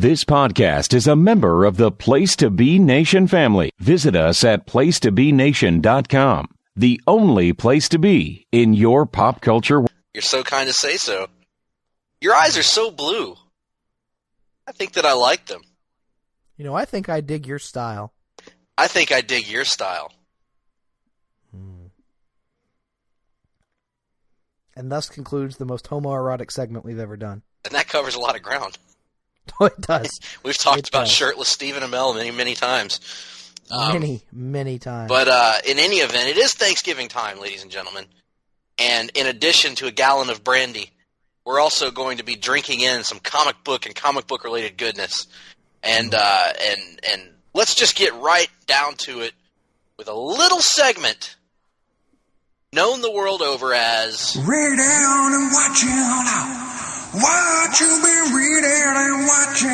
This podcast is a member of the Place to Be Nation family. Visit us at placetobenation.com, the only place to be in your pop culture world. You're so kind to say so. Your eyes are so blue. I think that I like them. You know, I think I dig your style. I think I dig your style. And thus concludes the most homoerotic segment we've ever done. And that covers a lot of ground. Oh, it does. We've talked about shirtless Stephen Amell many, many times. Many times. But in any event, it is Thanksgiving time, ladies and gentlemen. And in addition to a gallon of brandy, we're also going to be drinking in some comic book and comic book related goodness. And let's just get right down to it with a little segment known the world over as Read down and watch out. What you been reading and watching?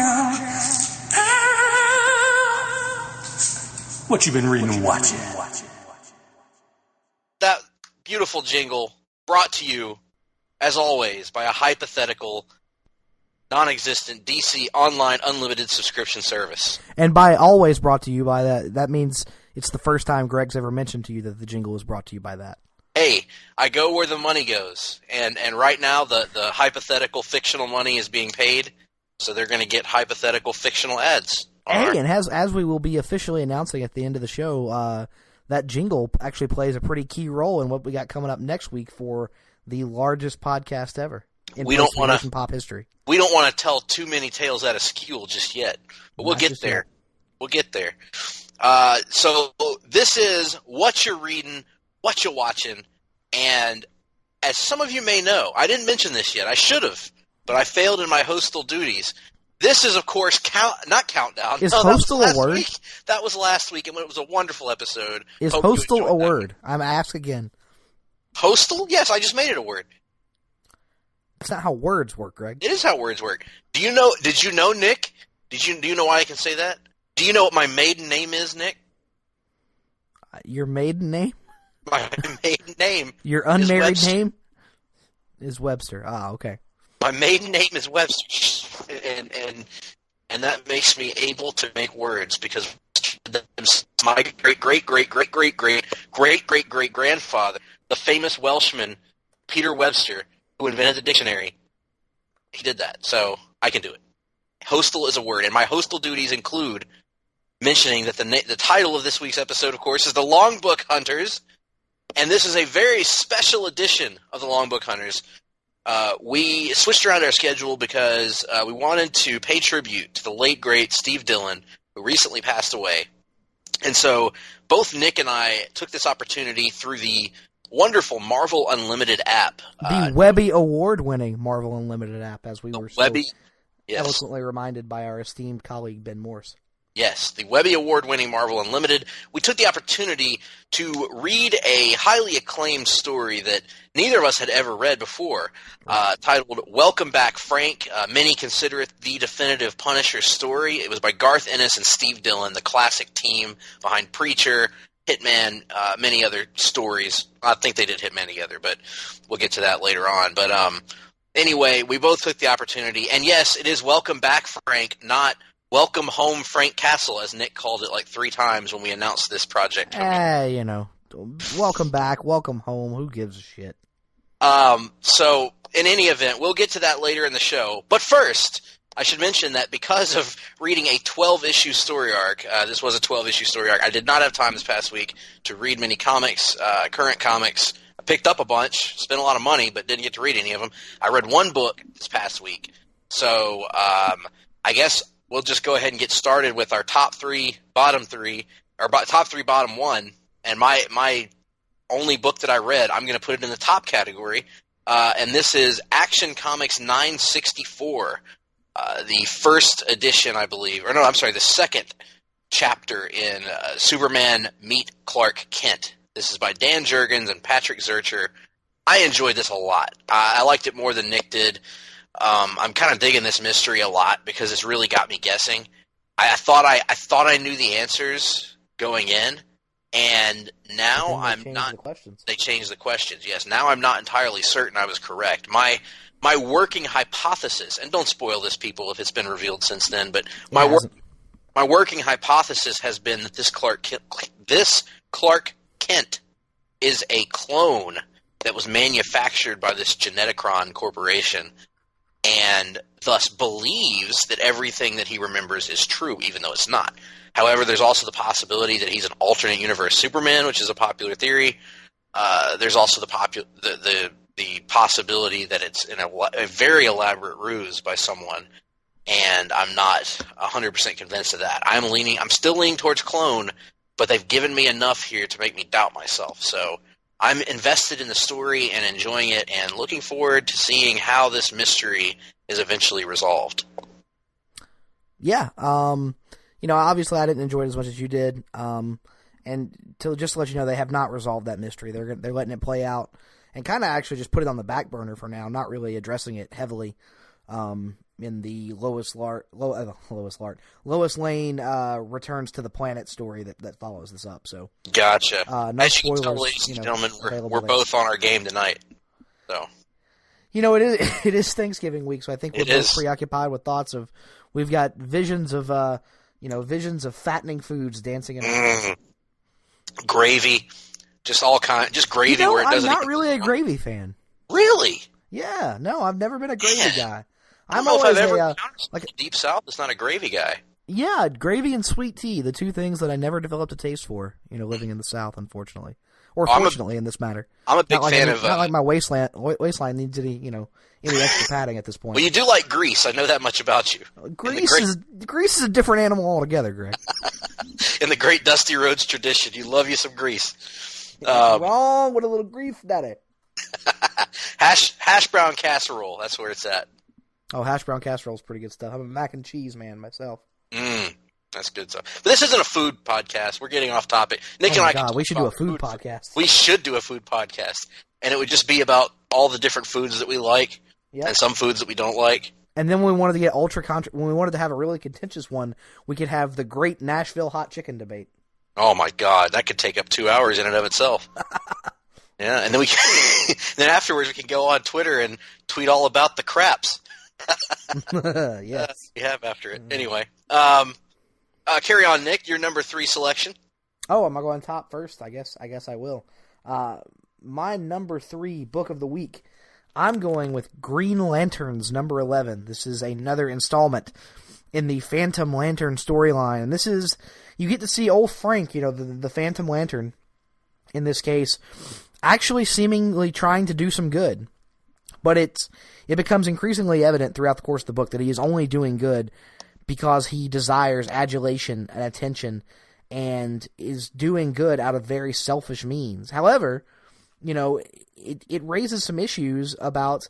What you been reading and watching? That beautiful jingle brought to you, as always, by a hypothetical, non-existent DC online unlimited subscription service. And by always brought to you by that means it's the first time Greg's ever mentioned to you that the jingle was brought to you by that. Hey, I go where the money goes, and right now the hypothetical fictional money is being paid, so they're going to get hypothetical fictional ads. Hey, and as we will be officially announcing at the end of the show, that jingle actually plays a pretty key role in what we got coming up next week for the largest podcast ever in pop history. We don't want to tell too many tales out of school just yet, but we'll get there. We'll get there. So this is what you're reading, what you're watching, and as some of you may know, I didn't mention this yet. I should have, but I failed in my hostel duties. This is, of course, not Countdown. Is hostel a word? Week. That was last week, and it was a wonderful episode. Is hostel a word? I'm asked again. Hostel? Yes, I just made it a word. That's not how words work, Greg. It is how words work. Did you know, Nick? Do you know why I can say that? Do you know what my maiden name is, Nick? Your maiden name? My maiden name. Your unmarried name is Webster. Ah, okay. My maiden name is Webster, and that makes me able to make words because my great grandfather, the famous Welshman Peter Webster, who invented the dictionary, he did that. So I can do it. Hostel is a word, and my hostel duties include mentioning that the title of this week's episode, of course, is the Longbook Hunters, and this is a very special edition of the Longbook Hunters. We switched around our schedule because we wanted to pay tribute to the late, great Steve Dillon, who recently passed away. And so both Nick and I took this opportunity through the wonderful Marvel Unlimited app. The Webby Award-winning Marvel Unlimited app, as we were so eloquently reminded by our esteemed colleague Ben Morse. Yes, the Webby Award-winning Marvel Unlimited. We took the opportunity to read a highly acclaimed story that neither of us had ever read before, titled Welcome Back, Frank. Many consider it the definitive Punisher story. It was by Garth Ennis and Steve Dillon, the classic team behind Preacher, Hitman, many other stories. I think they did Hitman together, but we'll get to that later on. But anyway, we both took the opportunity. And yes, it is Welcome Back, Frank, not Welcome Home, Frank Castle, as Nick called it like 3 times when we announced this project. Welcome back, welcome home, who gives a shit? So, in any event, we'll get to that later in the show. But first, I should mention that because of reading a 12-issue story arc, this was a 12-issue story arc, I did not have time this past week to read many comics, current comics. I picked up a bunch, spent a lot of money, but didn't get to read any of them. I read one book this past week. So, I guess we'll just go ahead and get started with our top 3, bottom 3, or top 3, bottom 1. And my only book that I read, I'm going to put it in the top category. And this is Action Comics 964, the first edition, I believe. Or no, I'm sorry, the second chapter in Superman Meet Clark Kent. This is by Dan Jurgens and Patrick Zurcher. I enjoyed this a lot. I liked it more than Nick did. I'm kind of digging this mystery a lot because it's really got me guessing. I thought I knew the answers going in, and now I'm not. They changed the questions. Yes, now I'm not entirely certain I was correct. My my working hypothesis, and don't spoil this, people, if it's been revealed since then, but my working hypothesis has been that this Clark Kent is a clone that was manufactured by this Geneticron corporation, and thus believes that everything that he remembers is true, even though it's not. However, there's also the possibility that he's an alternate universe Superman, which is a popular theory. There's also the possibility that it's in a very elaborate ruse by someone, and I'm not 100% convinced of that. I'm still leaning towards clone, but they've given me enough here to make me doubt myself. So I'm invested in the story and enjoying it, and looking forward to seeing how this mystery is eventually resolved. Yeah, obviously I didn't enjoy it as much as you did. And just to let you know, they have not resolved that mystery. They're letting it play out and kind of actually just put it on the back burner for now, not really addressing it heavily in the Lois Lane returns to the planet story that follows this up. So gotcha. No As you spoilers, can tell, ladies and gentlemen, we're there. both on our game tonight. So it is Thanksgiving week, so I think we're both preoccupied with thoughts of we've got visions of fattening foods dancing in gravy, just gravy where it doesn't. I'm not really a gravy fan. Really? Yeah, no, I've never been a gravy guy. I'm always Deep South is not a gravy guy. Yeah, gravy and sweet tea, the two things that I never developed a taste for. Living in the South, unfortunately, or fortunately in this matter. I'm a big fan of. Not like my waistline needs any extra padding at this point. Well, you do like grease. I know that much about you. Grease is a different animal altogether, Greg. In the great Dusty Rhodes tradition, you love you some grease. Wrong with a little grease, daddy. Hash brown casserole. That's where it's at. Oh, hash brown casserole is pretty good stuff. I'm a mac and cheese man myself. That's good stuff. But this isn't a food podcast. We're getting off topic. Nick and I. We should do a food podcast. We should do a food podcast, and it would just be about all the different foods that we like, and some foods that we don't like. And then when we wanted to get when we wanted to have a really contentious one, we could have the great Nashville hot chicken debate. Oh my God, that could take up 2 hours in and of itself. Yeah, and then then afterwards we can go on Twitter and tweet all about the craps. Yes, we have after it. Anyway, carry on, Nick. Your number 3 selection. Oh, am I going top first? I guess I will. My number 3 book of the week. I'm going with Green Lanterns number 11. This is another installment in the Phantom Lantern storyline, and this is you get to see old Frank, the Phantom Lantern, in this case, actually seemingly trying to do some good. But it becomes increasingly evident throughout the course of the book that he is only doing good because he desires adulation and attention and is doing good out of very selfish means. However, it raises some issues about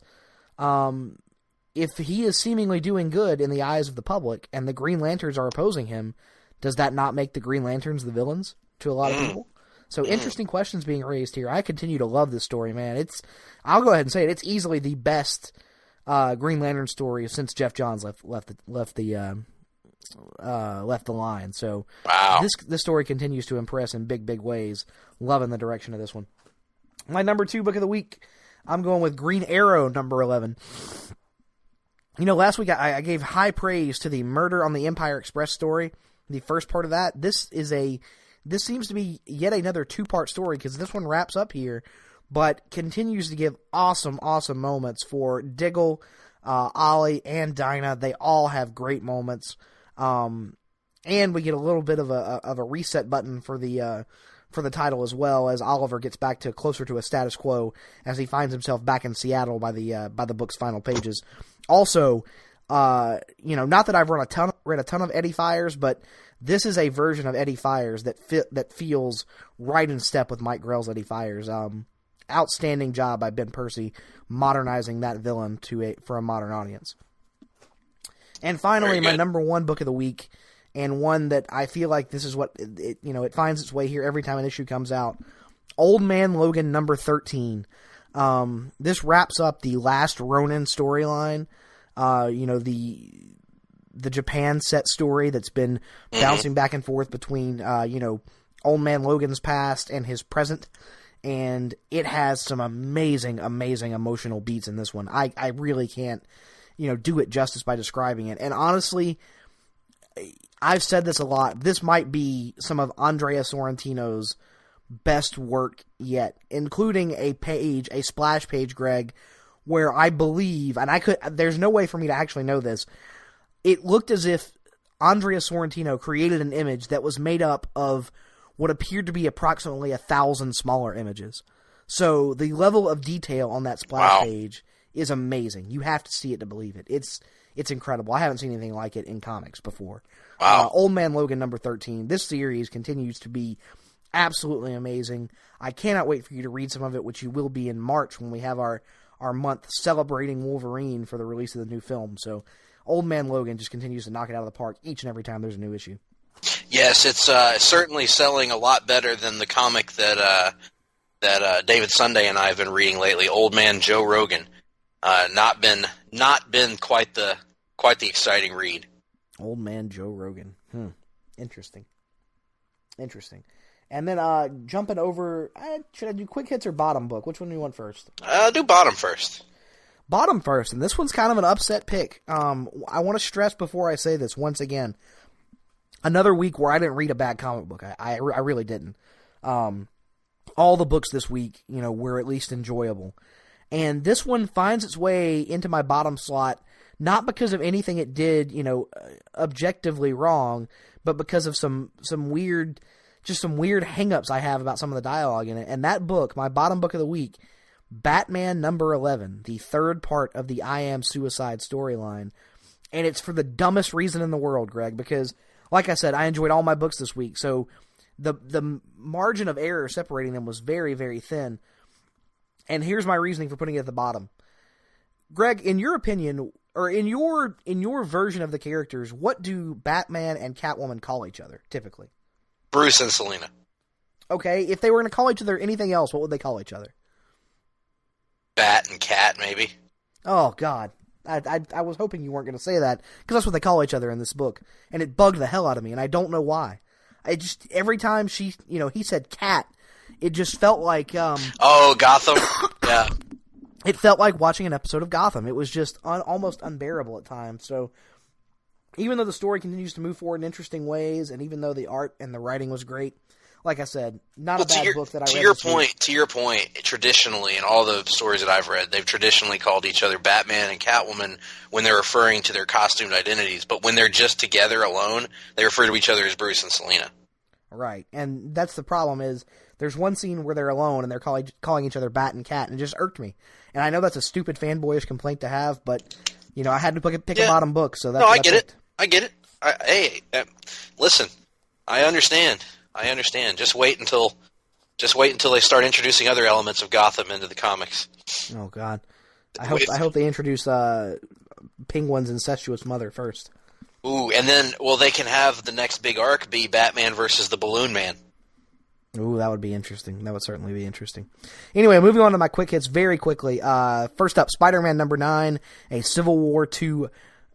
if he is seemingly doing good in the eyes of the public and the Green Lanterns are opposing him, does that not make the Green Lanterns the villains to a lot of people? So interesting questions being raised here. I continue to love this story, man. I'll go ahead and say it. It's easily the best Green Lantern story since Jeff Johns left the line. So wow. This story continues to impress in big ways. Loving the direction of this one. My number 2 book of the week, I'm going with Green Arrow number 11. Last week I gave high praise to the Murder on the Empire Express story, the first part of that. This seems to be yet another 2-part story because this one wraps up here, but continues to give awesome moments for Diggle, Ollie, and Dinah. They all have great moments, and we get a little bit of a reset button for the title as well, as Oliver gets back to closer to a status quo as he finds himself back in Seattle by the book's final pages. Also, not that I've read a ton of Eddie Fires, but this is a version of Eddie Fires that feels right in step with Mike Grell's Eddie Fires. Outstanding job by Ben Percy modernizing that villain for a modern audience. And finally, my number 1 book of the week, and one that I feel like this is what it finds its way here every time an issue comes out. Old Man Logan number 13. This wraps up the last Ronin storyline. The Japan set story that's been bouncing back and forth between Old Man Logan's past and his present and it has some amazing, amazing emotional beats in this one. I really can't, do it justice by describing it. And honestly, I've said this a lot. This might be some of Andrea Sorrentino's best work yet, including a splash page, Greg, where I believe, and there's no way for me to actually know this, it looked as if Andrea Sorrentino created an image that was made up of what appeared to be approximately 1,000 smaller images. So the level of detail on that splash page is amazing. You have to see it to believe it. It's incredible. I haven't seen anything like it in comics before. Wow. Old Man Logan number 13. This series continues to be absolutely amazing. I cannot wait for you to read some of it, which you will be in March when we have our month celebrating Wolverine for the release of the new film. So Old Man Logan just continues to knock it out of the park each and every time there's a new issue. Yes, it's certainly selling a lot better than the comic that David Sunday and I have been reading lately, Old Man Joe Rogan. Not been quite the exciting read. Old Man Joe Rogan. Interesting. And then jumping over, should I do quick hits or bottom book? Which one do you want first? Do bottom first. Bottom first, and this one's kind of an upset pick. I want to stress before I say this once again. Another week where I didn't read a bad comic book. I really didn't. All the books this week, were at least enjoyable. And this one finds its way into my bottom slot, not because of anything it did, objectively wrong, but because of some weird hang-ups I have about some of the dialogue in it. And that book, my bottom book of the week, Batman number 11, the third part of the I Am Suicide storyline. And it's for the dumbest reason in the world, Greg, because, like I said, I enjoyed all my books this week, so the margin of error separating them was very, very thin. And here's my reasoning for putting it at the bottom. Greg, in your opinion, or in your version of the characters, what do Batman and Catwoman call each other, typically? Bruce and Selina. Okay, if they were going to call each other anything else, what would they call each other? Bat and Cat, maybe. Oh, God. I was hoping you weren't going to say that, because that's what they call each other in this book. And it bugged the hell out of me, and I don't know why. Every time he said cat, it just felt like... Gotham? Yeah. It felt like watching an episode of Gotham. It was just almost unbearable at times. So, even though the story continues to move forward in interesting ways, and even though the art and the writing was great, like I said, not a bad book that I read. To your point, traditionally, in all the stories that I've read, they've traditionally called each other Batman and Catwoman when they're referring to their costumed identities. But when they're just together alone, they refer to each other as Bruce and Selina. Right, and that's the problem is there's one scene where they're alone and they're calling each other Bat and Cat, and it just irked me. And I know that's a stupid fanboyish complaint to have, but I had to pick a bottom book, so that's I get it. I get it. Listen, I understand. Just wait until they start introducing other elements of Gotham into the comics. Oh God, I hope they introduce Penguin's incestuous mother first. Ooh, and then they can have the next big arc be Batman versus the Balloon Man. Ooh, that would be interesting. That would certainly be interesting. Anyway, moving on to my quick hits very quickly. First up, Spider-Man number 9, a Civil War II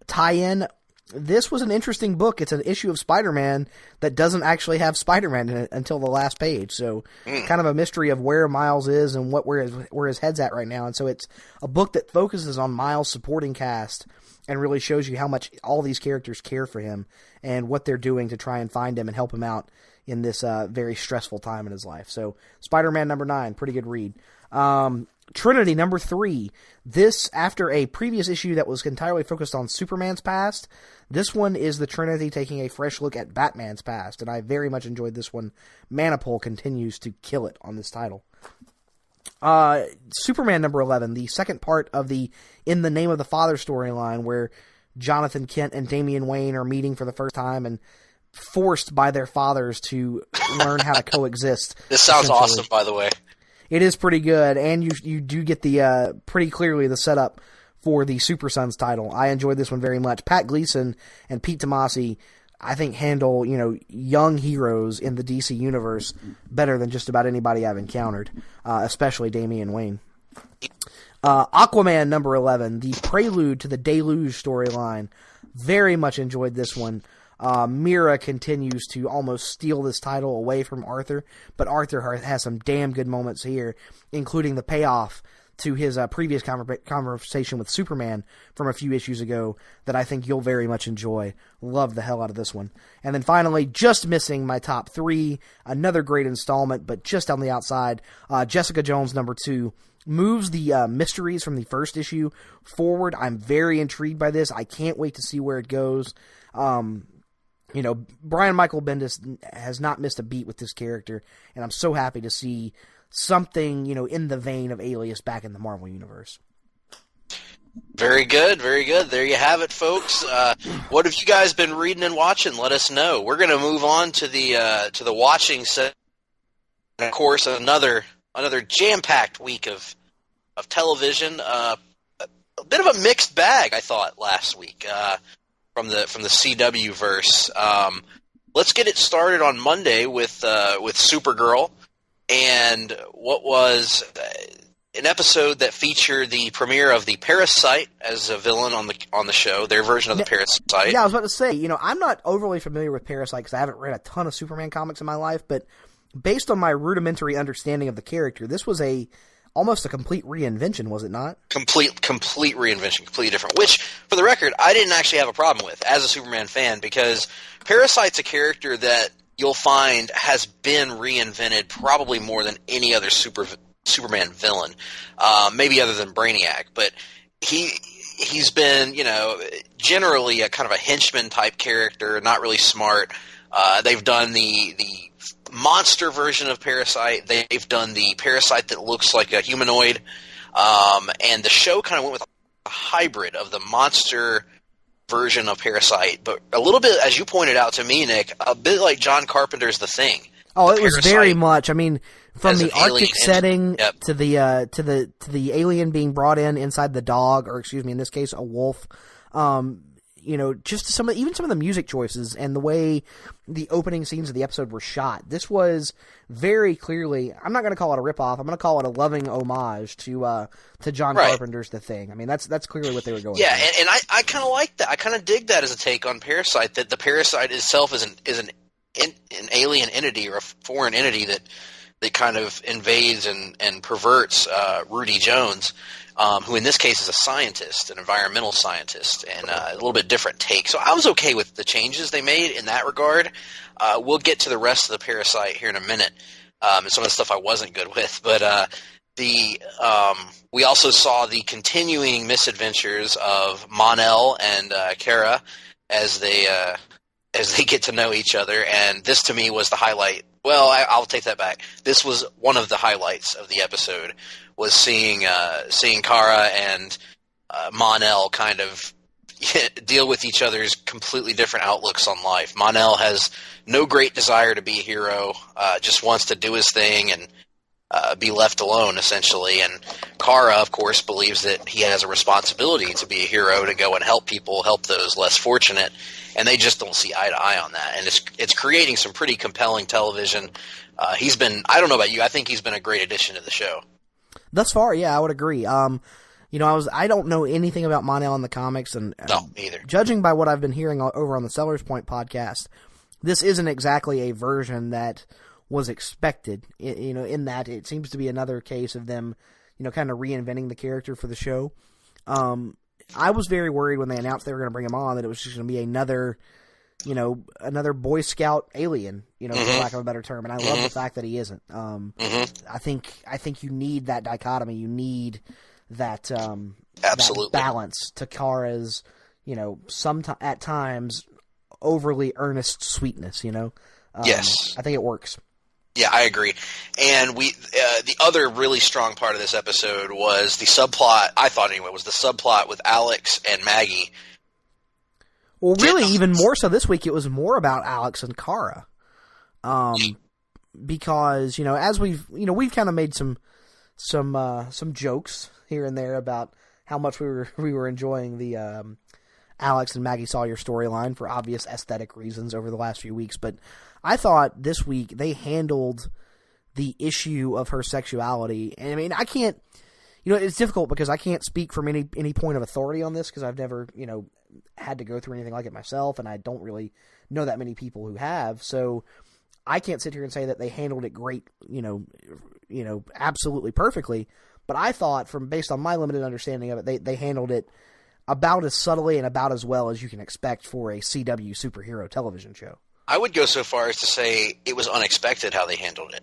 tie-in. This was an interesting book. It's an issue of Spider-Man that doesn't actually have Spider-Man in it until the last page. So kind of a mystery of where Miles is and where his head's at right now. And so it's a book that focuses on Miles' supporting cast and really shows you how much all these characters care for him and what they're doing to try and find him and help him out in this very stressful time in his life. So Spider-Man number 9, pretty good read. Trinity number 3. This, after a previous issue that was entirely focused on Superman's past, this one is the Trinity taking a fresh look at Batman's past, and I very much enjoyed this one. Manipul continues to kill it on this title. Superman number 11, the second part of the In the Name of the Father storyline, where Jonathan Kent and Damian Wayne are meeting for the first time and forced by their fathers to learn how to coexist. This sounds awesome, by the way. It is pretty good, and you do get the pretty clearly the setup for the Super Sons title. I enjoyed this one very much. Pat Gleason and Pete Tomasi, I think, handle young heroes in the DC universe better than just about anybody I've encountered, especially Damian Wayne. Aquaman number 11, the prelude to the Deluge storyline. Very much enjoyed this one. Mira continues to almost steal this title away from Arthur, but Arthur has some damn good moments here, including the payoff to his previous conversation with Superman from a few issues ago that I think you'll very much enjoy. Love the hell out of this one. And then finally, just missing my top 3, another great installment, but just on the outside, Jessica Jones #2 moves the mysteries from the first issue forward. I'm very intrigued by this. I can't wait to see where it goes. Brian Michael Bendis has not missed a beat with this character, and I'm so happy to see something, in the vein of Alias back in the Marvel Universe. Very good, very good. There you have it, folks. What have you guys been reading and watching? Let us know. We're going to move on to the watching set. And of course, another jam-packed week of television. A bit of a mixed bag, I thought, last week from the CW verse. Let's get it started on Monday with Supergirl. And what was an episode that featured the premiere of the Parasite as a villain on the show, their version of the Parasite. Yeah, I was about to say, I'm not overly familiar with Parasite because I haven't read a ton of Superman comics in my life, but based on my rudimentary understanding of the character, this was almost a complete reinvention, was it not? Complete reinvention, completely different. Which, for the record, I didn't actually have a problem with as a Superman fan, because Parasite's a character that you'll find has been reinvented probably more than any other Superman villain, maybe other than Brainiac. But he's been, generally a kind of a henchman type character, not really smart. They've done the monster version of Parasite. They've done the Parasite that looks like a humanoid, and the show kind of went with a hybrid of the monster version of Parasite, but a little bit, as you pointed out to me, Nick, a bit like John Carpenter's The Thing. Oh, it was very much. I mean, from the Arctic setting to the alien being brought inside the dog, or excuse me, in this case, a wolf. Just some of the music choices and the way the opening scenes of the episode were shot. This was very clearly, I'm not going to call it a ripoff. I'm going to call it a loving homage to John Carpenter's The Thing. I mean, that's clearly what they were going for. Yeah, and I kind of like that. I kind of dig that as a take on Parasite, that the Parasite itself is an alien entity or a foreign entity that kind of invades and perverts Rudy Jones, who in this case is a scientist, an environmental scientist, and a little bit different take. So I was okay with the changes they made in that regard. We'll get to the rest of the Parasite here in a minute, and some of the stuff I wasn't good with. But we also saw the continuing misadventures of Mon-El and Kara as they get to know each other, and this to me was the highlight. Well, I'll take that back. This was one of the highlights of the episode, was seeing Kara and Mon-El kind of deal with each other's completely different outlooks on life. Mon-El has no great desire to be a hero, just wants to do his thing and be left alone, essentially. And Kara, of course, believes that he has a responsibility to be a hero, to go and help people, help those less fortunate. And they just don't see eye to eye on that. And it's creating some pretty compelling television. He's been, I don't know about you, I think he's been a great addition to the show. Thus far, yeah, I would agree. I don't know anything about Mon-El in the comics, and no, either. Judging by what I've been hearing over on the Sellers Point podcast, this isn't exactly a version that was expected. In that it seems to be another case of them, kind of reinventing the character for the show. I was very worried when they announced they were going to bring him on that it was just going to be another Boy Scout alien, for lack of a better term. And I love the fact that he isn't. I think you need that dichotomy. You need that, absolutely, that balance to Kara's, at times overly earnest sweetness, Yes. I think it works. Yeah, I agree. And the other really strong part of this episode was the subplot, I thought anyway, was the subplot with Alex and Maggie. Well, really, even more so this week, it was more about Alex and Kara. Because, as we've kind of made some jokes here and there about how much we were enjoying the Alex and Maggie Sawyer storyline for obvious aesthetic reasons over the last few weeks. But I thought this week they handled the issue of her sexuality. And I mean, I can't, it's difficult because I can't speak from any point of authority on this because I've never, had to go through anything like it myself, and I don't really know that many people who have. So I can't sit here and say that they handled it great, absolutely perfectly. But I thought, based on my limited understanding of it, they handled it about as subtly and about as well as you can expect for a CW superhero television show. I would go so far as to say it was unexpected how they handled it.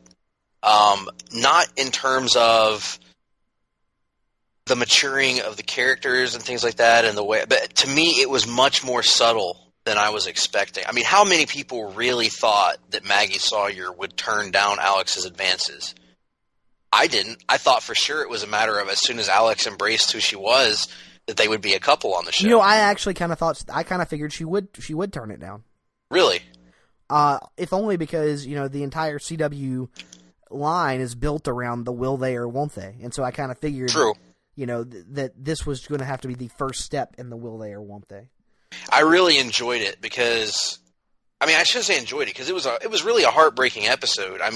Not in terms of the maturing of the characters and things like that, and the way, but to me, it was much more subtle than I was expecting. I mean, how many people really thought that Maggie Sawyer would turn down Alex's advances? I didn't. I thought for sure it was a matter of as soon as Alex embraced who she was, that they would be a couple on the show. I actually kind of figured she would turn it down. Really? If only because, the entire CW line is built around the will they or won't they. And so I kind of figured, True. That this was going to have to be the first step in the will they or won't they. I really enjoyed it because, I shouldn't say enjoyed it because it was really a heartbreaking episode. I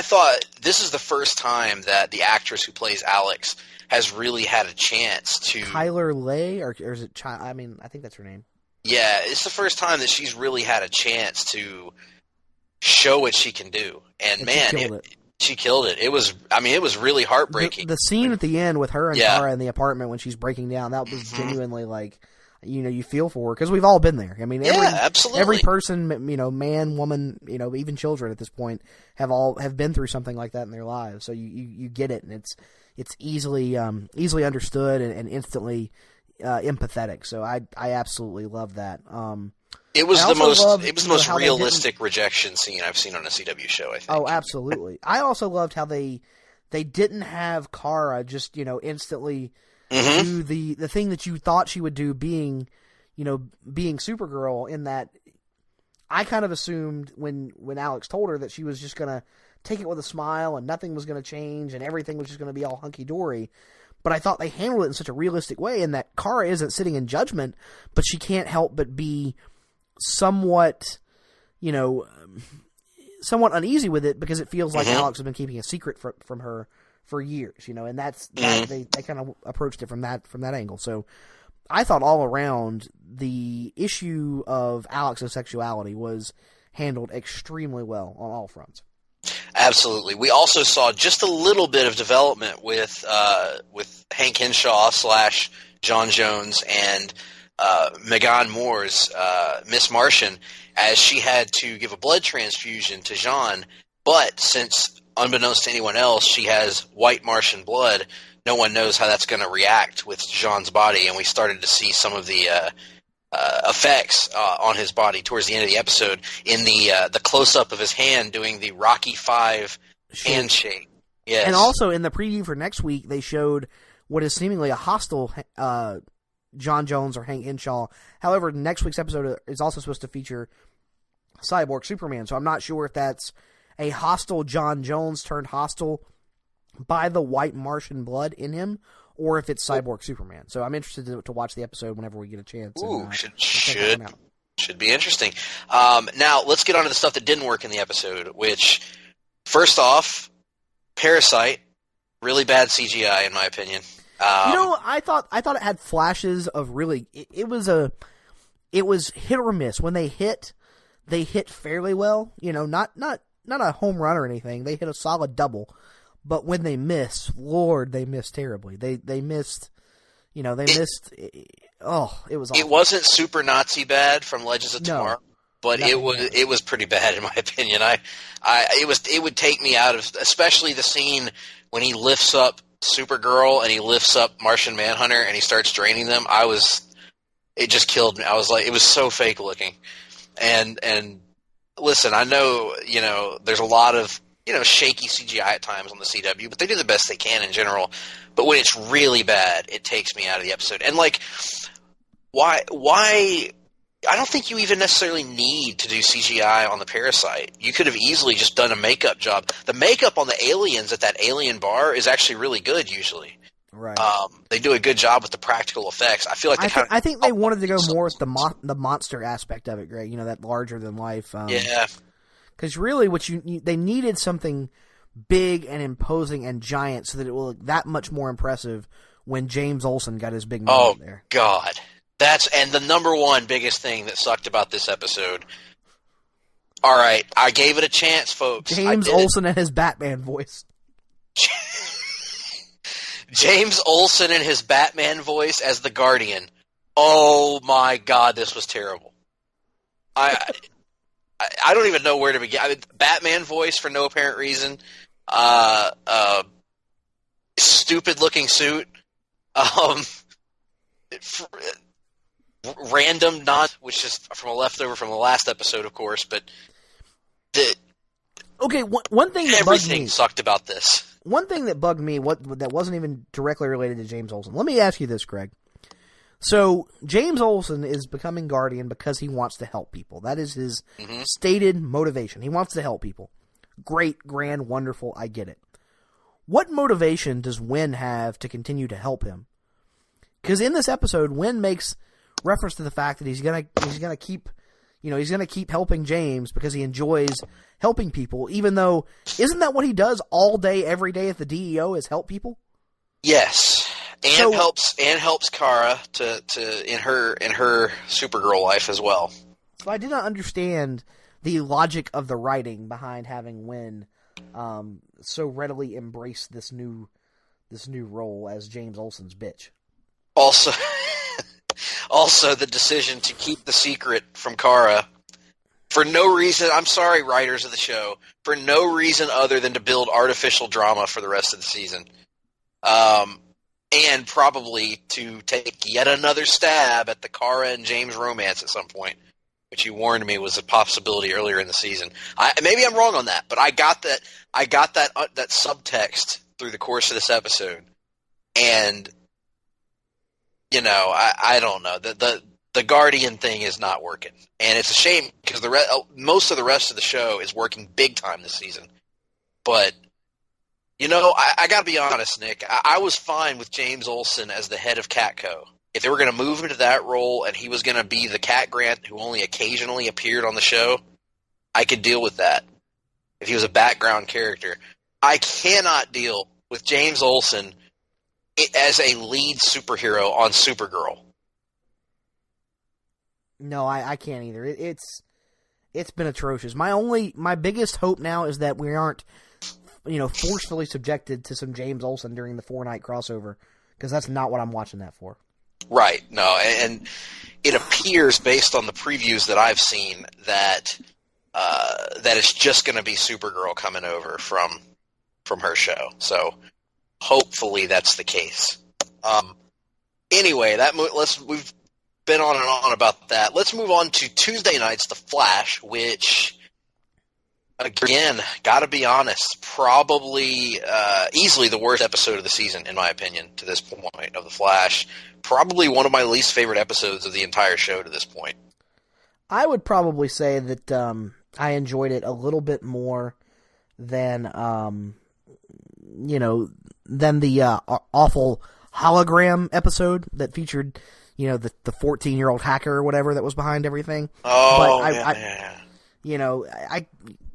thought this is the first time that the actress who plays Alex has really had a chance to... Kyler Lay, or is it... I think that's her name. Yeah, it's the first time that she's really had a chance to show what she can do. And man, she killed it. It was really heartbreaking. The scene at the end with her and Tara in the apartment when she's breaking down, that was genuinely like, you feel for her because we've all been there. Absolutely. Every person, man, woman, even children at this point have been through something like that in their lives. So you get it, and it's easily understood and instantly empathetic. So I absolutely love that. It was the most realistic rejection scene I've seen on a CW show, I think. Oh, absolutely. I also loved how they didn't have Kara just, instantly do the thing that you thought she would do being Supergirl, in that I kind of assumed when Alex told her that she was just going to take it with a smile and nothing was going to change and everything was just going to be all hunky-dory. But I thought they handled it in such a realistic way, in that Kara isn't sitting in judgment, but she can't help but be somewhat uneasy with it because it feels like Alex has been keeping a secret from her for years, and that's they kind of approached it from that angle. So I thought all around the issue of Alex's sexuality was handled extremely well on all fronts. Absolutely. We also saw just a little bit of development with Hank Henshaw / John Jones and Megan Moore's Miss Martian, as she had to give a blood transfusion to Jean, but since unbeknownst to anyone else, she has white Martian blood, no one knows how that's going to react with Jean's body, and we started to see some of the effects on his body towards the end of the episode in the close-up of his hand doing the Rocky V handshake. Yes. And also in the preview for next week, they showed what is seemingly a hostile John Jones or Hank Henshaw. However, next week's episode is also supposed to feature Cyborg Superman, so I'm not sure if that's a hostile John Jones turned hostile by the white Martian blood in him, or if it's Cyborg Superman. So I'm interested to watch the episode whenever we get a chance. Ooh, should be interesting. Now, let's get on to the stuff that didn't work in the episode, which, first off, Parasite, really bad CGI in my opinion. I thought it had flashes of really. It was hit or miss. When they hit fairly well. Not a home run or anything. They hit a solid double. But when they miss, Lord, they missed terribly. They missed. Oh, it was awful. It wasn't super Nazi bad from Legends of Tomorrow, but it was pretty bad in my opinion. It would take me out of, especially the scene when he lifts up Supergirl and he lifts up Martian Manhunter and he starts draining them. It just killed me. I was like, it was so fake looking. And listen, I know, there's a lot of, shaky CGI at times on the CW, but they do the best they can in general. But when it's really bad, it takes me out of the episode. And why? I don't think you even necessarily need to do CGI on the Parasite. You could have easily just done a makeup job. The makeup on the aliens at that alien bar is actually really good usually. Right. They do a good job with the practical effects. I feel like I think they wanted to go more with the monster aspect of it, Greg. That larger than life. Yeah. Because really, they needed something big and imposing and giant so that it will look that much more impressive when James Olsen got his big moment there. Oh, God. And the number one biggest thing that sucked about this episode. All right, I gave it a chance, folks. James Olsen and his Batman voice. James Olsen and his Batman voice as the Guardian. Oh, my God, this was terrible. I don't even know where to begin. Batman voice for no apparent reason. Stupid looking suit. Random which is from a leftover from the last episode, of course. But one thing that everything sucked about this. One thing that bugged me, that wasn't even directly related to James Olsen. Let me ask you this, Greg. So, James Olsen is becoming Guardian because he wants to help people. That is his stated motivation. He wants to help people. Great, grand, wonderful, I get it. What motivation does Wynn have to continue to help him? Because in this episode, Wynn makes reference to the fact that he's gonna keep helping James because he enjoys helping people, even though, isn't that what he does all day, every day at the DEO, is help people? Yes. And helps Kara in her Supergirl life as well. So I did not understand the logic of the writing behind having Wynn so readily embrace this new role as James Olsen's bitch. Also, the decision to keep the secret from Kara for no reason. I'm sorry, writers of the show, for no reason other than to build artificial drama for the rest of the season. And probably to take yet another stab at the Kara and James romance at some point, which you warned me was a possibility earlier in the season. Maybe I'm wrong on that, but I got that subtext through the course of this episode, and I don't know. The Guardian thing is not working, and it's a shame because most of the rest of the show is working big time this season, but. I got to be honest, Nick. I was fine with James Olsen as the head of Catco. If they were going to move him to that role and he was going to be the Cat Grant who only occasionally appeared on the show, I could deal with that. If he was a background character. I cannot deal with James Olsen as a lead superhero on Supergirl. No, I can't either. It's been atrocious. My biggest hope now is that we aren't forcefully subjected to some James Olsen during the 4-night crossover, because that's not what I'm watching that for. Right. No, and it appears based on the previews that I've seen that it's just going to be Supergirl coming over from her show. So hopefully that's the case. Anyway, we've been on and on about that. Let's move on to Tuesday nights, The Flash, which. Again, gotta be honest, probably easily the worst episode of the season, in my opinion, to this point of The Flash. Probably one of my least favorite episodes of the entire show to this point. I would probably say that I enjoyed it a little bit more than the awful hologram episode that featured, the 14-year-old hacker or whatever that was behind everything. Oh, but yeah.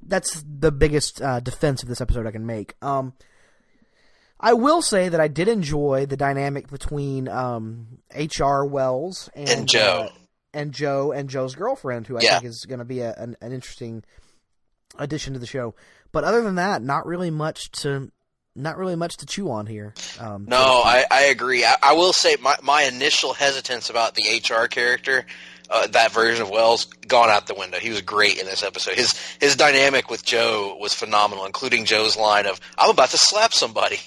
That's the biggest defense of this episode I can make. I will say that I did enjoy the dynamic between H.R. Wells and Joe. And Joe's girlfriend, who I think is going to be an interesting addition to the show. But other than that, not really much to chew on here. No, I agree. I will say my initial hesitance about the HR character. That version of Wells gone out the window. He was great in this episode. His dynamic with Joe was phenomenal, including Joe's line of "I'm about to slap somebody."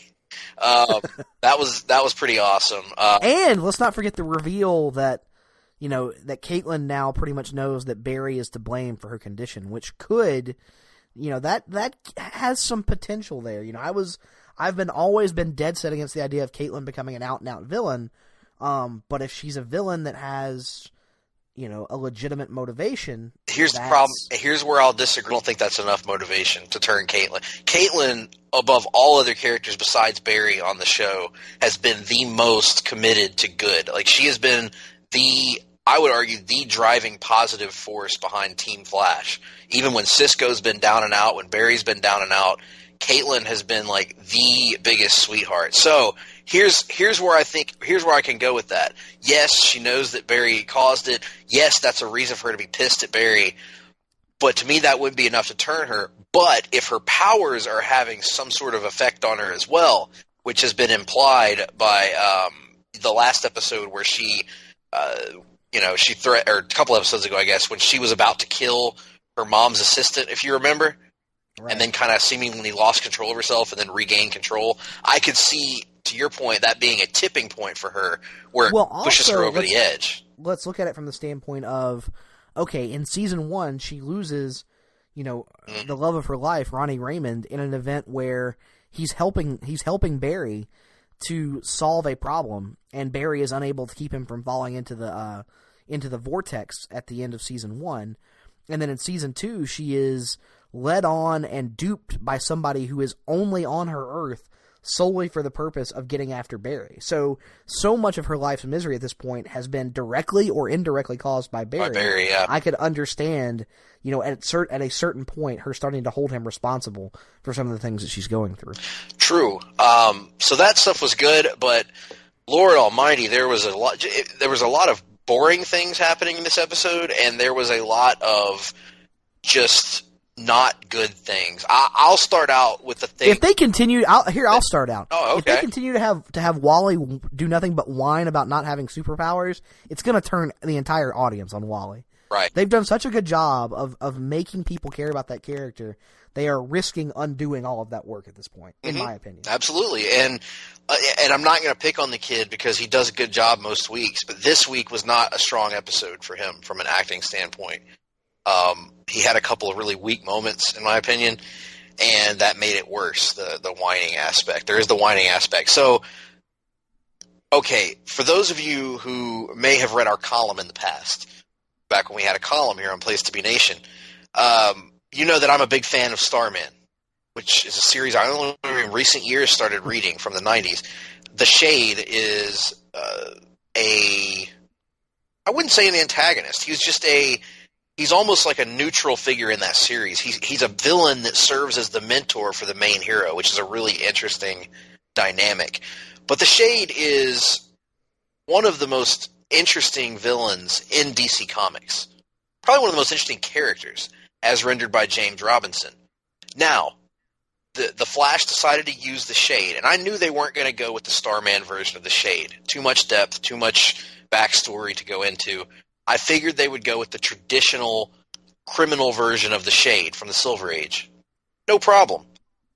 That was pretty awesome. And let's not forget the reveal that that Caitlin now pretty much knows that Barry is to blame for her condition, which could, that has some potential there. I've always been dead set against the idea of Caitlin becoming an out and out villain. But if she's a villain that has a legitimate motivation. Here's the problem. Here's where I'll disagree. I don't think that's enough motivation to turn Caitlin. Caitlin, above all other characters besides Barry on the show, has been the most committed to good. Like, she has been I would argue, the driving positive force behind Team Flash. Even when Cisco's been down and out, when Barry's been down and out, Caitlin has been like the biggest sweetheart. So here's where I can go with that. Yes, she knows that Barry caused it. Yes, that's a reason for her to be pissed at Barry. But to me, that wouldn't be enough to turn her. But if her powers are having some sort of effect on her as well, which has been implied by the last episode where she or a couple episodes ago, I guess, when she was about to kill her mom's assistant, if you remember, right. And then kind of seemingly lost control of herself and then regained control. I could see, to your point, that being a tipping point for her where it pushes her over the edge. Let's look at it from the standpoint of, okay, in season 1, she loses, the love of her life, Ronnie Raymond, in an event where he's helping Barry to solve a problem, and Barry is unable to keep him from falling into the vortex at the end of season 1. And then in season 2, she is led on and duped by somebody who is only on her Earth solely for the purpose of getting after Barry. So much of her life's misery at this point has been directly or indirectly caused by Barry. Yeah. I could understand, at a certain point, her starting to hold him responsible for some of the things that she's going through. True. So that stuff was good, but Lord Almighty, there was a lot of boring things happening in this episode, and there was a lot of just not good things. I'll start out with the thing. If they continue, I'll start out. Oh, okay. If they continue to have Wally do nothing but whine about not having superpowers, it's going to turn the entire audience on Wally. Right. They've done such a good job of making people care about that character. They are risking undoing all of that work at this point, in my opinion. Absolutely. And I'm not going to pick on the kid because he does a good job most weeks, but this week was not a strong episode for him from an acting standpoint. He had a couple of really weak moments, in my opinion, and that made it worse, the whining aspect. There is the whining aspect. So, okay, for those of you who may have read our column in the past, back when we had a column here on Place to Be Nation, you know that I'm a big fan of Starman, which is a series I only in recent years started reading from the 90s. The Shade is I wouldn't say an antagonist. He's almost like a neutral figure in that series. He's a villain that serves as the mentor for the main hero, which is a really interesting dynamic. But the Shade is one of the most interesting villains in DC Comics. Probably one of the most interesting characters, as rendered by James Robinson. Now, the Flash decided to use the Shade, and I knew they weren't going to go with the Starman version of the Shade. Too much depth, too much backstory to go into. I figured they would go with the traditional criminal version of the Shade from the Silver Age. No problem.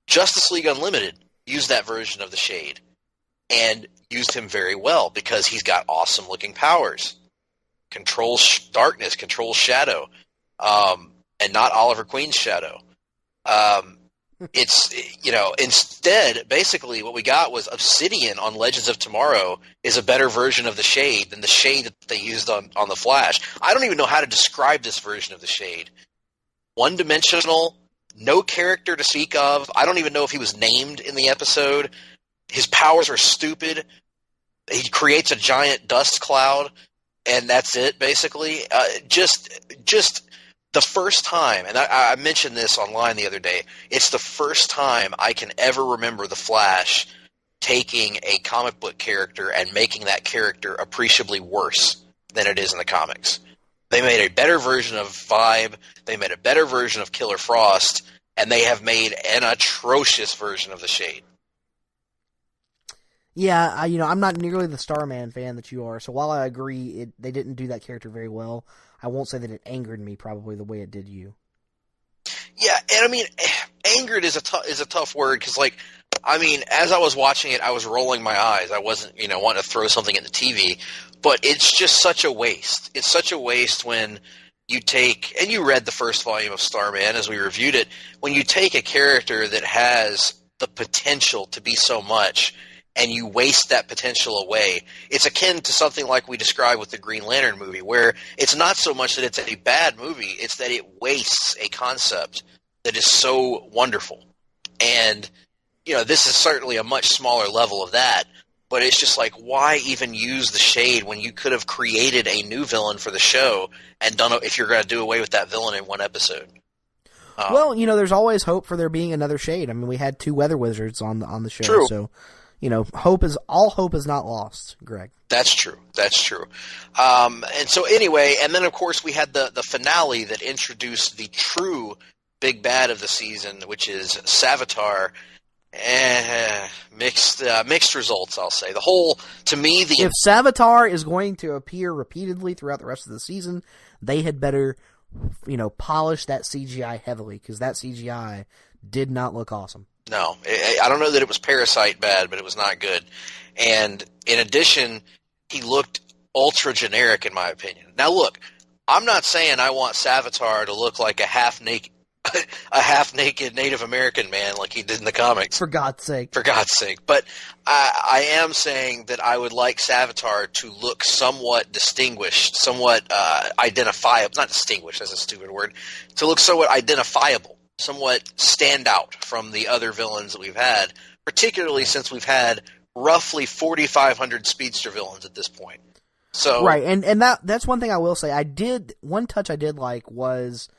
Justice League Unlimited used that version of the Shade and used him very well because he's got awesome-looking powers. Controls darkness, controls shadow, and not Oliver Queen's shadow. Instead, basically what we got was Obsidian on Legends of Tomorrow is a better version of the Shade than the Shade that they used on the Flash. I don't even know how to describe this version of the Shade. One-dimensional, no character to speak of. I don't even know if he was named in the episode. His powers are stupid. He creates a giant dust cloud, and that's it, basically. Just the first time, and I mentioned this online the other day, it's the first time I can ever remember the Flash taking a comic book character and making that character appreciably worse than it is in the comics. They made a better version of Vibe, they made a better version of Killer Frost, and they have made an atrocious version of the Shade. Yeah, I'm not nearly the Starman fan that you are, so while I agree they didn't do that character very well, I won't say that it angered me probably the way it did you. Yeah, and I mean, angered is a tough word, because, as I was watching it, I was rolling my eyes. I wasn't, wanting to throw something at the TV, but it's just such a waste. It's such a waste when you take, and you read the first volume of Starman as we reviewed it, when you take a character that has the potential to be so much, and you waste that potential away. It's akin to something like we described with the Green Lantern movie, where it's not so much that it's a bad movie, it's that it wastes a concept that is so wonderful. And, this is certainly a much smaller level of that, but it's just like, why even use the Shade when you could have created a new villain for the show and done it if you're going to do away with that villain in one episode? Well, there's always hope for there being another shade. I mean, we had 2 weather wizards on the show, true. So hope is not lost, Greg. That's true. And so anyway, and then of course we had the finale that introduced the true big bad of the season, which is Savitar. Mixed results, I'll say. If Savitar is going to appear repeatedly throughout the rest of the season, they had better, polish that CGI heavily, because that CGI did not look awesome. No, I don't know that it was Parasite bad, but it was not good. And in addition, he looked ultra generic, in my opinion. Now, look, I'm not saying I want Savitar to look like a half-naked Native American man like he did in the comics. For God's sake. But I am saying that I would like Savitar to look somewhat distinguished, somewhat identifiable. Not distinguished, that's a stupid word. To look somewhat identifiable, somewhat stand out from the other villains that we've had, particularly since we've had roughly 4,500 speedster villains at this point. So right, and that's one thing I will say. One touch I did like was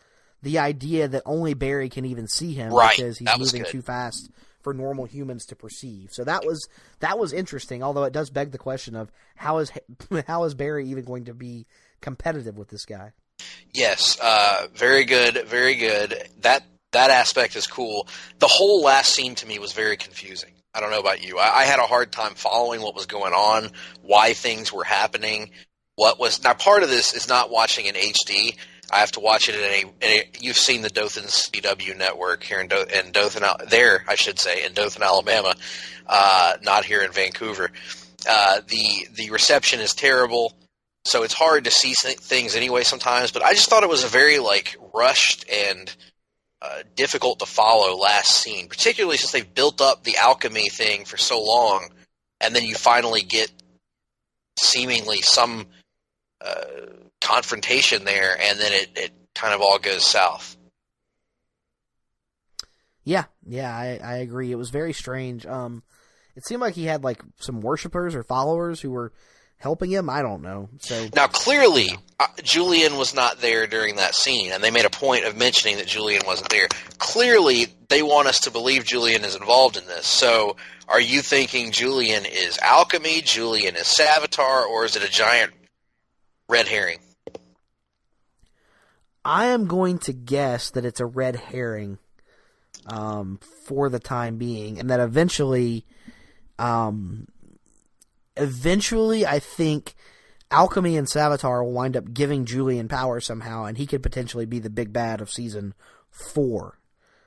the idea that only Barry can even see him because he's moving too fast for normal humans to perceive. So that was interesting, although it does beg the question of how is Barry even going to be competitive with this guy? Yes, very good, very good. That aspect is cool. The whole last scene to me was very confusing. I don't know about you. I had a hard time following what was going on, why things were happening. Now part of this is not watching in HD. I have to watch it in you've seen the Dothan CW network here in Dothan, Alabama, not here in Vancouver. The reception is terrible, so it's hard to see things anyway sometimes. But I just thought it was a very rushed and difficult to follow last scene, particularly since they've built up the alchemy thing for so long, and then you finally get seemingly some confrontation there, and then it kind of all goes south. Yeah, I agree. It was very strange. It seemed like he had some worshipers or followers who were helping him. I don't know. So now clearly, Julian was not there during that scene, and they made a point of mentioning that Julian wasn't there. Clearly, they want us to believe Julian is involved in this. So, are you thinking Julian is alchemy, Julian is Savitar, or is it a giant red herring? I am going to guess that it's a red herring for the time being, and that eventually I think alchemy and Savitar will wind up giving Julian power somehow, and he could potentially be the big bad of season 4.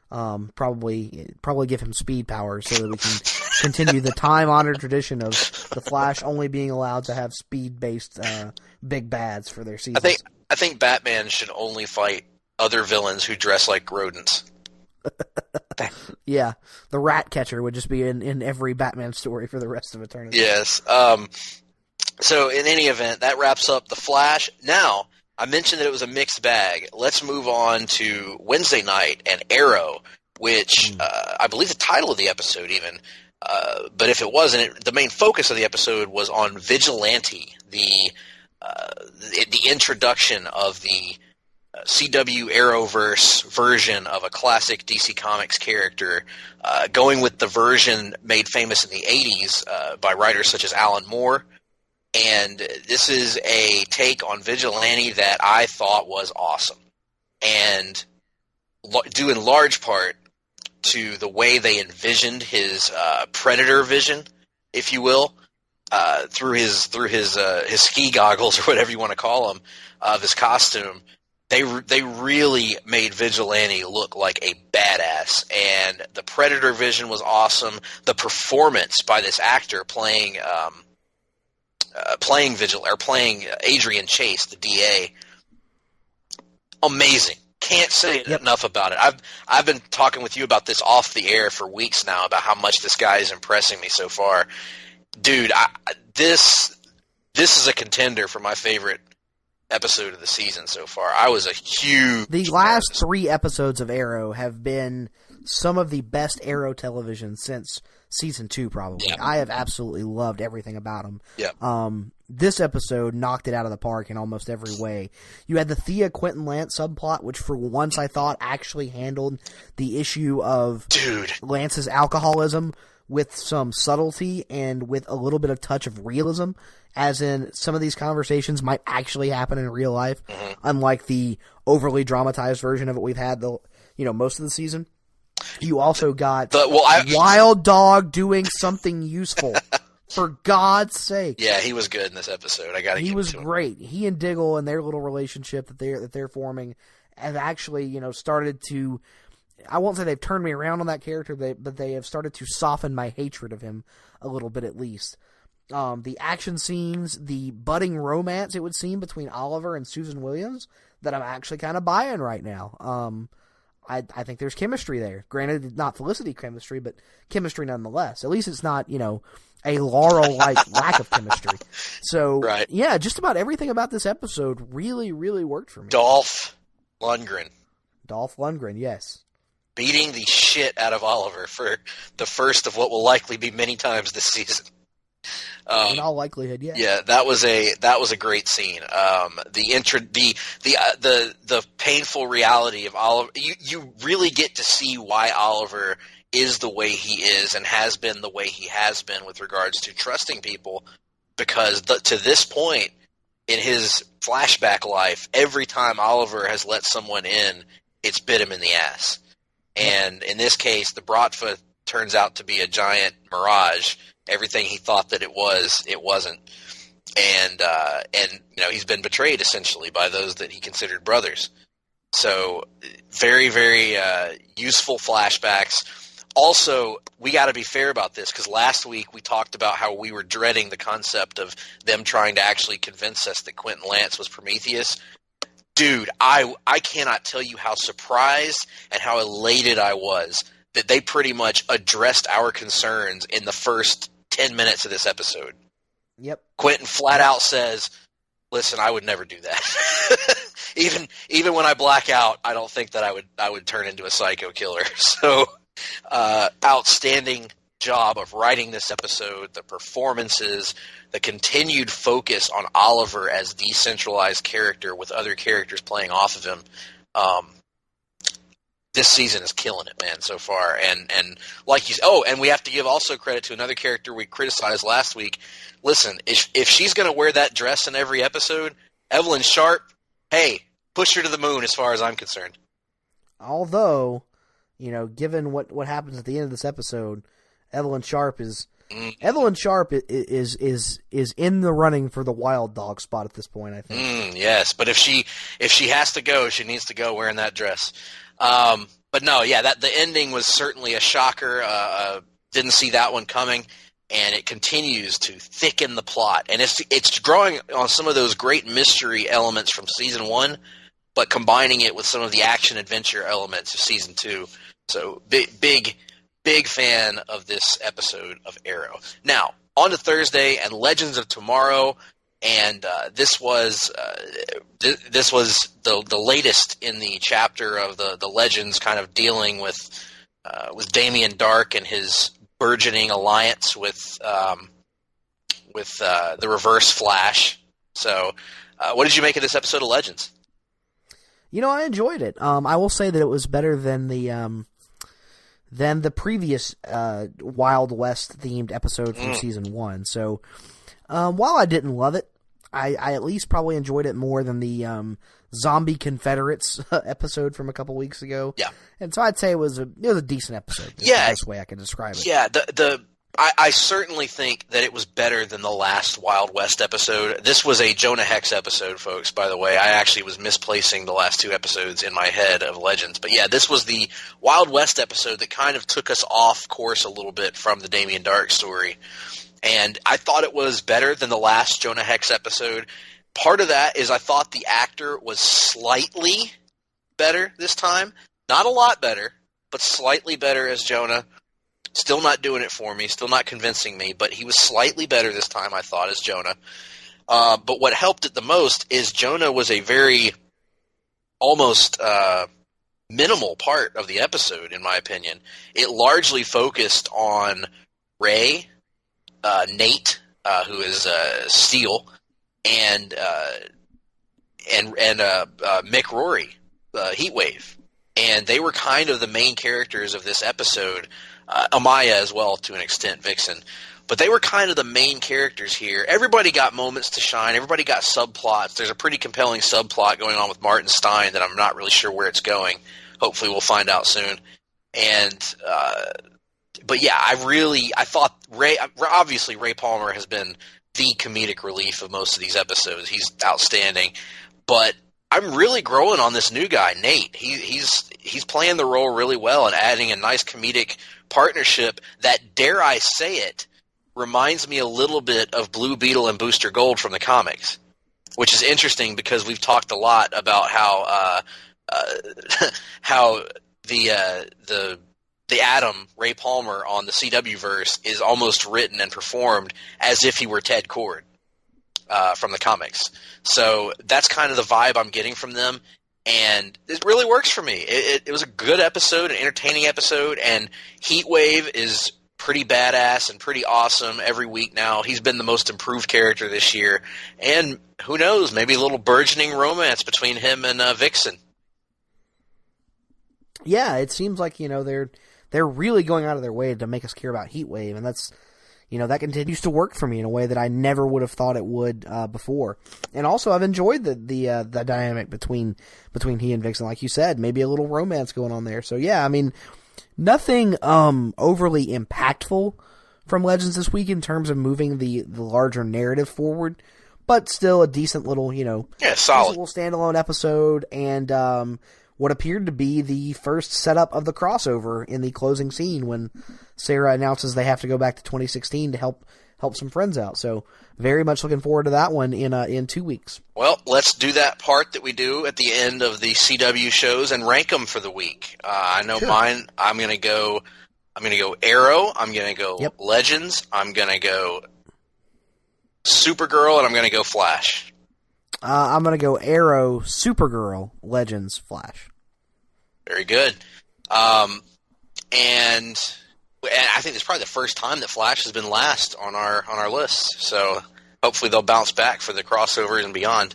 Probably give him speed power so that we can continue the time-honored tradition of the Flash only being allowed to have speed-based big bads for their seasons. I think Batman should only fight other villains who dress like rodents. Yeah, the rat catcher would just be in every Batman story for the rest of eternity. Yes. So in any event, that wraps up the Flash. Now, I mentioned that it was a mixed bag. Let's move on to Wednesday night and Arrow, which I believe the title of the episode even, but if it wasn't, the main focus of the episode was on Vigilante, the introduction of the CW Arrowverse version of a classic DC Comics character, going with the version made famous in the 80s by writers such as Alan Moore. And this is a take on Vigilante that I thought was awesome, and due in large part to the way they envisioned his Predator vision, if you will, through his ski goggles or whatever you want to call them, of his costume. They really made Vigilante look like a badass, and the Predator vision was awesome. The performance by this actor playing Adrian Chase, the DA, amazing. Can't say enough about it. I've been talking with you about this off the air for weeks now about how much this guy is impressing me so far. Dude, this is a contender for my favorite episode of the season so far. I was a huge The last 3 episodes of Arrow have been some of the best Arrow television since season 2, probably. Yeah. I have absolutely loved everything about them. Yeah. this episode knocked it out of the park in almost every way. You had the Thea Quentin Lance subplot, which for once I thought actually handled the issue of Lance's alcoholism with some subtlety and with a little bit of touch of realism, as in some of these conversations might actually happen in real life, unlike the overly dramatized version of it we've had most of the season. You also got Wild Dog doing something useful. For God's sake! Yeah, he was good in this episode. He was great. He and Diggle and their little relationship that they're forming have actually started to. I won't say they've turned me around on that character, but they have started to soften my hatred of him a little bit at least. The action scenes, the budding romance it would seem between Oliver and Susan Williams that I'm actually kind of buying right now. I think there's chemistry there. Granted, not Felicity chemistry, but chemistry nonetheless. At least it's not a Laurel-like lack of chemistry. So, yeah, just about everything about this episode really, really worked for me. Dolph Lundgren, yes. Beating the shit out of Oliver for the first of what will likely be many times this season. In all likelihood, yeah. Yeah, that was a great scene. The painful reality of Oliver. You really get to see why Oliver is the way he is and has been the way he has been with regards to trusting people, because to this point in his flashback life, every time Oliver has let someone in, it's bit him in the ass. And in this case, the Bratva turns out to be a giant mirage. Everything he thought that it was, it wasn't. And he's been betrayed essentially by those that he considered brothers. So very, very useful flashbacks. Also, we got to be fair about this, because last week we talked about how we were dreading the concept of them trying to actually convince us that Quentin Lance was Prometheus. Dude, I cannot tell you how surprised and how elated I was that they pretty much addressed our concerns in the first 10 minutes of this episode. Yep. Quentin flat out says, listen, I would never do that. Even when I black out, I don't think that I would turn into a psycho killer. So outstanding job of writing this episode, the performances, the continued focus on Oliver as the centralized character with other characters playing off of him. This season is killing it, man, so far. And like and we have to give also credit to another character we criticized last week. Listen, if she's going to wear that dress in every episode, Evelyn Sharp, hey, push her to the moon as far as I'm concerned. Although, given what happens at the end of this episode, Evelyn Sharp is in the running for the Wild Dog spot at this point, I think. Yes, but if she has to go, she needs to go wearing that dress. But no, yeah, the ending was certainly a shocker. Didn't see that one coming, and it continues to thicken the plot. And it's drawing on some of those great mystery elements from season 1, but combining it with some of the action adventure elements of season 2. So big fan of this episode of Arrow. Now, on to Thursday and Legends of Tomorrow. And this was the latest in the chapter of the Legends, kind of dealing with Damien Darhk and his burgeoning alliance with the Reverse Flash. So, what did you make of this episode of Legends? I enjoyed it. I will say that it was better than the previous Wild West themed episode from season 1. So, while I didn't love it, I at least probably enjoyed it more than the Zombie Confederates episode from a couple weeks ago. Yeah, and so I'd say it was a decent episode. That's the best way I can describe it. Yeah, I certainly think that it was better than the last Wild West episode. This was a Jonah Hex episode, folks, by the way. I actually was misplacing the last 2 episodes in my head of Legends. But yeah, this was the Wild West episode that kind of took us off course a little bit from the Damien Darhk story. And I thought it was better than the last Jonah Hex episode. Part of that is I thought the actor was slightly better this time. Not a lot better, but slightly better as Jonah. Still not doing it for me, still not convincing me, but he was slightly better this time, I thought, as Jonah. But what helped it the most is Jonah was a very almost minimal part of the episode, in my opinion. It largely focused on Ray, Nate, who is Steel, and Mick Rory, Heatwave. And they were kind of the main characters of this episode. Amaya as well, to an extent, Vixen. But they were kind of the main characters here. Everybody got moments to shine. Everybody got subplots. There's a pretty compelling subplot going on with Martin Stein that I'm not really sure where it's going. Hopefully we'll find out soon. And but yeah, I thought obviously Ray Palmer has been the comedic relief of most of these episodes. He's outstanding. But I'm really growing on this new guy, Nate. He's playing the role really well and adding a nice comedic partnership that, dare I say it, reminds me a little bit of Blue Beetle and Booster Gold from the comics, which is interesting because we've talked a lot about how the Atom, Ray Palmer, on the CW verse is almost written and performed as if he were Ted Kord from the comics. So that's kind of the vibe I'm getting from them, and it really works for me. It was a good episode, an entertaining episode, and Heatwave is pretty badass and pretty awesome every week now. He's been the most improved character this year, and who knows, maybe a little burgeoning romance between him and Vixen. Yeah, it seems like, they're really going out of their way to make us care about Heatwave, and that's, that continues to work for me in a way that I never would have thought it would before. And also, I've enjoyed the dynamic between he and Vixen, like you said, maybe a little romance going on there. So yeah, I mean, nothing overly impactful from Legends this week in terms of moving the larger narrative forward, but still a decent little, solid little standalone episode, and what appeared to be the first setup of the crossover in the closing scene when Sarah announces they have to go back to 2016 to help some friends out. So very much looking forward to that one in 2 weeks. Well, let's do that part that we do at the end of the CW shows and rank them for the week. I know mine. I'm gonna go Arrow. I'm gonna go Legends. I'm gonna go Supergirl, and I'm gonna go Flash. I'm going to go Arrow, Supergirl, Legends, Flash. Very good. And I think it's probably the first time that Flash has been last on our list. So hopefully they'll bounce back for the crossovers and beyond.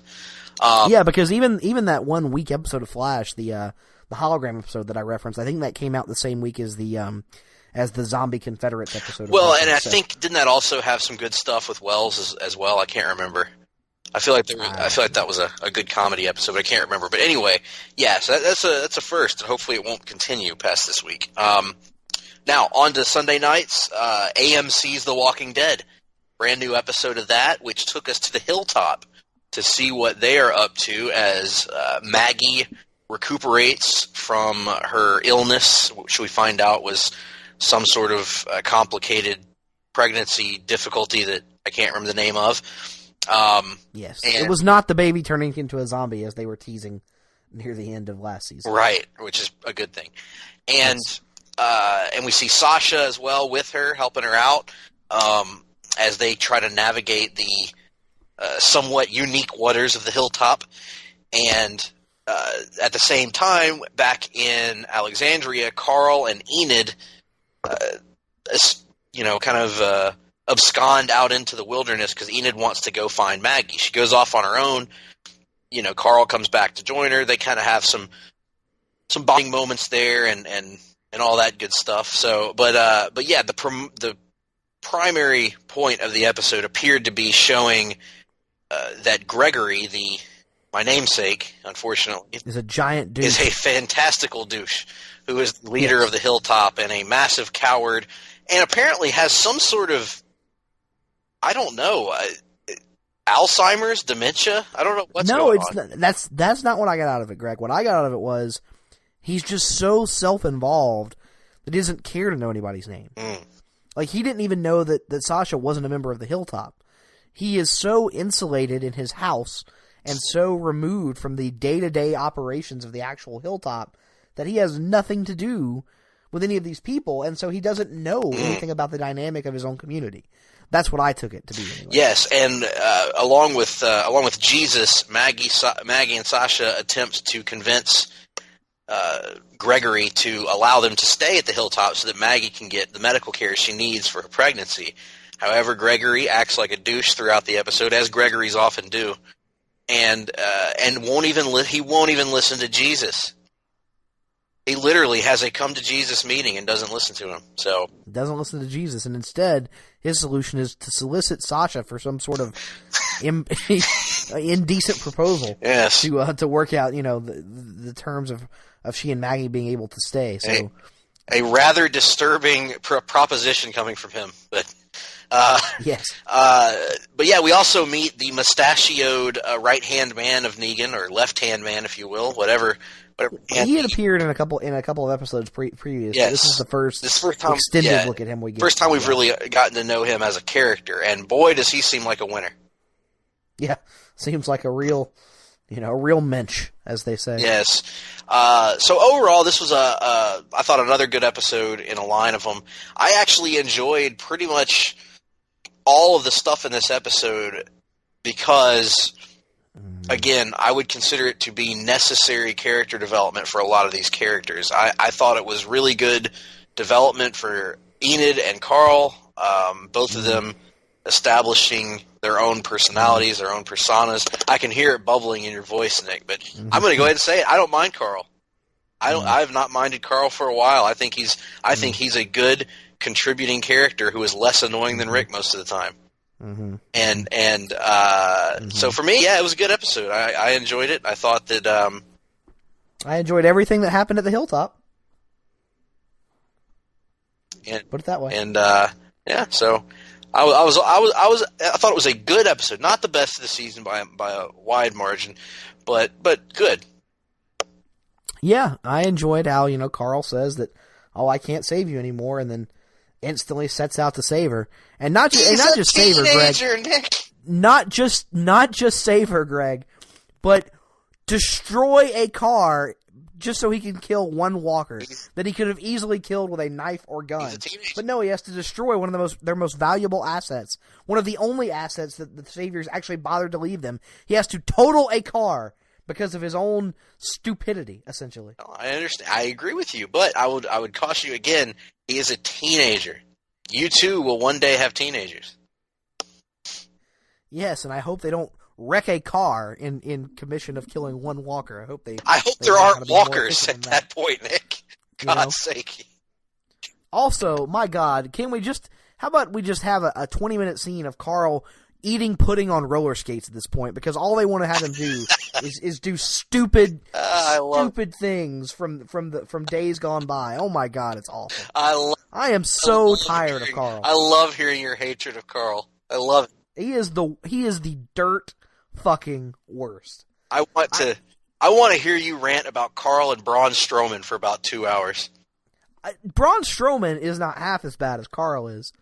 Yeah, because even that 1 week episode of Flash, the hologram episode that I referenced, I think that came out the same week as the Zombie Confederates episode. Well, and I think didn't that also have some good stuff with Wells as well? I can't remember. I feel like that was a good comedy episode, but I can't remember. But anyway, yeah, so that's a first, and hopefully it won't continue past this week. Now, on to Sunday nights, AMC's The Walking Dead. Brand new episode of that, which took us to the Hilltop to see what they are up to as Maggie recuperates from her illness, which we find out was some sort of complicated pregnancy difficulty that I can't remember the name of. Yes, it was not the baby turning into a zombie as they were teasing near the end of last season. Right, which is a good thing. And and we see Sasha as well with her, helping her out as they try to navigate the somewhat unique waters of the Hilltop. And at the same time, back in Alexandria, Carl and Enid, kind of abscond out into the wilderness because Enid wants to go find Maggie. She goes off on her own. Carl comes back to join her. They kind of have some bonding moments there and all that good stuff. So, but yeah, the primary point of the episode appeared to be showing that Gregory, my namesake, unfortunately, is a giant douche. Is a fantastical douche who is the leader of the Hilltop and a massive coward, and apparently has some sort of, I don't know, Alzheimer's, dementia. I don't know what's going on. That's not what I got out of it, Greg. What I got out of it was he's just so self-involved that he doesn't care to know anybody's name. Like, he didn't even know that Sasha wasn't a member of the Hilltop. He is so insulated in his house and so removed from the day-to-day operations of the actual Hilltop that he has nothing to do with any of these people, and so he doesn't know anything about the dynamic of his own community. That's what I took it to be. Anyway. Yes, and along with Jesus, Maggie and Sasha attempt to convince Gregory to allow them to stay at the Hilltop so that Maggie can get the medical care she needs for her pregnancy. However, Gregory acts like a douche throughout the episode, as Gregories often do, and won't even he won't even listen to Jesus. He literally has a come to Jesus meeting and doesn't listen to him. So doesn't listen to Jesus, and instead his solution is to solicit Sasha for some sort of indecent proposal. Yes, to work out the terms of she and Maggie being able to stay. So a rather disturbing proposition coming from him, but. Yes. But yeah, we also meet the mustachioed right-hand man of Negan, or left-hand man, if you will, whatever. He had appeared in a couple of episodes previous. Yes. This is the first time, extended look at him we get. First time we've really gotten to know him as a character, and boy, does he seem like a winner. Yeah, seems like a real mensch, as they say. Yes. So overall, this was I thought another good episode in a line of them. I actually enjoyed pretty much all of the stuff in this episode because, again, I would consider it to be necessary character development for a lot of these characters. I thought it was really good development for Enid and Carl, both of them establishing their own personalities, their own personas. I can hear it bubbling in your voice, Nick, but I'm going to go ahead and say it. I don't mind Carl. I have not minded Carl for a while. I think he's a good contributing character who is less annoying than Rick most of the time. So for me, yeah, it was a good episode. I enjoyed it. I thought that I enjoyed everything that happened at the Hilltop. Put it that way. And yeah, so I thought it was a good episode. Not the best of the season by a wide margin, but good. Yeah, I enjoyed how Carl says that, I can't save you anymore, and then instantly sets out to save her, and not just save her, Greg. Nick. Not just save her, Greg, but destroy a car just so he can kill one walker that he could have easily killed with a knife or gun. But no, he has to destroy one of their most valuable assets, one of the only assets that the Saviors actually bothered to leave them. He has to total a car because of his own stupidity, essentially. I understand. I agree with you, but I would caution you again. He is a teenager. You too will one day have teenagers. Yes, and I hope they don't wreck a car in commission of killing one walker. I hope there aren't walkers at that point, Nick. God's sake. Also, my God, how about we just have a 20-minute scene of Carl eating pudding on roller skates at this point, because all they want to have him do is do stupid things from days gone by. Oh my God, it's awful. I am so tired of Carl. I love hearing your hatred of Carl. I love it. He is the dirt fucking worst. I want to hear you rant about Carl and Braun Strowman for about 2 hours. Braun Strowman is not half as bad as Carl is.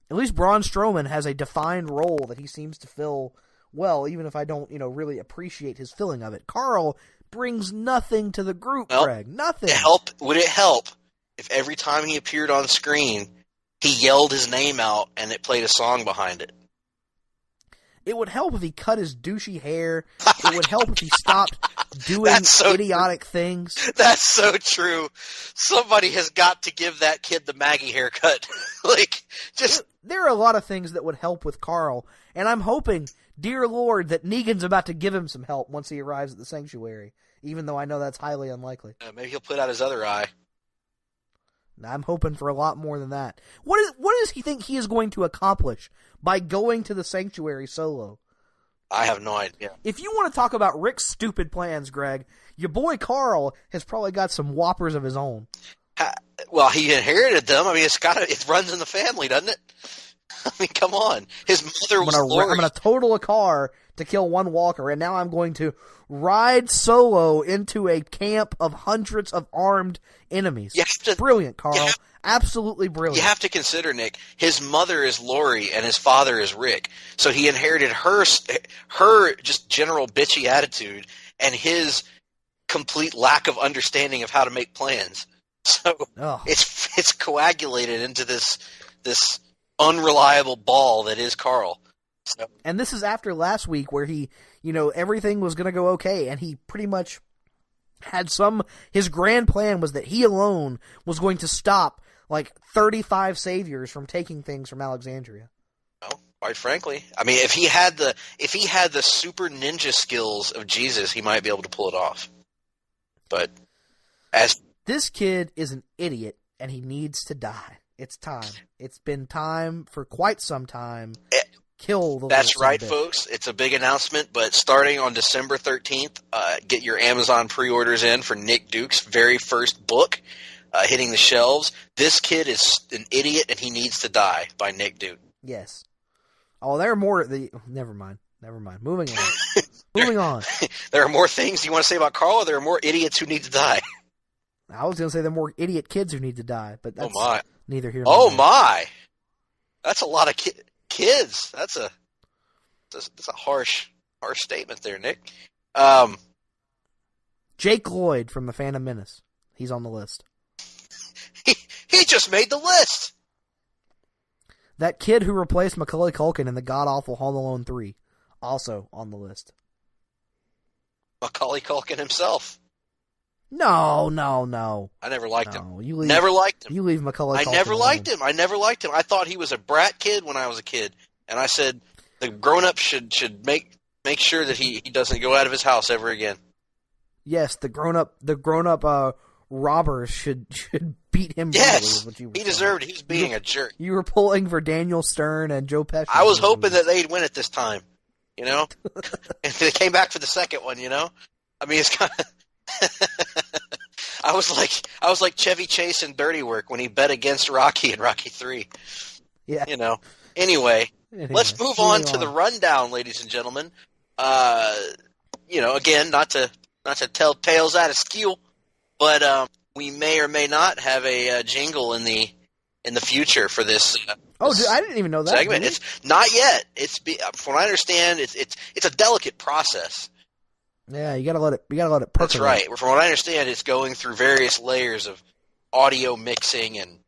At least Braun Strowman has a defined role that he seems to fill well, even if I don't, really appreciate his filling of it. Carl brings nothing to the group, Greg. Nothing. Would it help if every time he appeared on screen, he yelled his name out and it played a song behind it? It would help if he cut his douchey hair. It would help if he stopped doing idiotic things. That's so true. Somebody has got to give that kid the Maggie haircut. There are a lot of things that would help with Carl, and I'm hoping, dear Lord, that Negan's about to give him some help once he arrives at the sanctuary, even though I know that's highly unlikely. Maybe he'll put out his other eye. I'm hoping for a lot more than that. What does he think he is going to accomplish by going to the sanctuary solo? I have no idea. If you want to talk about Rick's stupid plans, Greg, your boy Carl has probably got some whoppers of his own. Well, he inherited them. I mean, it runs in the family, doesn't it? I mean, come on. His mother was Lori. I'm going to total a car to kill one walker, and now I'm going to ride solo into a camp of hundreds of armed enemies. Brilliant, Carl. Absolutely brilliant. You have to consider, Nick, his mother is Lori and his father is Rick. So he inherited her just general bitchy attitude and his complete lack of understanding of how to make plans. So it's coagulated into this unreliable ball that is Carl. So. And this is after last week where he, everything was going to go okay, and he pretty much had his grand plan was that he alone was going to stop 35 saviors from taking things from Alexandria. quite frankly. I mean, if he had the super ninja skills of Jesus, he might be able to pull it off. But this kid is an idiot, and he needs to die. It's time. It's been time for quite some time. Kill the That's right, folks. It's a big announcement, but starting on December 13th, get your Amazon pre-orders in for Nick Duke's very first book hitting the shelves. This kid is an idiot, and he needs to die by Nick Duke. Yes. Oh, there are more. Never mind. Moving on. Moving on. There are more things you want to say about Carl, or there are more idiots who need to die? I was going to say there are more idiot kids who need to die, but that's neither here nor there. My. That's a lot of kids. That's a harsh statement there, Nick. Jake Lloyd from the Phantom Menace. He's on the list. He just made the list. That kid who replaced Macaulay Culkin in the god-awful Home Alone 3. Also on the list. Macaulay Culkin himself. No. I never liked him. Never liked him. You leave Macaulay Culkin I never liked him. I thought he was a brat kid when I was a kid. And I said the grown-up should make sure that he doesn't go out of his house ever again. Yes, the grown-up robbers should beat him. Yes, he deserved it. He was being a jerk. You were pulling for Daniel Stern and Joe Pesci. I was hoping that they'd win it this time, and they came back for the second one. I mean, it's kind of. I was like Chevy Chase in Dirty Work when he bet against Rocky in Rocky 3. Yeah. Anyway, let's move on to the rundown, ladies and gentlemen. Again, not to tell tales out of skew, but we may or may not have a jingle in the future for this. Dude, I didn't even know that segment. It's not yet. From what I understand, it's a delicate process. Yeah, you gotta let it percolate. That's right. From what I understand, it's going through various layers of audio mixing and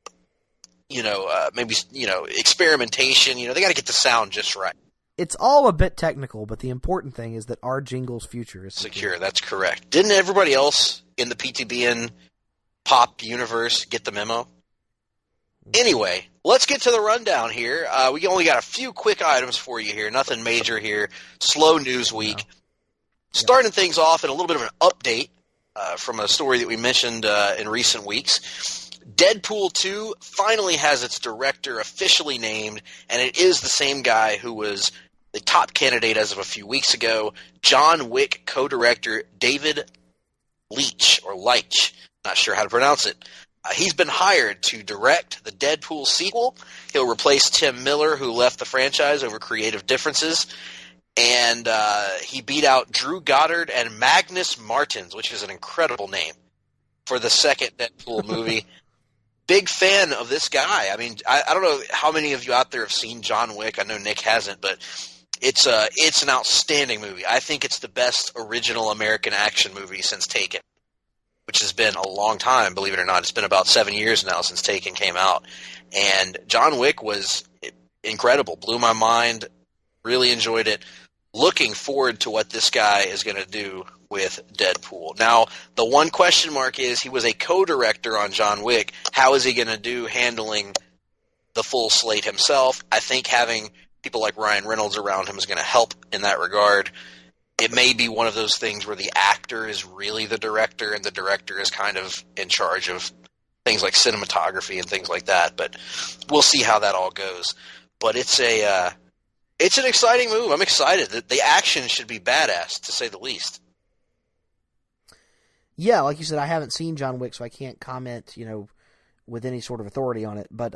maybe experimentation. They got to get the sound just right. It's all a bit technical, but the important thing is that our jingle's future is secure. That's correct. Didn't everybody else in the PTBN pop universe get the memo? Anyway, let's get to the rundown here. We only got a few quick items for you here. Nothing major here. Slow news week. Starting things off in a little bit of an update from a story that we mentioned in recent weeks. Deadpool 2 finally has its director officially named, and it is the same guy who was the top candidate as of a few weeks ago. John Wick co-director David Leitch, not sure how to pronounce it. He's been hired to direct the Deadpool sequel. He'll replace Tim Miller, who left the franchise over creative differences. And he beat out Drew Goddard and Magnus Martins, which is an incredible name, for the second Deadpool movie. Big fan of this guy. I mean, I don't know how many of you out there have seen John Wick. I know Nick hasn't, but it's an outstanding movie. I think it's the best original American action movie since Taken, which has been a long time, believe it or not. It's been about 7 years now since Taken came out. And John Wick was incredible. Blew my mind. Really enjoyed it. Looking forward to what this guy is going to do with Deadpool. Now, the one question mark is he was a co-director on John Wick. How is he going to do handling the full slate himself? I think having people like Ryan Reynolds around him is going to help in that regard. It may be one of those things where the actor is really the director and the director is kind of in charge of things like cinematography and things like that. But we'll see how that all goes. But it's an exciting move. I'm excited. The action should be badass, to say the least. Yeah, like you said, I haven't seen John Wick, so I can't comment, with any sort of authority on it. But,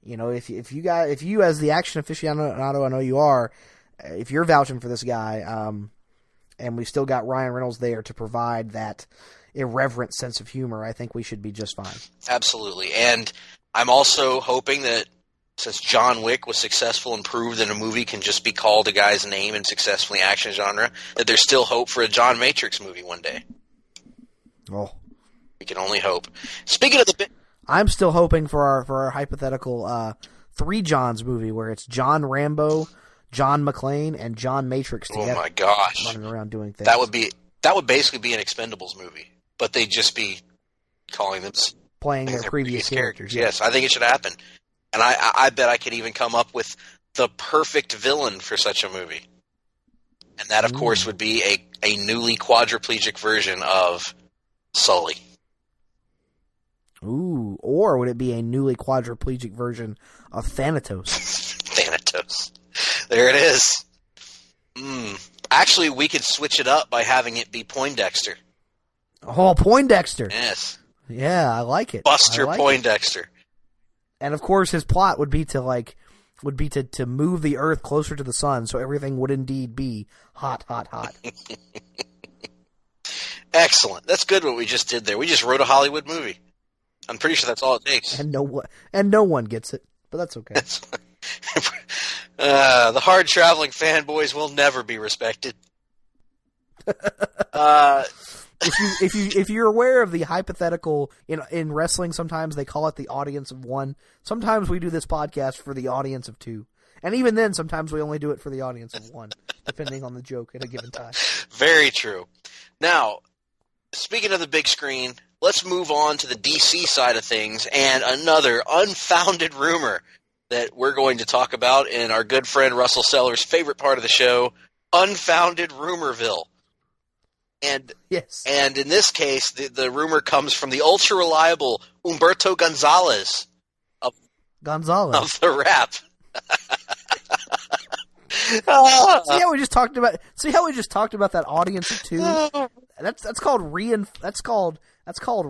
if you as the action aficionado, I know you are, if you're vouching for this guy, and we still got Ryan Reynolds there to provide that irreverent sense of humor, I think we should be just fine. Absolutely. And I'm also hoping that since John Wick was successful and proved that a movie can just be called a guy's name in successfully action genre, that there's still hope for a John Matrix movie one day. Oh, we can only hope. Speaking of I'm still hoping for our hypothetical 3 Johns movie where it's John Rambo, John McClane, and John Matrix together. Oh my gosh, running around doing things. That would basically be an Expendables movie, but they'd just be calling them playing their previous characters. Yes, I think it should happen. And I bet I could even come up with the perfect villain for such a movie. And that, of course, would be a newly quadriplegic version of Sully. Ooh, or would it be a newly quadriplegic version of Thanatos? Thanatos. There it is. Actually, we could switch it up by having it be Poindexter. Oh, Poindexter. Yes. Yeah, I like it. Buster Poindexter. And of course, his plot would be to move the Earth closer to the sun, so everything would indeed be hot, hot, hot. Excellent. That's good what we just did there. We just wrote a Hollywood movie. I'm pretty sure that's all it takes. And no one gets it, but that's okay. The hard-traveling fanboys will never be respected. If you're aware of the hypothetical in wrestling, sometimes they call it the audience of one. Sometimes we do this podcast for the audience of two, and even then, sometimes we only do it for the audience of one, depending on the joke at a given time. Very true. Now, speaking of the big screen, let's move on to the DC side of things and another unfounded rumor that we're going to talk about in our good friend Russell Seller's favorite part of the show, Unfounded Rumorville. And yes. And in this case, the rumor comes from the ultra-reliable Humberto Gonzalez of the Rap. See how we just talked about that audience of two? That's called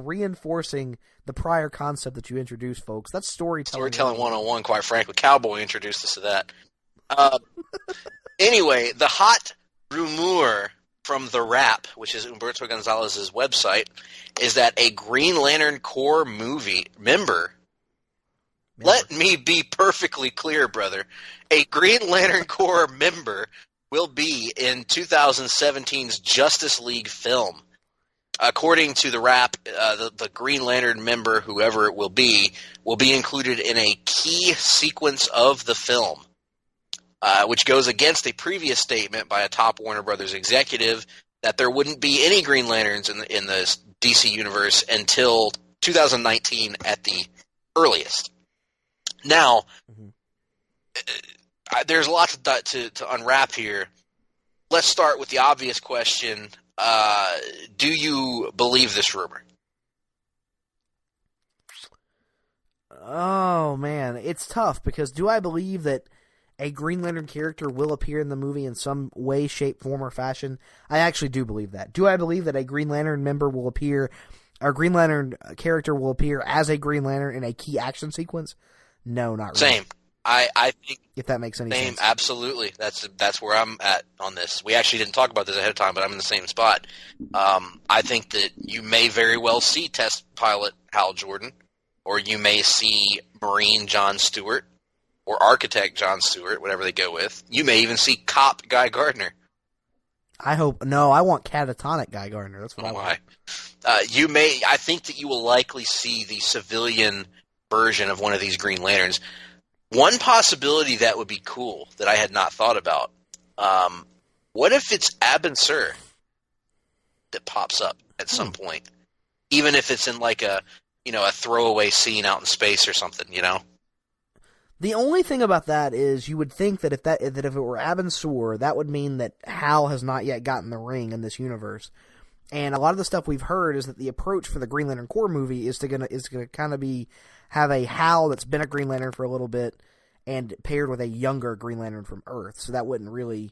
reinforcing the prior concept that you introduced, folks. That's storytelling. Storytelling 101, quite frankly. Cowboy introduced us to that. Anyway, the hot rumor from The Rap, which is Humberto Gonzalez's website, is that a Green Lantern Corps member. Let me be perfectly clear, brother. A Green Lantern Corps member will be in 2017's Justice League film. According to The Rap, the Green Lantern member, whoever it will be included in a key sequence of the film, which goes against a previous statement by a top Warner Brothers executive that there wouldn't be any Green Lanterns in the DC universe until 2019 at the earliest. Now, there's a lot to unwrap here. Let's start with the obvious question. Do you believe this rumor? Oh, man. It's tough because do I believe that a Green Lantern character will appear in the movie in some way, shape, form, or fashion? I actually do believe that. Do I believe that a Green Lantern member will appear, or Green Lantern character will appear as a Green Lantern in a key action sequence? No, not really. Same. I think if that makes any sense. Absolutely. That's where I'm at on this. We actually didn't talk about this ahead of time, but I'm in the same spot. I think that you may very well see test pilot Hal Jordan, or you may see Marine John Stewart, or Architect John Stewart, whatever they go with. You may even see Cop Guy Gardner. I want catatonic Guy Gardner. That's what I want. I think that you will likely see the civilian version of one of these Green Lanterns. One possibility that would be cool that I had not thought about. What if it's Abin Sur that pops up at some point, even if it's in like a throwaway scene out in space or something, The only thing about that is you would think that if it were Abin Sur, that would mean that Hal has not yet gotten the ring in this universe. And a lot of the stuff we've heard is that the approach for the Green Lantern Corps movie is gonna kind of have a Hal that's been a Green Lantern for a little bit and paired with a younger Green Lantern from Earth. So that wouldn't really,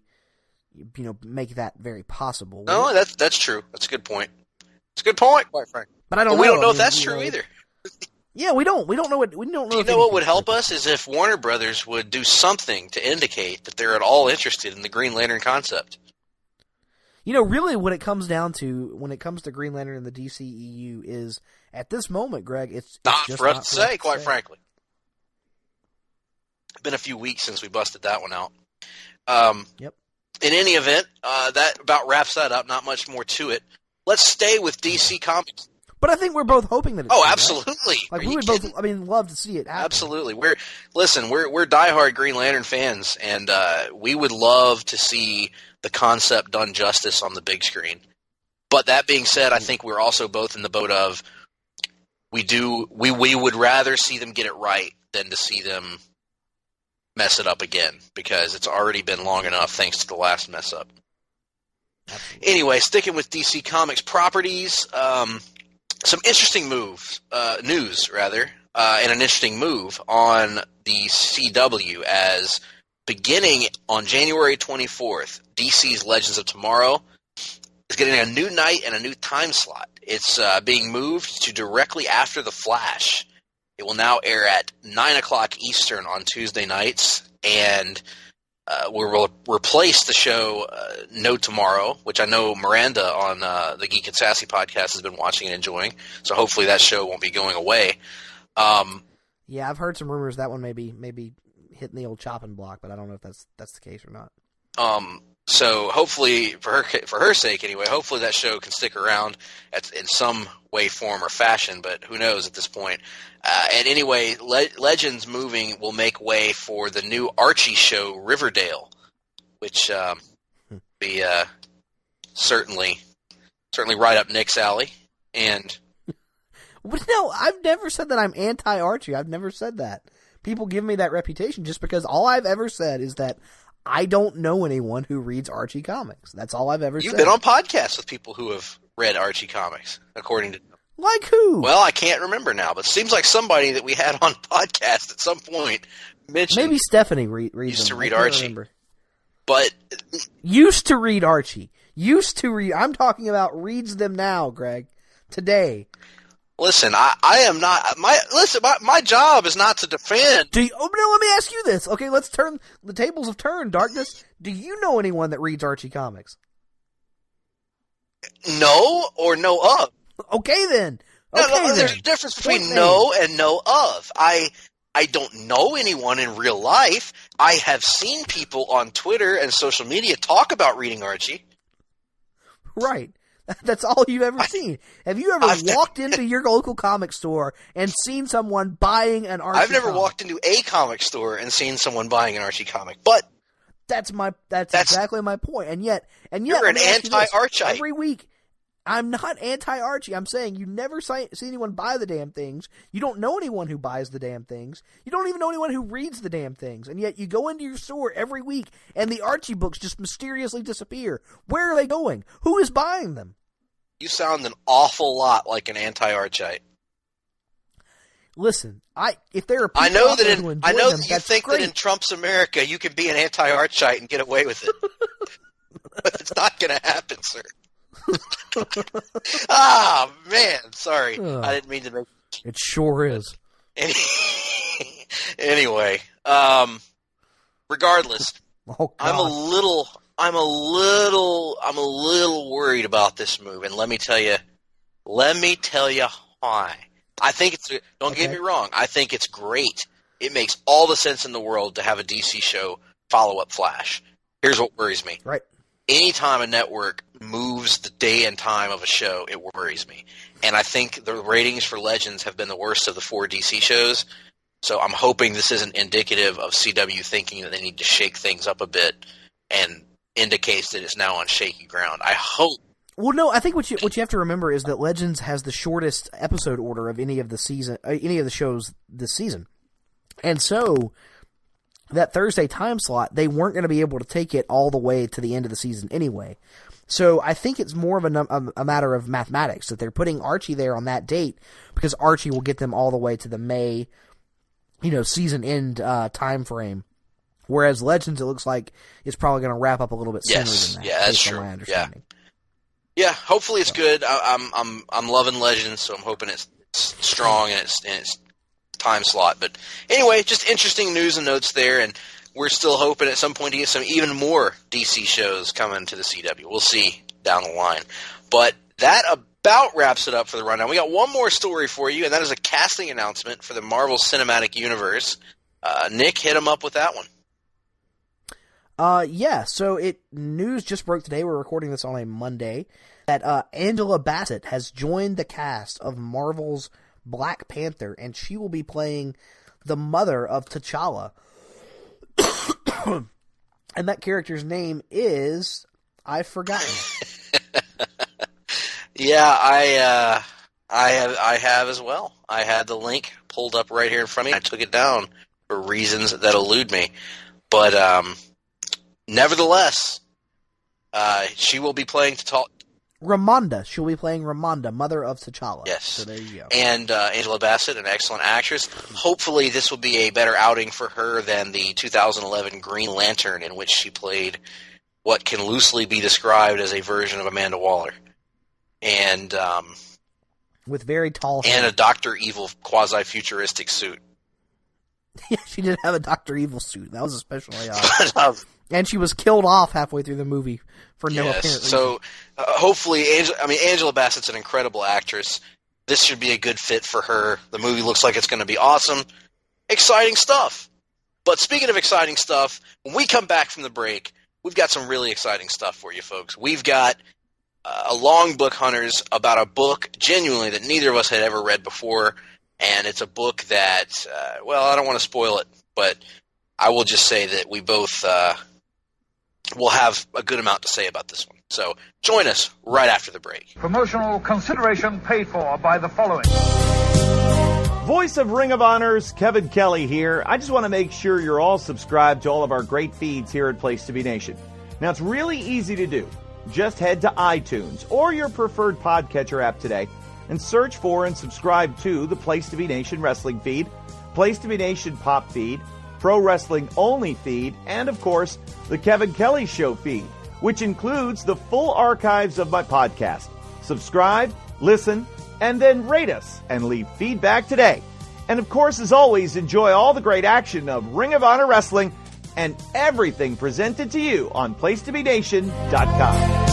make that very possible. No, that's true. That's a good point. It's a good point, quite frankly. But I don't know. We don't know if that's true either. Yeah, we don't know what. We don't know. You know what would help us is if Warner Brothers would do something to indicate that they're at all interested in the Green Lantern concept. Really what it comes down to when it comes to Green Lantern and the DCEU is, at this moment, Greg, it's not just for us to say, quite frankly. It's been a few weeks since we busted that one out. Yep. In any event, that about wraps that up. Not much more to it. Let's stay with DC Comics. But I think we're both hoping that it's true, right? absolutely. Like we would both, love to see it happen. Absolutely. We're diehard Green Lantern fans, and we would love to see the concept done justice on the big screen. But that being said, I think we're also both in the boat of we would rather see them get it right than to see them mess it up again, because it's already been long enough thanks to the last mess up. Absolutely. Anyway, sticking with DC Comics properties, some interesting news, and an interesting move on the CW, as beginning on January 24th, DC's Legends of Tomorrow is getting a new night and a new time slot. It's being moved to directly after The Flash. It will now air at 9 o'clock Eastern on Tuesday nights, and we'll replace the show No Tomorrow, which I know Miranda on the Geek and Sassy podcast has been watching and enjoying, so hopefully that show won't be going away. Yeah, I've heard some rumors that one may be hitting the old chopping block, but I don't know if that's the case or not. So hopefully, for her sake anyway, hopefully that show can stick around in some way, form, or fashion, but who knows at this point. And anyway, Legends moving will make way for the new Archie show, Riverdale, which be certainly right up Nick's alley. And no, I've never said that I'm anti-Archie. I've never said that. People give me that reputation just because all I've ever said is that I don't know anyone who reads Archie comics. That's all I've ever said. You've been on podcasts with people who have read Archie comics, according to... Like who? Well, I can't remember now, but it seems like somebody that we had on podcast at some point mentioned... Maybe Stephanie reads used them. to read Archie. Remember. But... Used to read Archie. Used to read... I'm talking about reads them now, Greg. Today. Listen, I am not... My job is not to defend... No, let me ask you this. Okay, let's turn... The tables have turned, Darkness. Do you know anyone that reads Archie comics? No or know of. Okay, then. There's a difference between know and know of. I don't know anyone in real life. I have seen people on Twitter and social media talk about reading Archie. Right. That's all you've ever seen. Have you ever walked into your local comic store and seen someone buying an Archie I've never comic? walked into a comic store and seen someone buying an Archie comic, but that's exactly my point. And yet you're an anti-Archie. Every week, I'm not anti-Archie. I'm saying you never see anyone buy the damn things. You don't know anyone who buys the damn things. You don't even know anyone who reads the damn things. And yet you go into your store every week and the Archie books just mysteriously disappear. Where are they going? Who is buying them? You sound an awful lot like an anti-Archite. Listen, if there are people I know that you think great. that in Trump's America you can be an anti-Archite and get away with it. But it's not going to happen, sir. Man, sorry. I didn't mean to make it. Sure is. Anyway, regardless, I'm a little worried about this move, and let me tell you why. I think don't get me wrong, I think it's great. It makes all the sense in the world to have a DC show follow up Flash. Here's what worries me. Right. Anytime a network moves the day and time of a show, it worries me. And I think the ratings for Legends have been the worst of the 4 DC shows. So I'm hoping this isn't indicative of CW thinking that they need to shake things up a bit and indicates that it's now on shaky ground. I hope. Well, no, I think what you have to remember is that Legends has the shortest episode order of any of the shows this season. And so that Thursday time slot, they weren't going to be able to take it all the way to the end of the season anyway. So I think it's more of a matter of mathematics that they're putting Archie there on that date because Archie will get them all the way to the May, season end time frame. Whereas Legends, it looks like it's probably going to wrap up a little bit sooner than that. Yeah, that's true. Yeah. Hopefully it's good. I'm loving Legends, so I'm hoping it's strong and it's time slot. But anyway, just interesting news and notes there, and we're still hoping at some point to get some even more DC shows coming to the CW. We'll see down the line. But that about wraps it up for the rundown. We got one more story for you, and that is a casting announcement for the Marvel Cinematic Universe. Nick, hit him up with that one. So news just broke today, we're recording this on a Monday, that Angela Bassett has joined the cast of Marvel's Black Panther, and she will be playing the mother of T'Challa. And that character's name is... I've forgotten. Yeah, I have as well. I had the link pulled up right here in front of me. I took it down reasons that elude me. But nevertheless, she will be playing Ramonda. She'll be playing Ramonda, mother of T'Challa. Yes. So there you go. And Angela Bassett, an excellent actress. Hopefully this will be a better outing for her than the 2011 Green Lantern, in which she played what can loosely be described as a version of Amanda Waller. And with very tall hair. And a Dr. Evil quasi-futuristic suit. Yeah, she did have a Dr. Evil suit. That was especially odd. And she was killed off halfway through the movie for no apparent reason. So hopefully, Angela Bassett's an incredible actress. This should be a good fit for her. The movie looks like it's going to be awesome. Exciting stuff. But speaking of exciting stuff, when we come back from the break, we've got some really exciting stuff for you folks. We've got a Longbook Hunters about a book, genuinely, that neither of us had ever read before. And it's a book that, I don't want to spoil it, but I will just say that we both will have a good amount to say about this one. So join us right after the break. Promotional consideration paid for by the following. Voice of Ring of Honor's Kevin Kelly here. I just want to make sure you're all subscribed to all of our great feeds here at Place to Be Nation. Now, it's really easy to do. Just head to iTunes or your preferred podcatcher app today and search for and subscribe to the Place to Be Nation wrestling feed, Place to Be Nation pop feed, Pro Wrestling Only feed, and of course, the Kevin Kelly Show feed, which includes the full archives of my podcast. Subscribe, listen, and then rate us and leave feedback today. And of course, as always, enjoy all the great action of Ring of Honor Wrestling and everything presented to you on PlaceToBeNation.com.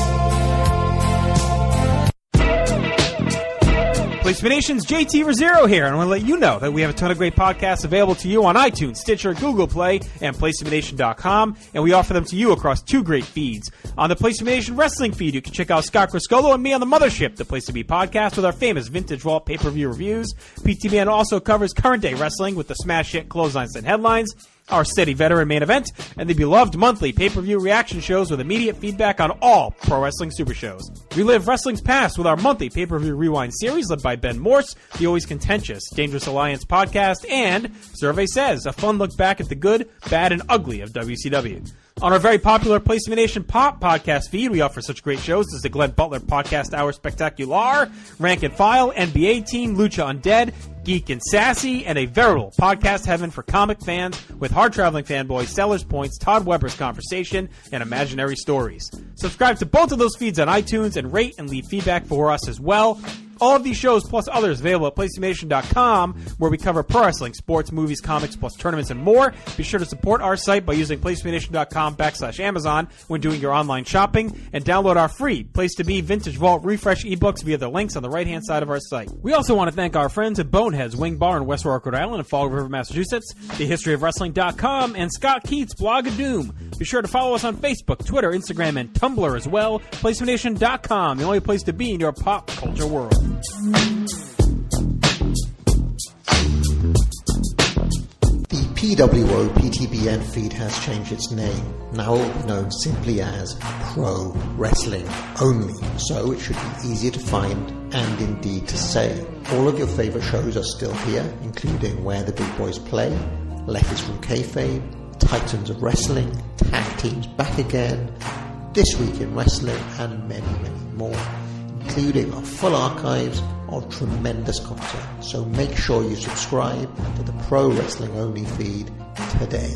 Place to Be Nation's JT Rosero here, and I want to let you know that we have a ton of great podcasts available to you on iTunes, Stitcher, Google Play, and PlaceToBeNation.com, and we offer them to you across two great feeds. On the Place to Be Nation wrestling feed, you can check out Scott Criscolo and me on the Mothership, the Place to Be podcast, with our famous Vintage Vault pay-per-view reviews. PTB also covers current-day wrestling with the smash hit Clotheslines and Headlines, our steady veteran main event, and the beloved monthly pay-per-view reaction shows with immediate feedback on all pro wrestling super shows. Relive wrestling's past with our monthly pay-per-view rewind series led by Ben Morse, the always contentious Dangerous Alliance podcast, and Survey Says, a fun look back at the good, bad, and ugly of WCW. On our very popular Place to Be Nation Pop podcast feed, we offer such great shows as the Glenn Butler Podcast Hour Spectacular, Rank and File, NBA Team, Lucha Undead, Geek and Sassy, and a veritable podcast heaven for comic fans with Hard-Traveling Fanboys, Sellers Points, Todd Weber's Conversation, and Imaginary Stories. Subscribe to both of those feeds on iTunes and rate and leave feedback for us as well. All of these shows, plus others, available at PlaceToBeNation.com, where we cover pro wrestling, sports, movies, comics, plus tournaments and more. Be sure to support our site by using PlaceToBeNation.com/Amazon when doing your online shopping, and download our free Place to Be Vintage Vault Refresh ebooks via the links on the right-hand side of our site. We also want to thank our friends at Boneheads Wing Bar in West Warwick, Rhode Island, and Fall River, Massachusetts, thehistoryofwrestling.com, and Scott Keats' Blog of Doom. Be sure to follow us on Facebook, Twitter, Instagram, and Tumblr as well. PlaceToBeNation.com, the only place to be in your pop culture world. The PWO PTBN feed has changed its name. Now it will be known simply as Pro Wrestling Only, so it should be easier to find and indeed to say. All of your favourite shows are still here, including Where the Big Boys Play, Letters from Kayfabe, Titans of Wrestling, Tag Teams Back Again, This Week in Wrestling, and many, many more, including our full archives of tremendous content. So make sure you subscribe to the Pro Wrestling Only feed today.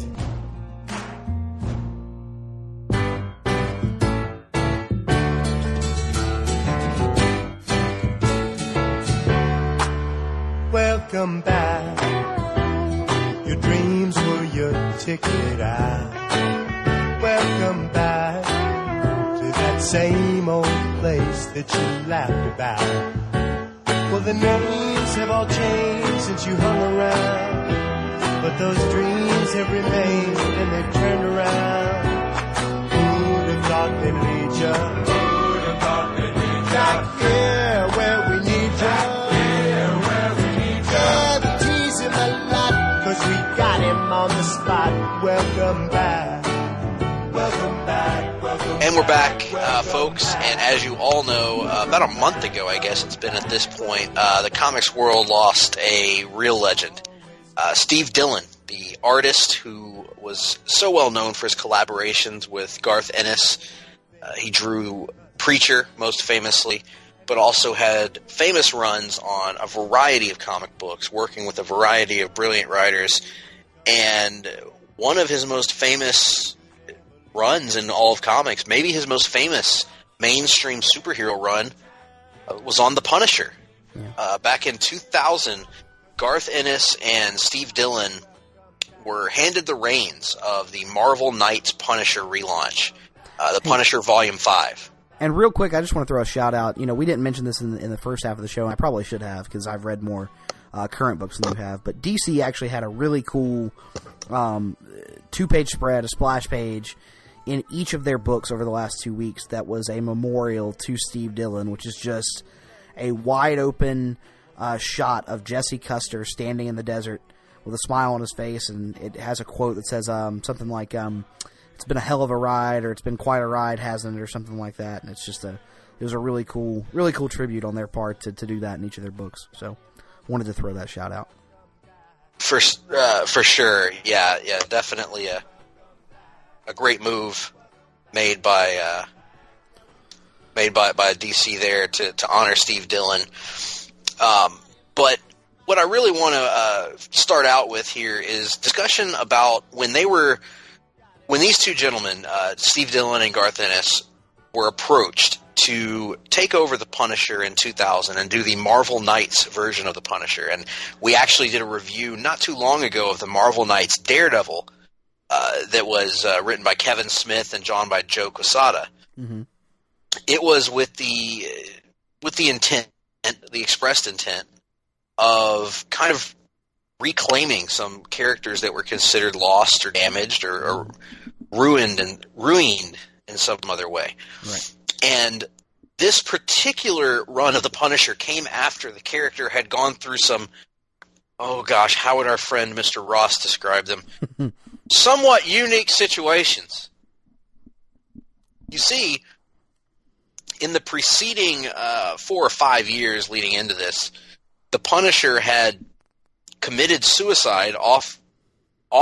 Welcome back. Your dreams were your ticket out. Welcome back to that same old place that you laughed about. Well, the names have all changed since you hung around, but those dreams have remained and they've turned around. Who'd have thought they'd lead you? Who'd have thought they'd lead you? Back here where we need you. Back here where we need you. Yeah, we tease him a lot, 'cause we got him on the spot. Welcome back. Welcome back. And we're back, folks, and as you all know, about a month ago, I guess it's been at this point, the comics world lost a real legend. Steve Dillon the artist who was so well known for his collaborations with Garth Ennis. He drew Preacher, most famously, but also had famous runs on a variety of comic books, working with a variety of brilliant writers. And one of his most famous runs in all of comics, maybe his most famous mainstream superhero run, was on The Punisher. Yeah. Back in 2000, Garth Ennis and Steve Dillon were handed the reins of the Marvel Knights Punisher relaunch, the Punisher Volume 5. And real quick, I just want to throw a shout out. We didn't mention this in the first half of the show, and I probably should have because I've read more current books than you have. But DC actually had a really cool 2-page spread, a splash page, in each of their books over the last 2 weeks that was a memorial to Steve Dillon, which is just a wide-open shot of Jesse Custer standing in the desert with a smile on his face, and it has a quote that says something like, it's been a hell of a ride, or it's been quite a ride, hasn't it, or something like that. And it's just it was a really cool tribute on their part to do that in each of their books. So wanted to throw that shout out. For sure. Yeah, definitely a great move made by DC there to honor Steve Dillon. But what I really want to start out with here is discussion about when these two gentlemen, Steve Dillon and Garth Ennis, were approached to take over the Punisher in 2000 and do the Marvel Knights version of the Punisher. And we actually did a review not too long ago of the Marvel Knights Daredevil that was written by Kevin Smith and drawn by Joe Quesada. Mm-hmm. It was with the intent, the expressed intent, of kind of reclaiming some characters that were considered lost or damaged or ruined in some other way. Right. And this particular run of the Punisher came after the character had gone through some, how would our friend Mr. Ross describe them? Somewhat unique situations. You see, in the preceding 4 or 5 years leading into this, the Punisher had committed suicide off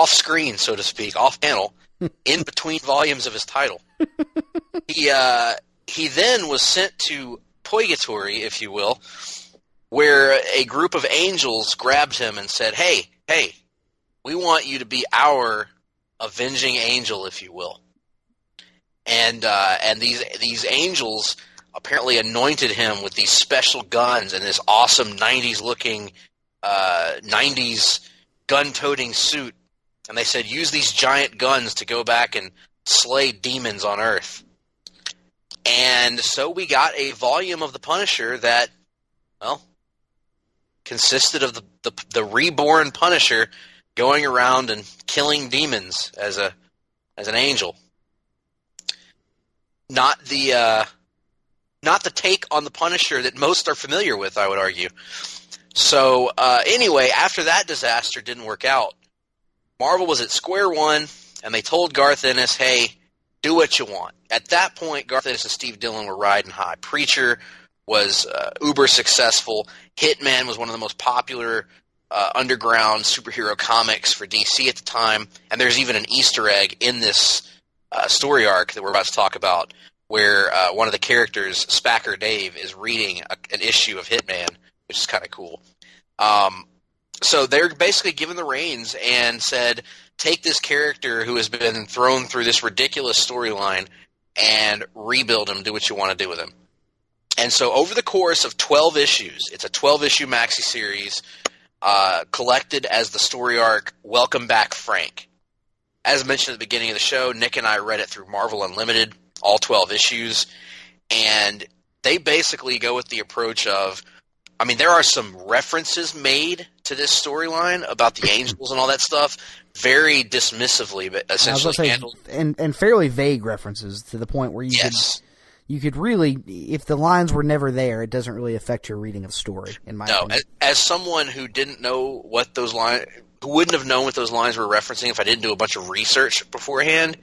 screen, so to speak, off panel, in between volumes of his title. He then was sent to purgatory, if you will, where a group of angels grabbed him and said, hey, we want you to be our avenging angel, if you will. And these angels apparently anointed him with these special guns and this awesome 90s-looking 90s gun-toting suit. And they said, use these giant guns to go back and slay demons on Earth. And so we got a volume of the Punisher that, consisted of the reborn Punisher going around and killing demons as an angel. Not the take on the Punisher that most are familiar with, I would argue. So anyway, after that disaster didn't work out, Marvel was at square one, and they told Garth Ennis, hey, do what you want. At that point, Garth Ennis and Steve Dillon were riding high. Preacher was uber successful. Hitman was one of the most popular underground superhero comics for DC at the time, and there's even an Easter egg in this story arc that we're about to talk about, where one of the characters, Spacker Dave, is reading an issue of Hitman, which is kind of cool. So they're basically given the reins and said, take this character who has been thrown through this ridiculous storyline and rebuild him, do what you want to do with him. And so over the course of 12 issues, it's a 12-issue maxi series collected as the story arc Welcome Back, Frank. As mentioned at the beginning of the show, Nick and I read it through Marvel Unlimited, all 12 issues, and they basically go with the approach of, there are some references made to this storyline about the angels and all that stuff, very dismissively, but essentially handled. And fairly vague references to the point where you could really, if the lines were never there, it doesn't really affect your reading of the story, in my opinion. As someone who didn't know what those lines, who wouldn't have known what those lines were referencing if I didn't do a bunch of research beforehand,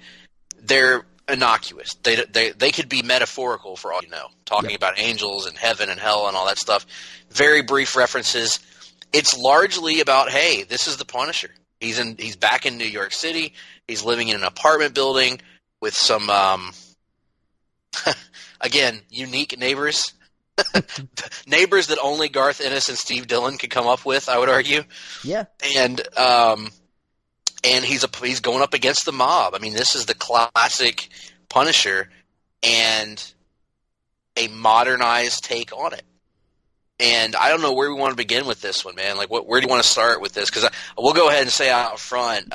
they're innocuous. They could be metaphorical for all you know, talking about angels and heaven and hell and all that stuff. Very brief references. It's largely about, hey, this is the Punisher. He's back in New York City. He's living in an apartment building with some, again, unique neighbors. Neighbors that only Garth Ennis and Steve Dillon could come up with, I would argue. Yeah. And he's going up against the mob. I mean, this is the classic Punisher and a modernized take on it. And I don't know where we want to begin with this one, man. Like, where do you want to start with this? Because we'll go ahead and say out front,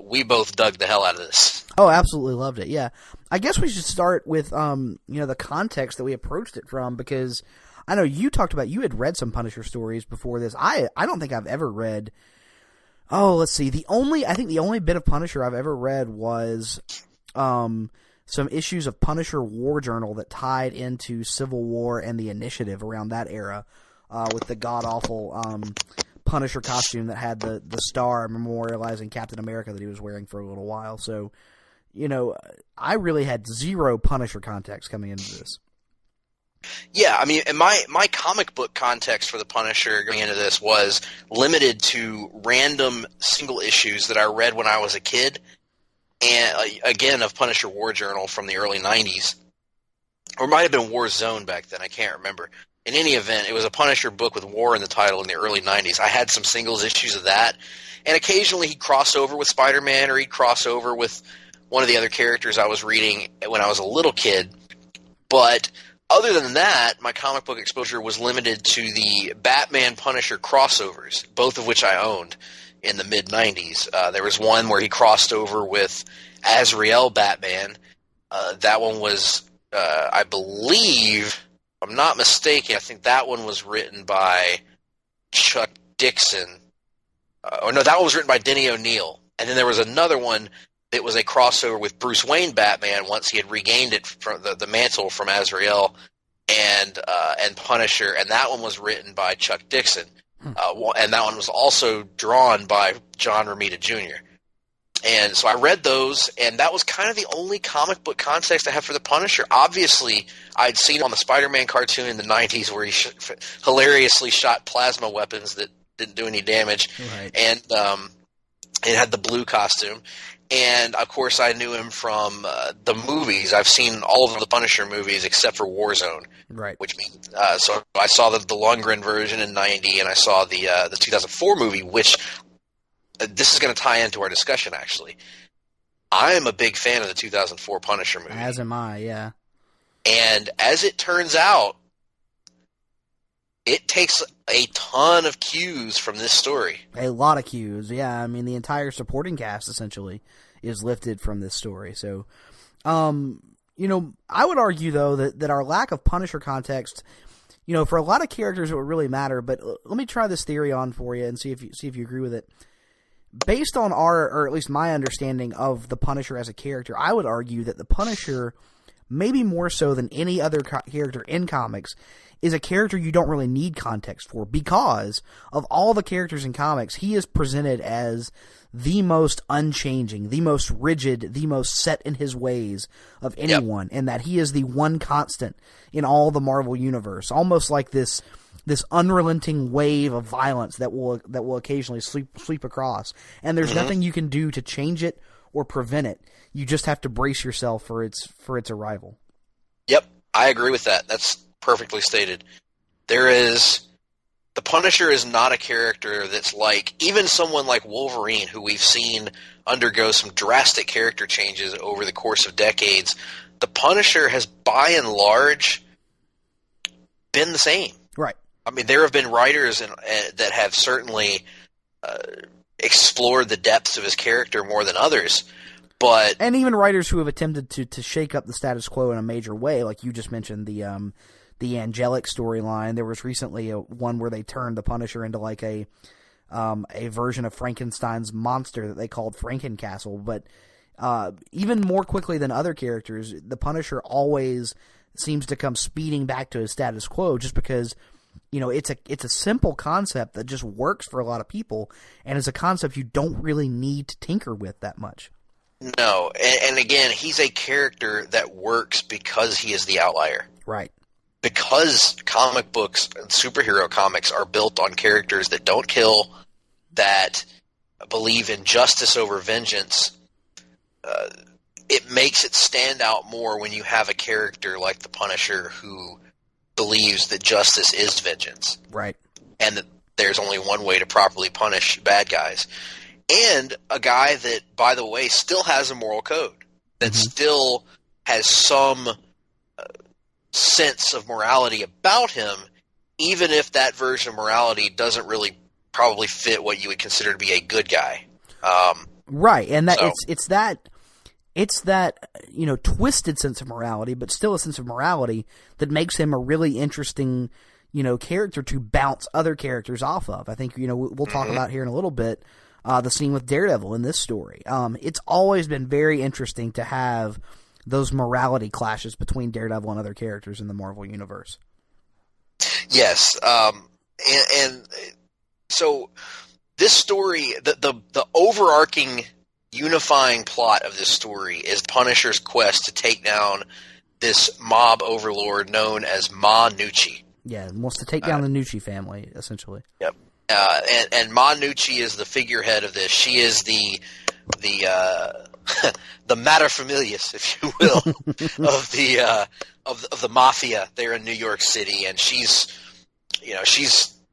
we both dug the hell out of this. Oh, absolutely loved it. Yeah, I guess we should start with the context that we approached it from, because I know you talked about you had read some Punisher stories before this. I don't think I've ever read. Oh, let's see. I think the only bit of Punisher I've ever read was some issues of Punisher War Journal that tied into Civil War and the Initiative around that era, with the god-awful Punisher costume that had the star memorializing Captain America that he was wearing for a little while. So, I really had zero Punisher context coming into this. Yeah, I mean, and my comic book context for the Punisher going into this was limited to random single issues that I read when I was a kid. And again, of Punisher War Journal from the early 90s, or it might have been War Zone back then. I can't remember. In any event, it was a Punisher book with war in the title in the early 90s. I had some singles issues of that, and occasionally he'd cross over with Spider-Man, or he'd cross over with one of the other characters I was reading when I was a little kid. But other than that, my comic book exposure was limited to the Batman-Punisher crossovers, both of which I owned in the mid-90s. There was one where he crossed over with Azrael Batman. That one was, I believe, if I'm not mistaken, I think that one was written by Chuck Dixon. That one was written by Denny O'Neil. And then there was another one that was a crossover with Bruce Wayne Batman once he had regained it from the mantle from Azrael and Punisher, and that one was written by Chuck Dixon. And that one was also drawn by John Romita Jr. And so I read those, and that was kind of the only comic book context I have for the Punisher. Obviously, I'd seen on the Spider-Man cartoon in the 90s where he hilariously shot plasma weapons that didn't do any damage, right. And it had the blue costume. And, of course, I knew him from the movies. I've seen all of the Punisher movies except for Warzone. Right. Which means, so I saw the Lundgren version in 90, and I saw the 2004 movie, which this is going to tie into our discussion, actually. I am a big fan of the 2004 Punisher movie. As am I, yeah. And as it turns out, it takes a ton of cues from this story. A lot of cues, yeah. I mean, the entire supporting cast, essentially, is lifted from this story. So, I would argue, though, that our lack of Punisher context, for a lot of characters it would really matter, but let me try this theory on for you and see if you agree with it. Based on or at least my understanding of the Punisher as a character, I would argue that the Punisher, maybe more so than any other character in comics, is a character you don't really need context for, because of all the characters in comics, he is presented as the most unchanging, the most rigid, the most set in his ways of anyone, and that he is the one constant in all the Marvel universe, almost like this unrelenting wave of violence that will occasionally sweep across, and there's nothing you can do to change it or prevent it. You just have to brace yourself for its arrival. Yep, I agree with that. That's perfectly stated. The Punisher is not a character that's like, even someone like Wolverine, who we've seen undergo some drastic character changes over the course of decades. The Punisher has, by and large, been the same. Right. I mean, there have been writers that have certainly explored the depths of his character more than others. And even writers who have attempted to shake up the status quo in a major way, like you just mentioned, the Angelic storyline. There was recently one where they turned the Punisher into like a version of Frankenstein's monster that they called Frankencastle. But even more quickly than other characters, the Punisher always seems to come speeding back to his status quo, just because it's a simple concept that just works for a lot of people, and it's a concept you don't really need to tinker with that much. No, and again, he's a character that works because he is the outlier. Right. Because comic books and superhero comics are built on characters that don't kill, that believe in justice over vengeance, it makes it stand out more when you have a character like the Punisher who believes that justice is vengeance. Right. And that there's only one way to properly punish bad guys. And a guy that, by the way, still has a moral code, that still has some sense of morality about him, even if that version of morality doesn't really probably fit what you would consider to be a good guy. Right, and that it's that twisted sense of morality, but still a sense of morality that makes him a really interesting character to bounce other characters off of. I think we'll talk about here in a little bit the scene with Daredevil in this story. It's always been very interesting to have those morality clashes between Daredevil and other characters in the Marvel Universe. Yes, and so this story, the overarching unifying plot of this story is Punisher's quest to take down this mob overlord known as Ma Nucci. Yeah, wants to take down the Nucci family, essentially. Yep. And Ma Nucci is the figurehead of this. She is the the materfamilias, if you will, of the mafia there in New York City, and she's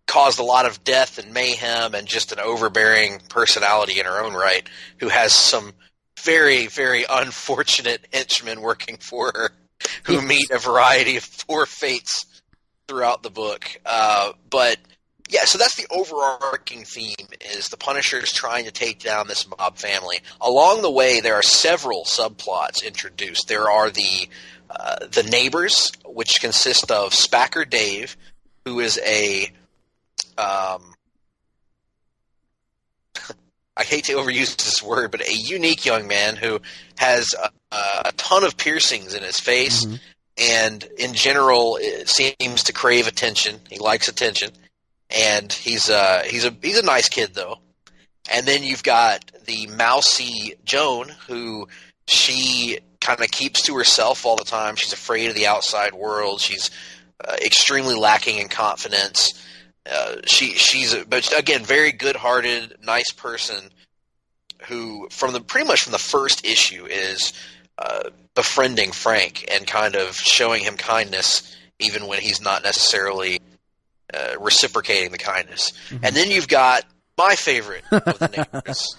caused a lot of death and mayhem and just an overbearing personality in her own right, who has some very, very unfortunate henchmen working for her who meet a variety of poor fates throughout the book. But yeah, so that's the overarching theme, is the Punisher's trying to take down this mob family. Along the way, there are several subplots introduced. There are the neighbors, which consist of Spacker Dave, who is a I hate to overuse this word, but a unique young man who has a ton of piercings in his face, and in general seems to crave attention. He likes attention. And he's a nice kid, though. And then you've got the mousy Joan, who she kind of keeps to herself all the time. She's afraid of the outside world. She's extremely lacking in confidence. But again, very good-hearted, nice person who, pretty much from the first issue, is befriending Frank and kind of showing him kindness, even when he's not necessarily reciprocating the kindness. And then you've got my favorite of the neighbors,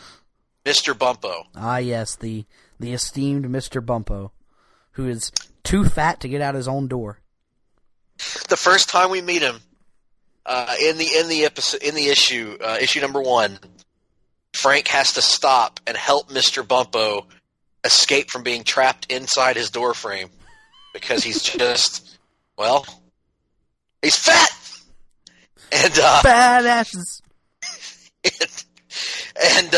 Mr. Bumpo. Ah, yes, the esteemed Mr. Bumpo, who is too fat to get out his own door. The first time we meet him, in the issue number 1, Frank has to stop and help Mr. Bumpo escape from being trapped inside his door frame because he's just, he's fat. And badasses. And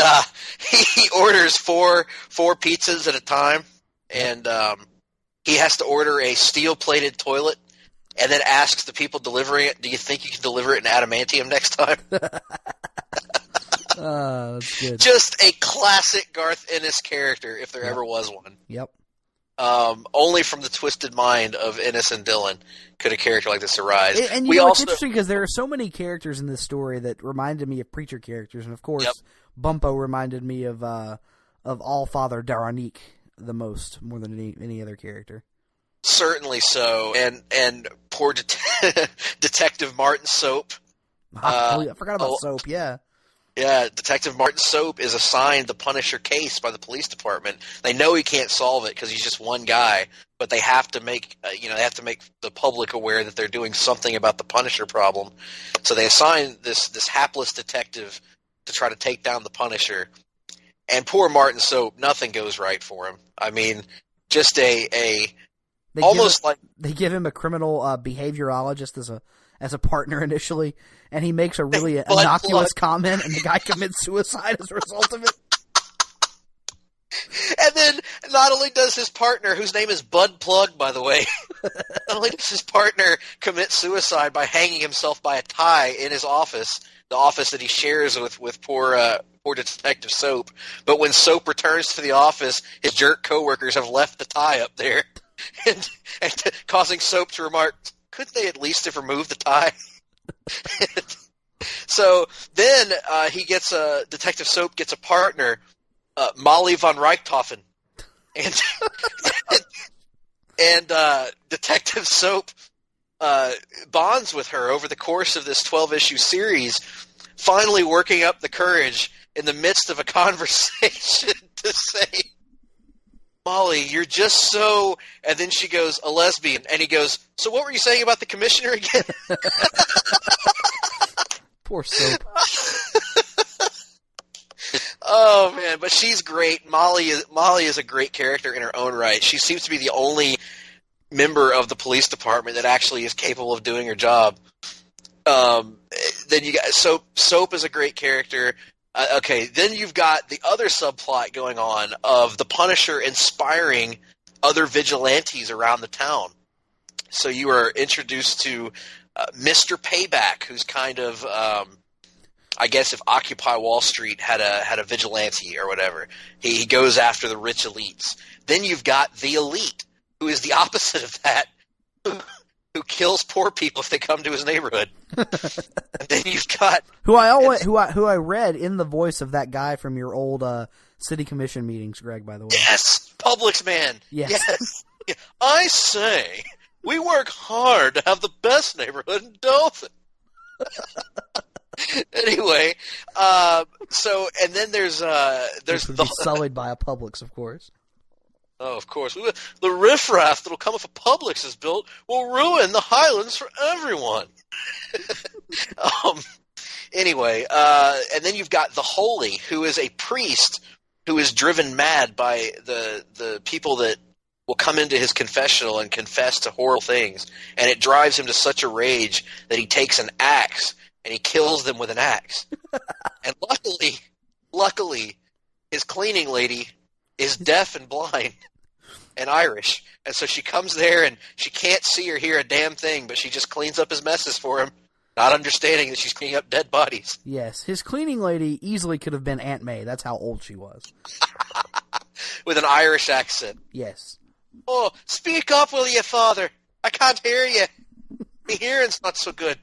he orders four pizzas at a time, and he has to order a steel-plated toilet, and then asks the people delivering it, "Do you think you can deliver it in adamantium next time?" That's good. Just a classic Garth Ennis character, if there ever was one. Yep. Only from the twisted mind of Ennis and Dillon could a character like this arise. And it's interesting because there are so many characters in this story that reminded me of Preacher characters, and of course, Bumpo reminded me of Allfather Daranik more than any other character. Certainly so, and poor Detective Martin Soap. I forgot about Soap. Yeah. Yeah, Detective Martin Soap is assigned the Punisher case by the police department. They know he can't solve it because he's just one guy, but they have to make the public aware that they're doing something about the Punisher problem. So they assign this hapless detective to try to take down the Punisher. And poor Martin Soap, nothing goes right for him. I mean, just they give him a criminal behaviorologist as a partner initially, and he makes a really innocuous comment, and the guy commits suicide as a result of it. And then not only does his partner, whose name is Bud Plug, by the way, not only does his partner commit suicide by hanging himself by a tie in his office, the office that he shares with poor Detective Soap, but when Soap returns to the office, his jerk coworkers have left the tie up there, and causing Soap to remark, couldn't they at least have removed the tie? So then Detective Soap gets a partner, Molly von Richthofen, and Detective Soap bonds with her over the course of this 12-issue series, finally working up the courage in the midst of a conversation to say, Molly, you're just so... And then she goes, a lesbian. And he goes, so what were you saying about the commissioner again? Poor Soap. Oh, man, but she's great. Molly is a great character in her own right. She seems to be the only member of the police department that actually is capable of doing her job. Then you got Soap is a great character. Okay, then you've got the other subplot going on of the Punisher inspiring other vigilantes around the town. So you are introduced to Mr. Payback, who's kind of, I guess if Occupy Wall Street had a vigilante or whatever. He goes after the rich elites. Then you've got the Elite, who is the opposite of that, who kills poor people if they come to his neighborhood. And then you've got who I read in the voice of that guy from your old city commission meetings, Greg, by the way. Yes, Publix man. Yes. I say we work hard to have the best neighborhood in Dothan. Anyway, and then there's sullied by a Publix, of course. Oh, of course. The riffraff that'll come if a Publix is built will ruin the Highlands for everyone. Anyway, and then you've got the Holy, who is a priest who is driven mad by the people that will come into his confessional and confess to horrible things, and it drives him to such a rage that he takes an axe and he kills them with an axe. And luckily, his cleaning lady is deaf and blind and Irish, and so she comes there and she can't see or hear a damn thing, but she just cleans up his messes for him, not understanding that she's cleaning up dead bodies. Yes, his cleaning lady easily could have been Aunt May. That's how old she was. With an Irish accent. Yes. Oh, speak up, will you, father? I can't hear you. The hearing's not so good.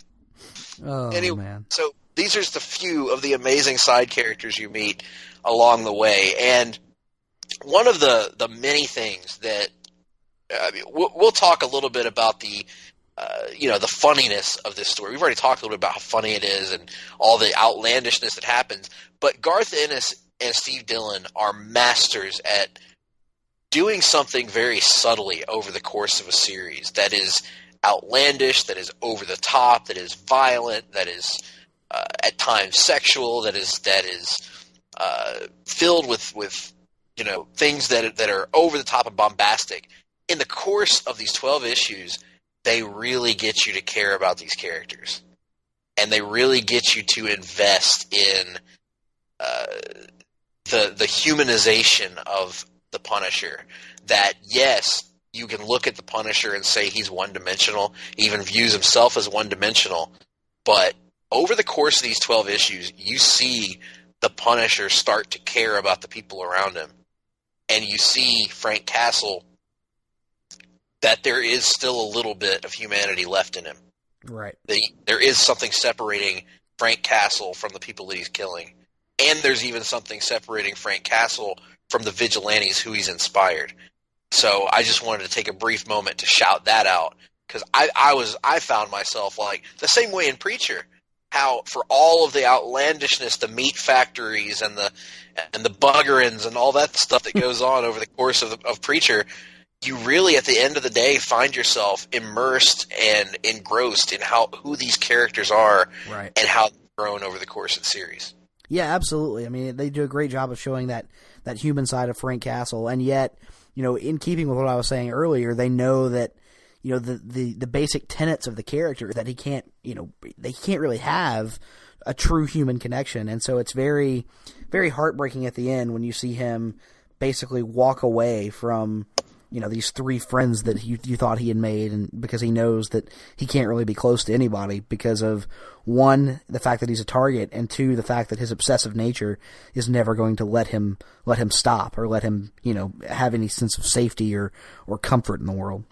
Oh, anyway, man. So these are just a few of the amazing side characters you meet along the way, and one of the many things that we'll talk a little bit about the funniness of this story. We've already talked a little bit about how funny it is and all the outlandishness that happens. But Garth Ennis and Steve Dillon are masters at doing something very subtly over the course of a series that is outlandish, that is over the top, that is violent, that is at times sexual, that is filled with things that are over the top and bombastic. In the course of these 12 issues, they really get you to care about these characters, and they really get you to invest in the humanization of the Punisher. That yes, you can look at the Punisher and say he's one-dimensional. He even views himself as one-dimensional, but over the course of these 12 issues, you see the Punisher start to care about the people around him. And you see Frank Castle, that there is still a little bit of humanity left in him. Right. There is something separating Frank Castle from the people that he's killing. And there's even something separating Frank Castle from the vigilantes who he's inspired. So I just wanted to take a brief moment to shout that out, because I found myself like the same way in Preacher. How for all of the outlandishness, the meat factories and the buggerins and all that stuff that goes on over the course of Preacher, you really at the end of the day find yourself immersed and engrossed in who these characters are, right, and how they've grown over the course of the series. Yeah, absolutely. I mean, they do a great job of showing that human side of Frank Castle, and yet, in keeping with what I was saying earlier, they know that the basic tenets of the character, that he can't really have a true human connection. And so it's very, very heartbreaking at the end when you see him basically walk away from, these three friends that you thought he had made, and because he knows that he can't really be close to anybody because of, one, the fact that he's a target, and two, the fact that his obsessive nature is never going to let him stop or let him, have any sense of safety or comfort in the world.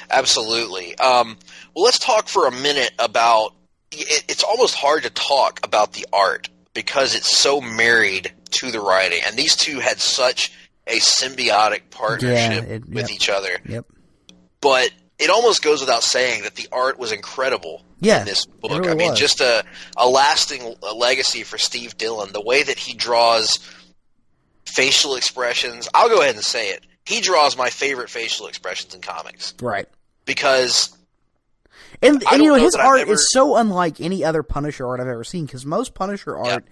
Absolutely. Well, let's talk for a minute about, it's almost hard to talk about the art because it's so married to the writing, and these two had such a symbiotic partnership with each other. Yep. But it almost goes without saying that the art was incredible in this book. It really I mean, was. just a lasting legacy for Steve Dillon. The way that he draws facial expressions, I'll go ahead and say it. He draws my favorite facial expressions in comics. Right. Because And you know, his art is so unlike any other Punisher art I've ever seen, because most Punisher art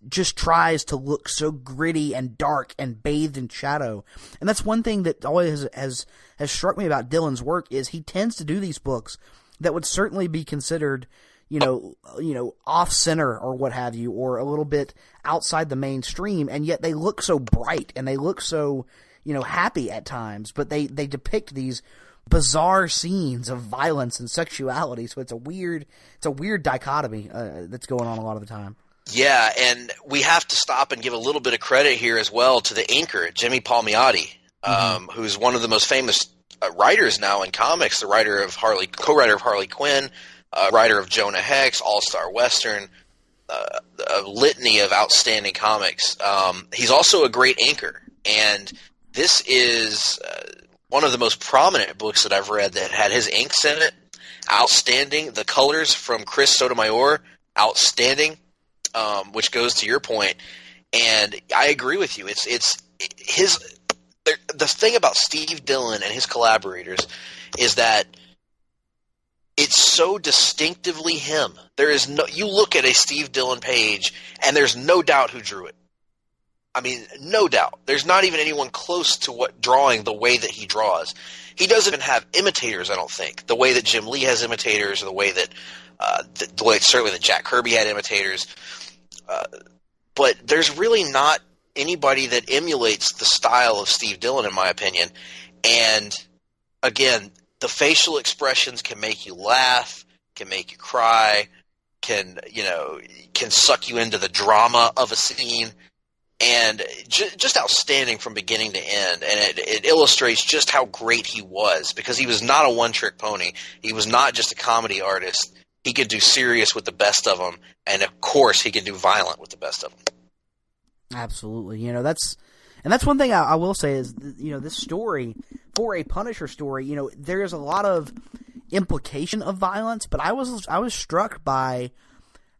just tries to look so gritty and dark and bathed in shadow. And that's one thing that always has struck me about Dillon's work, is he tends to do these books that would certainly be considered, you know, off center or what have you, or a little bit outside the mainstream, and yet they look so bright and they look so, you know, happy at times, but they depict these bizarre scenes of violence and sexuality. So it's a weird dichotomy that's going on a lot of the time. Yeah, and we have to stop and give a little bit of credit here as well to the inker, Jimmy Palmiotti, who's one of the most famous writers now in comics, the co-writer of Harley Quinn, writer of Jonah Hex, All-Star Western, a litany of outstanding comics. He's also a great inker, and this is one of the most prominent books that I've read that had his inks in it. Outstanding. The colors from Chris Sotomayor, outstanding, which goes to your point. And I agree with you. The thing about Steve Dillon and his collaborators is that it's so distinctively him. You look at a Steve Dillon page and there's no doubt who drew it. I mean, no doubt. There's not even anyone close to drawing the way that he draws. He doesn't even have imitators, I don't think. The way that Jim Lee has imitators, or the way that certainly that Jack Kirby had imitators. But there's really not anybody that emulates the style of Steve Dillon, in my opinion. And again, the facial expressions can make you laugh, can make you cry, can suck you into the drama of a scene. And just outstanding from beginning to end. And it illustrates just how great he was, because he was not a one-trick pony. He was not just a comedy artist. He could do serious with the best of them. And, of course, he could do violent with the best of them. Absolutely. You know, that's one thing I will say is, you know, this story, for a Punisher story, you know, there's a lot of implication of violence, but I was struck by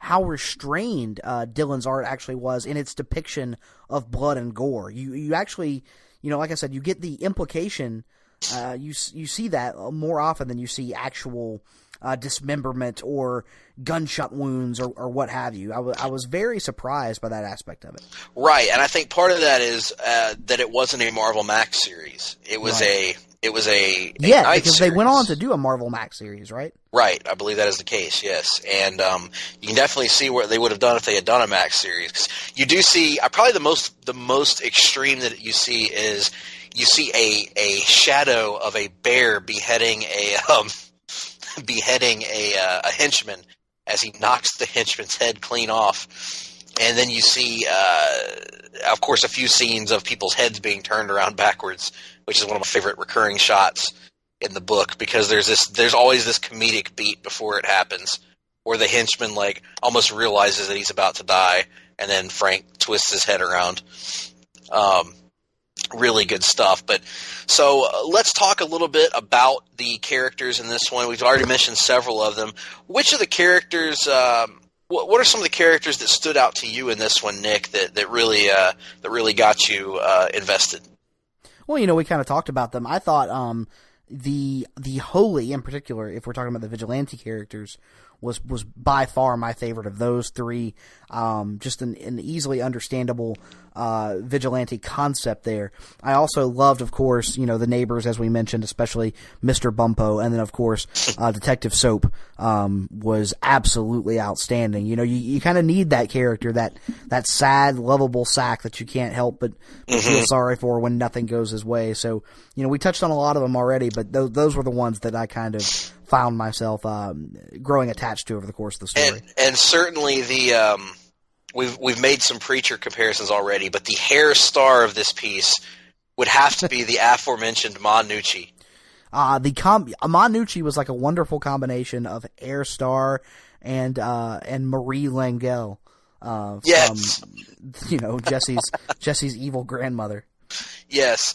how restrained Dillon's art actually was in its depiction of blood and gore. You actually, you know, like I said, you get the implication. You see that more often than you see actual dismemberment or gunshot wounds or what have you. I was very surprised by that aspect of it. Right, and I think part of that is that it wasn't a Marvel Max series. It was a because series. They went on to do a Marvel Max series, right? Right, I believe that is the case. Yes, and you can definitely see what they would have done if they had done a Max series. 'Cause you do see probably the most extreme that you see is you see a shadow of a bear beheading a henchman as he knocks the henchman's head clean off. And then you see, of course, a few scenes of people's heads being turned around backwards, which is one of my favorite recurring shots in the book, because there's always this comedic beat before it happens, where the henchman almost realizes that he's about to die, and then Frank twists his head around. Really good stuff. But so let's talk a little bit about the characters in this one. We've already mentioned several of them. Which of the characters? What are some of the characters that stood out to you in this one, Nick? That really got you invested? Well, you know, we kind of talked about them. I thought the Holy, in particular, if we're talking about the vigilante characters, was by far my favorite of those three. Just an easily understandable vigilante concept there. I also loved, of course, you know, the neighbors, as we mentioned, especially Mr. Bumpo, and then, of course, Detective Soap was absolutely outstanding. You know, you kind of need that character, that sad, lovable sack that you can't help but feel sorry for when nothing goes his way. So, you know, we touched on a lot of them already, but those were the ones that I kind of found myself growing attached to over the course of the story. And certainly the we've made some Preacher comparisons already, but the hair star of this piece would have to be the aforementioned Ma Nucci. Ma Nucci was like a wonderful combination of hair star and Marie Langell, yes. from Jesse's evil grandmother. Yes.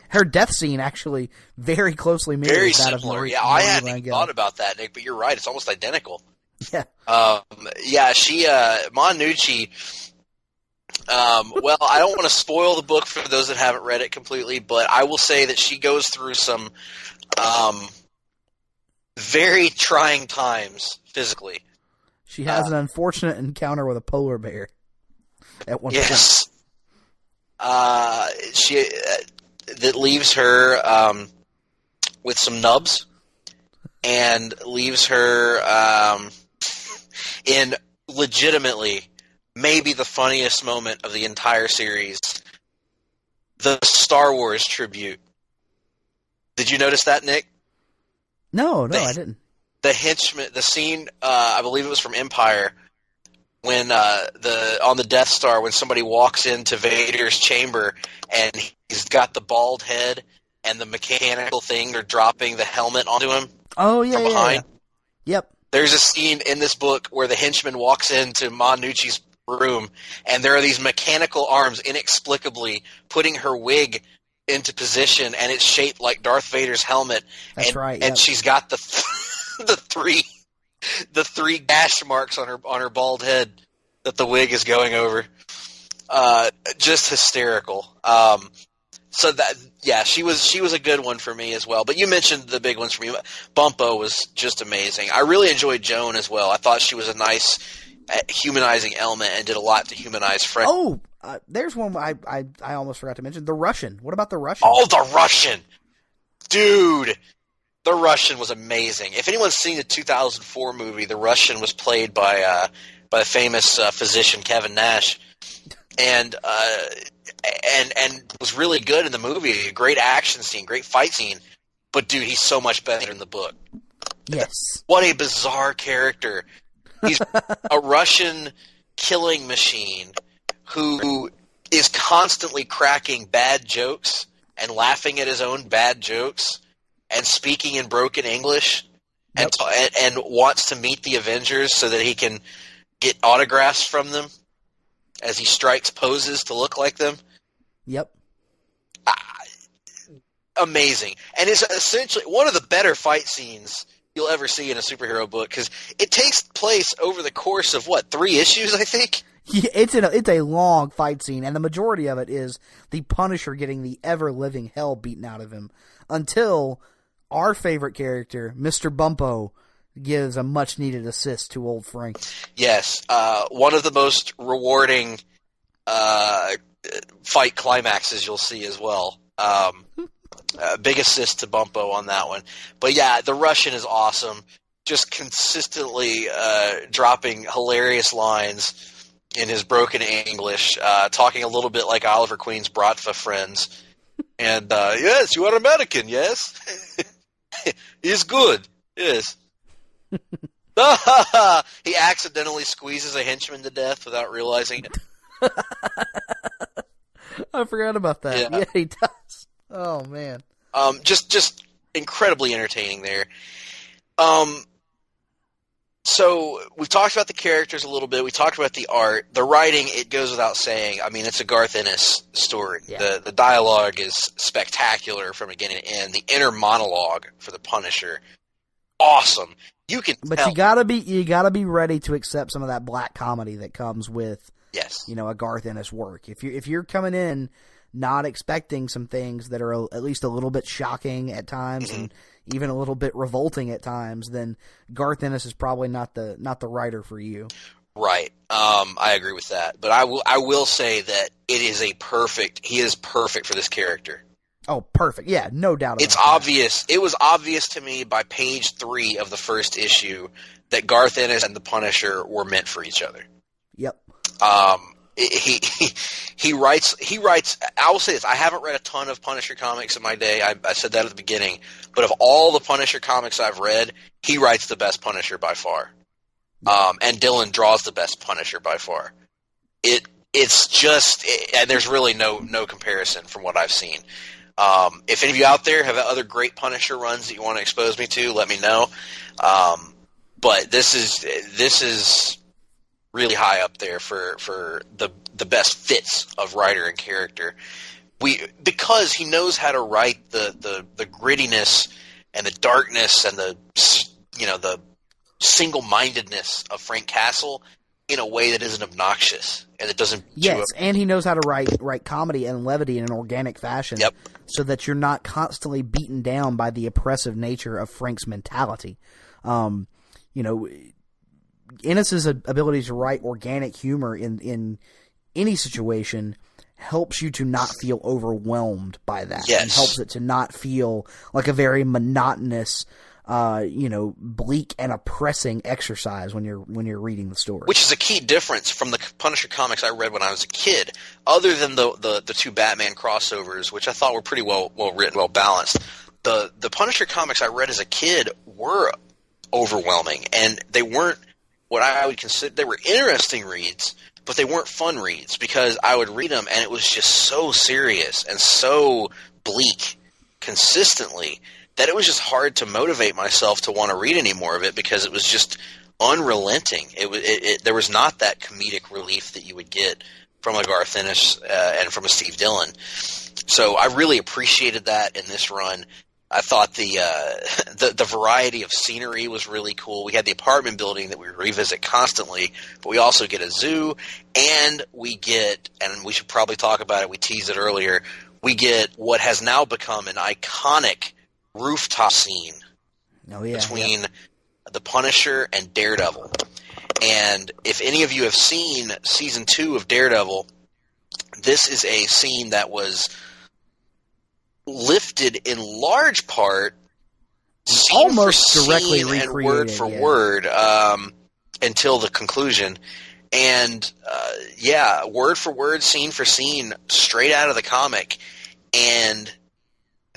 Her death scene actually very cclosely mirrors very that similar. of Marie. I Marie hadn't Langell. even thought about that, Nick, but you're right. It's almost identical. Yeah. She Monucci. Well, I don't want to spoil the book for those that haven't read it completely, but I will say that she goes through some very trying times physically. She has an unfortunate encounter with a polar bear at one point. Yes. She that leaves her with some nubs and leaves her in legitimately maybe the funniest moment of the entire series, the Star Wars tribute. Did you notice that, Nick? No, I didn't. The henchman, the scene, I believe it was from Empire, when on the Death Star, when somebody walks into Vader's chamber and he's got the bald head and the mechanical thing, they're dropping the helmet onto him. Oh, yeah, from behind. Yeah. Yep. There's a scene in this book where the henchman walks into Monucci's room, and there are these mechanical arms inexplicably putting her wig into position, and it's shaped like Darth Vader's helmet. That's right. And she's got the three gash marks on her bald head that the wig is going over. Just hysterical. So that, yeah, she was a good one for me as well. But you mentioned the big ones for me. Bumpo was just amazing. I really enjoyed Joan as well. I thought she was a nice humanizing element and did a lot to humanize Fred. Oh, there's one I almost forgot to mention. The Russian. What about the Russian? Oh, the Russian. Dude, the Russian was amazing. If anyone's seen the 2004 movie, the Russian was played by the famous physician Kevin Nash. And was really good in the movie. A great action scene, great fight scene. But dude, he's so much better in the book. Yes. What a bizarre character. He's a Russian killing machine who is constantly cracking bad jokes and laughing at his own bad jokes and speaking in broken English. Yep. And wants to meet the Avengers so that he can get autographs from them as he strikes poses to look like them. Yep. Amazing. And it's essentially one of the better fight scenes you'll ever see in a superhero book, because it takes place over the course of, 3 issues, I think? Yeah, it's a long fight scene, and the majority of it is the Punisher getting the ever-living hell beaten out of him until our favorite character, Mr. Bumpo, gives a much-needed assist to old Frank. Yes. One of the most rewarding fight climaxes you'll see as well. Big assist to Bumpo on that one. But yeah, the Russian is awesome. Just consistently dropping hilarious lines in his broken English, talking a little bit like Oliver Queen's Bratva friends. And, yes, you are American, yes? He's good, yes. He accidentally squeezes a henchman to death without realizing it. I forgot about that. Yeah, he does. Oh, man. Just incredibly entertaining there. So we've talked about the characters a little bit. We talked about the art. The writing, it goes without saying. I mean, it's a Garth Ennis story. Yeah. The dialogue is spectacular from beginning to end. The inner monologue for the Punisher, awesome. You can But tell. you gotta be ready to accept some of that black comedy that comes with a Garth Ennis work. If you're coming in not expecting some things that are at least a little bit shocking at times and even a little bit revolting at times, then Garth Ennis is probably not the writer for you. Right. I agree with that. But I will say that he is perfect for this character. Oh, perfect. Yeah, no doubt about it. It's obvious. It was obvious to me by page 3 of the first issue that Garth Ennis and the Punisher were meant for each other. Yep. He writes. I will say this: I haven't read a ton of Punisher comics in my day. I said that at the beginning. But of all the Punisher comics I've read, he writes the best Punisher by far. And Dillon draws the best Punisher by far. It's just, and there's really no comparison from what I've seen. If any of you out there have other great Punisher runs that you want to expose me to, let me know. But this is really high up there for the best fits of writer and character. Because he knows how to write the grittiness and the darkness and the single-mindedness of Frank Castle in a way that isn't obnoxious and that doesn't. Yes, and he knows how to write comedy and levity in an organic fashion. Yep. So that you're not constantly beaten down by the oppressive nature of Frank's mentality. Ennis's ability to write organic humor in any situation helps you to not feel overwhelmed by that. Yes. And helps it to not feel like a very monotonous, bleak and oppressing exercise when you're reading the story. Which is a key difference from the Punisher comics I read when I was a kid. Other than the two Batman crossovers, which I thought were pretty well written, well balanced. The Punisher comics I read as a kid were overwhelming, and they weren't what I would consider. They were interesting reads, but they weren't fun reads because I would read them and it was just so serious and so bleak consistently that it was just hard to motivate myself to want to read any more of it because it was just unrelenting. There was not that comedic relief that you would get from a Garth Ennis and from a Steve Dillon. So I really appreciated that in this run. I thought the variety of scenery was really cool. We had the apartment building that we revisit constantly, but we also get a zoo, and we get, and we should probably talk about it, we teased it earlier, we get what has now become an iconic rooftop scene between the Punisher and Daredevil. And if any of you have seen Season 2 of Daredevil, this is a scene that was lifted in large part almost scene directly and recreated, word for word until the conclusion. And word for word, scene for scene, straight out of the comic. And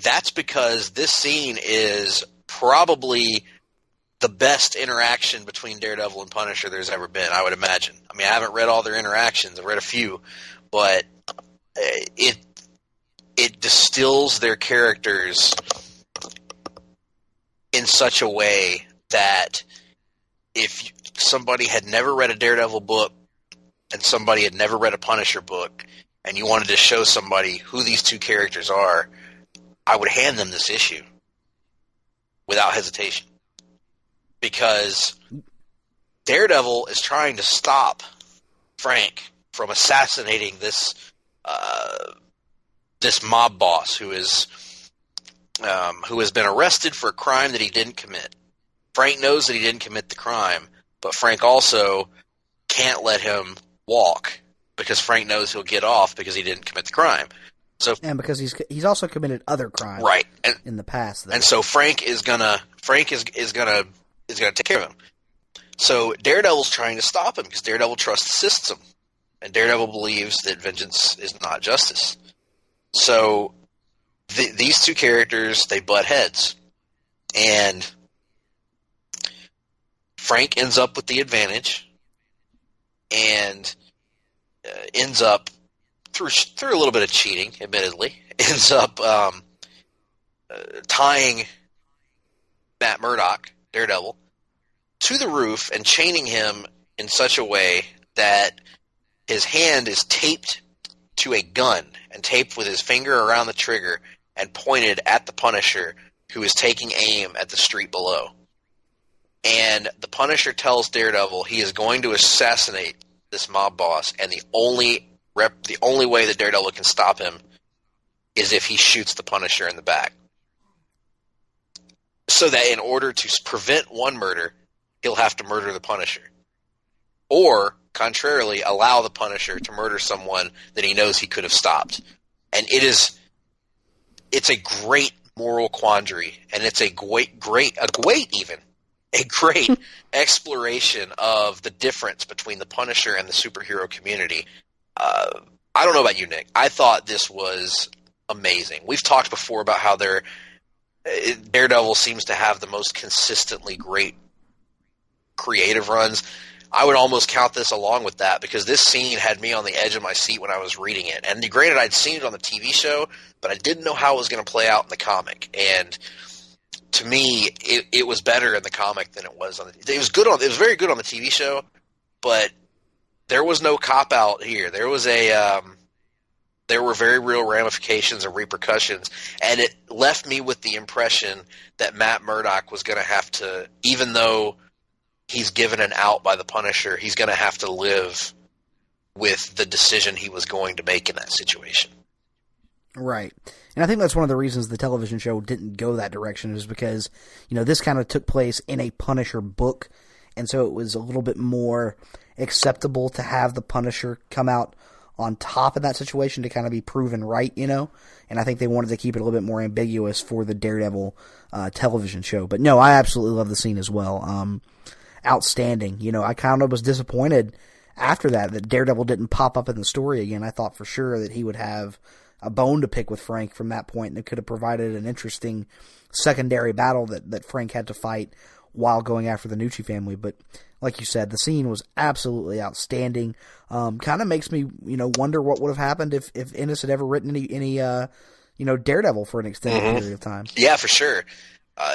that's because this scene is probably the best interaction between Daredevil and Punisher there's ever been, I would imagine. I mean, I haven't read all their interactions. I've read a few. But it distills their characters in such a way that if somebody had never read a Daredevil book and somebody had never read a Punisher book and you wanted to show somebody who these two characters are, I would hand them this issue without hesitation. Because Daredevil is trying to stop Frank from assassinating this mob boss who has been arrested for a crime that he didn't commit. Frank knows that he didn't commit the crime, but Frank also can't let him walk because Frank knows he'll get off because he didn't commit the crime. So, and because he's also committed other crimes, right, in the past. And so Frank is gonna take care of him. So Daredevil's trying to stop him because Daredevil trusts the system, and Daredevil believes that vengeance is not justice. So these two characters, they butt heads, and Frank ends up with the advantage, and ends up through a little bit of cheating, admittedly, ends up tying Matt Murdock, Daredevil, to the roof and chaining him in such a way that his hand is taped to a gun and taped with his finger around the trigger and pointed at the Punisher, who is taking aim at the street below. And the Punisher tells Daredevil he is going to assassinate this mob boss, and the only way that Daredevil can stop him is if he shoots the Punisher in the back. So that in order to prevent one murder, he'll have to murder the Punisher. Or, contrarily, allow the Punisher to murder someone that he knows he could have stopped. And it's a great moral quandary, and it's a great exploration of the difference between the Punisher and the superhero community. I don't know about you, Nick. I thought this was amazing. We've talked before about how Daredevil seems to have the most consistently great creative runs. I would almost count this along with that because this scene had me on the edge of my seat when I was reading it. And granted, I'd seen it on the TV show, but I didn't know how it was going to play out in the comic. And to me, it was better in the comic than it was on the. It was good on. It was very good on the TV show, but there was no cop out here. There was there were very real ramifications and repercussions, and it left me with the impression that Matt Murdock was going to have to, even though he's given an out by the Punisher, he's going to have to live with the decision he was going to make in that situation. Right. And I think that's one of the reasons the television show didn't go that direction, is because, this kind of took place in a Punisher book, and so it was a little bit more acceptable to have the Punisher come out on top of that situation to kind of be proven right, and I think they wanted to keep it a little bit more ambiguous for the Daredevil television show. But no, I absolutely love the scene as well. Outstanding. I kind of was disappointed after that Daredevil didn't pop up in the story again. I thought for sure that he would have a bone to pick with Frank from that point, and it could have provided an interesting secondary battle that Frank had to fight while going after the Nucci family. But like you said, the scene was absolutely outstanding. Kind of makes me, wonder what would have happened if Ennis had ever written any Daredevil for an extended period of time. Yeah, for sure.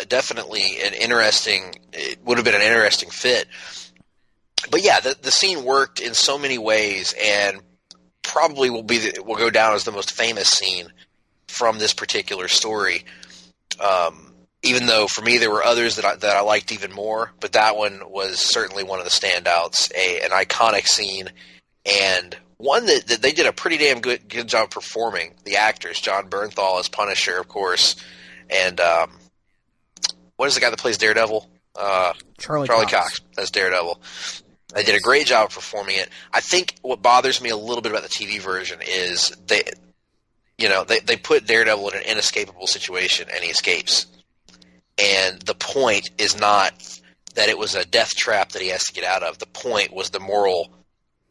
Definitely it would have been an interesting fit. But yeah, the scene worked in so many ways, and probably will go down as the most famous scene from this particular story. Even though for me there were others that I liked even more, but that one was certainly one of the standouts, an iconic scene, and one that they did a pretty damn good job performing. The actors, John Bernthal as Punisher, of course, and what is the guy that plays Daredevil? Charlie Cox as Daredevil. They did a great job of performing it. I think what bothers me a little bit about the TV version is they put Daredevil in an inescapable situation, and he escapes. And the point is not that it was a death trap that he has to get out of. The point was the moral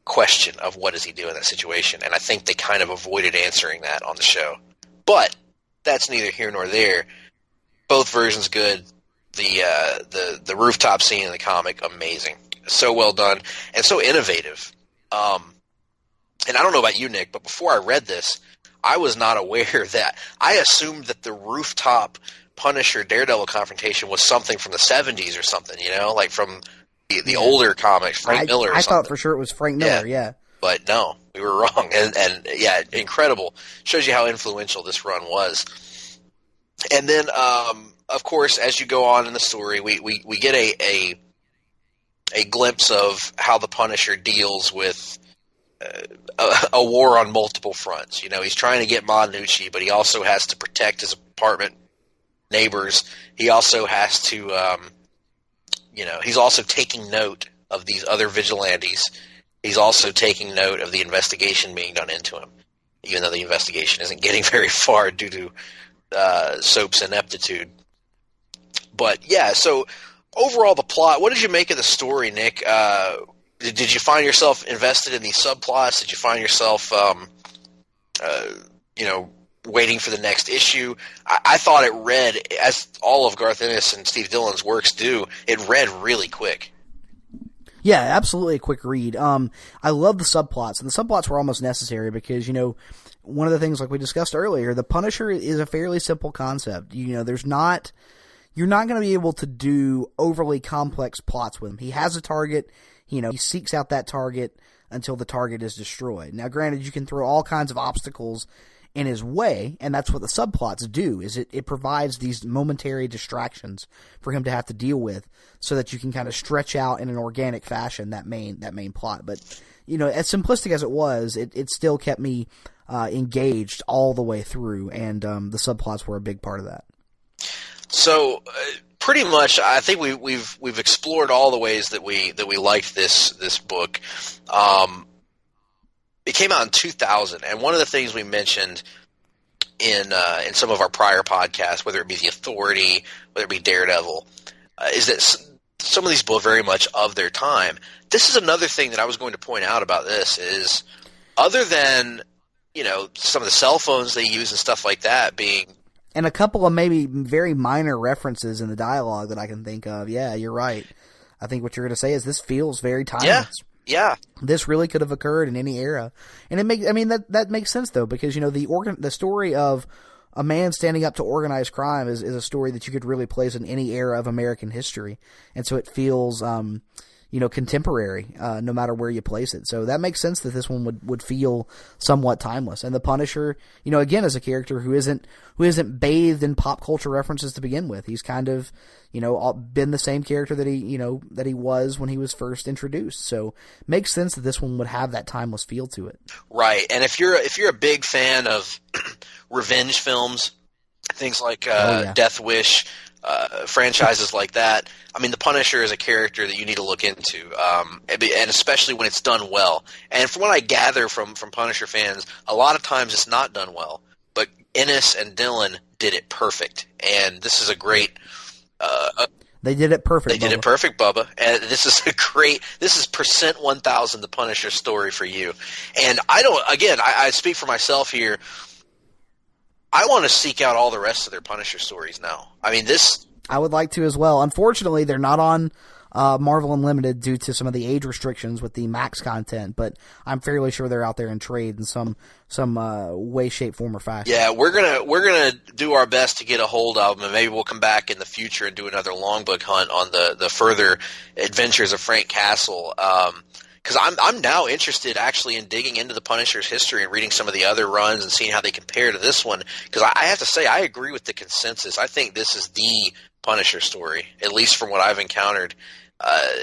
question of what does he do in that situation. And I think they kind of avoided answering that on the show. But that's neither here nor there. Both versions good. The rooftop scene in the comic, amazing. So well done and so innovative. And I don't know about you, Nick, but before I read this, I was not aware that I assumed that the rooftop Punisher Daredevil confrontation was something from the 70s or something, like from the older comics, Frank Miller or I something. thought for sure it was Frank Miller, yeah. But no, we were wrong. And yeah, incredible. Shows you how influential this run was. And then, of course, as you go on in the story, we get a glimpse of how the Punisher deals with a war on multiple fronts. He's trying to get Nucci, but he also has to protect his apartment neighbors. He also has to, he's also taking note of these other vigilantes. He's also taking note of the investigation being done into him, even though the investigation isn't getting very far due to Soap's ineptitude. But yeah, so overall the plot, what did you make of the story, Nick? Did you find yourself invested in these subplots? Did you find yourself, waiting for the next issue? I thought it read, as all of Garth Ennis and Steve Dillon's works do, it read really quick. Yeah, absolutely a quick read. I love the subplots, and the subplots were almost necessary because, one of the things like we discussed earlier, the Punisher is a fairly simple concept. You're not going to be able to do overly complex plots with him. He has a target, he seeks out that target until the target is destroyed. Now, granted, you can throw all kinds of obstacles in his way, and that's what the subplots do, is it provides these momentary distractions for him to have to deal with so that you can kind of stretch out in an organic fashion that main plot. But, as simplistic as it was, it still kept me engaged all the way through, and the subplots were a big part of that. So, pretty much, I think we've explored all the ways that we liked this book. It came out in 2000, and one of the things we mentioned in some of our prior podcasts, whether it be The Authority, whether it be Daredevil, is that some of these books are very much of their time. This is another thing that I was going to point out about this is, other than some of the cell phones they use and stuff like that being, and a couple of maybe very minor references in the dialogue that I can think of. Yeah, you're right. I think what you're going to say is this feels very timeless. Yeah. This really could have occurred in any era. And that makes sense though, because the story of a man standing up to organized crime is a story that you could really place in any era of American history. And so it feels, contemporary, no matter where you place it. So that makes sense that this one would feel somewhat timeless. And the Punisher, again, is a character who isn't bathed in pop culture references to begin with. He's kind of, been the same character that he was when he was first introduced. So makes sense that this one would have that timeless feel to it. Right. And if you're a big fan of revenge films, things like Death Wish, franchises like that, I mean, the Punisher is a character that you need to look into, and especially when it's done well. And from what I gather from Punisher fans, a lot of times it's not done well. But Ennis and Dillon did it perfect, and this is a great. They did it perfect. They did it perfect, Bubba. And this is percent 1000 the Punisher story for you. And I speak for myself here. I want to seek out all the rest of their Punisher stories now. I mean, I would like to as well. Unfortunately, they're not on Marvel Unlimited due to some of the age restrictions with the Max content, but I'm fairly sure they're out there in trade in some way, shape, form, or fashion. Yeah, we're gonna do our best to get a hold of them, and maybe we'll come back in the future and do another Longbook hunt on the further adventures of Frank Castle. Because I'm now interested actually in digging into the Punisher's history and reading some of the other runs and seeing how they compare to this one. Because I have to say, I agree with the consensus. I think this is the Punisher story, at least from what I've encountered.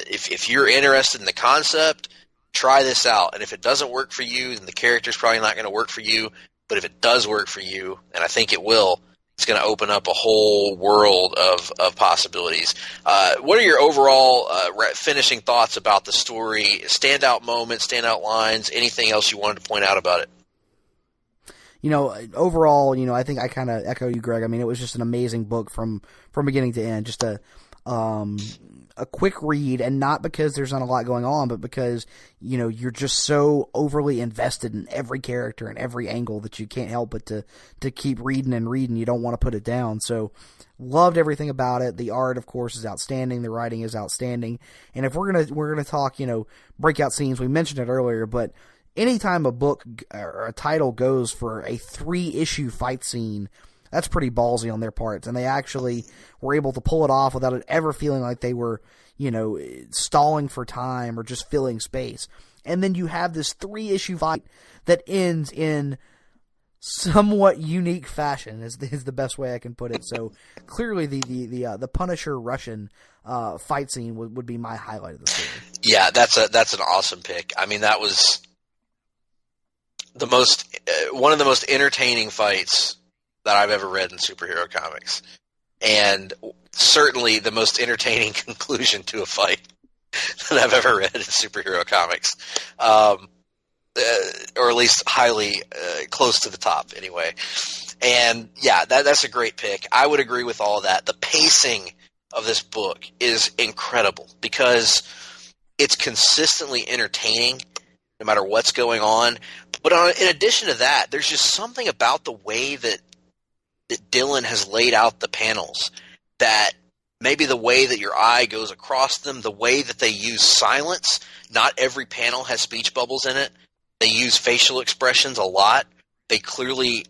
If you're interested in the concept, try this out. And if it doesn't work for you, then the character's probably not going to work for you. But if it does work for you, and I think it will, it's going to open up a whole world of possibilities. What are your overall finishing thoughts about the story? Standout moments, standout lines, anything else you wanted to point out about it? Overall, I think I kind of echo you, Greg. I mean, it was just an amazing book from beginning to end. Just a quick read, and not because there's not a lot going on, but because, you're just so overly invested in every character and every angle that you can't help but to keep reading and reading. You don't want to put it down. So loved everything about it. The art, of course, is outstanding. The writing is outstanding. And if we're going to talk, breakout scenes, we mentioned it earlier, but anytime a book or a title goes for a 3-issue fight scene, that's pretty ballsy on their parts, and they actually were able to pull it off without it ever feeling like they were, stalling for time or just filling space. And then you have this 3-issue fight that ends in somewhat unique fashion, is the best way I can put it. So clearly the Punisher Russian fight scene would be my highlight of the story. Yeah, that's an awesome pick. I mean, that was one of the most entertaining fights that I've ever read in superhero comics, and certainly the most entertaining conclusion to a fight that I've ever read in superhero comics, or at least highly close to the top anyway. And yeah, that's a great pick. I would agree with all of that. The pacing of this book is incredible because it's consistently entertaining no matter what's going on. But in addition to that, there's just something about the way that Dillon has laid out the panels, that maybe the way that your eye goes across them, the way that they use silence. Not every panel has speech bubbles in it. They use facial expressions a lot. They clearly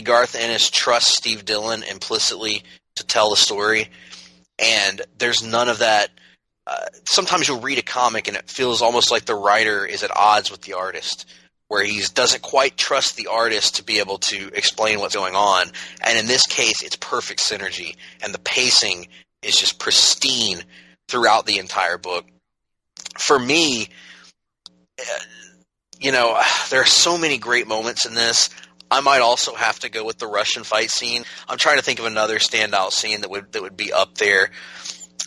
Garth Ennis trusts Steve Dillon implicitly to tell the story, and there's none of that. Sometimes you'll read a comic and it feels almost like the writer is at odds with the artist, where he doesn't quite trust the artist to be able to explain what's going on. And in this case, it's perfect synergy, and the pacing is just pristine throughout the entire book. For me, there are so many great moments in this. I might also have to go with the Russian fight scene. I'm trying to think of another standout scene that would be up there.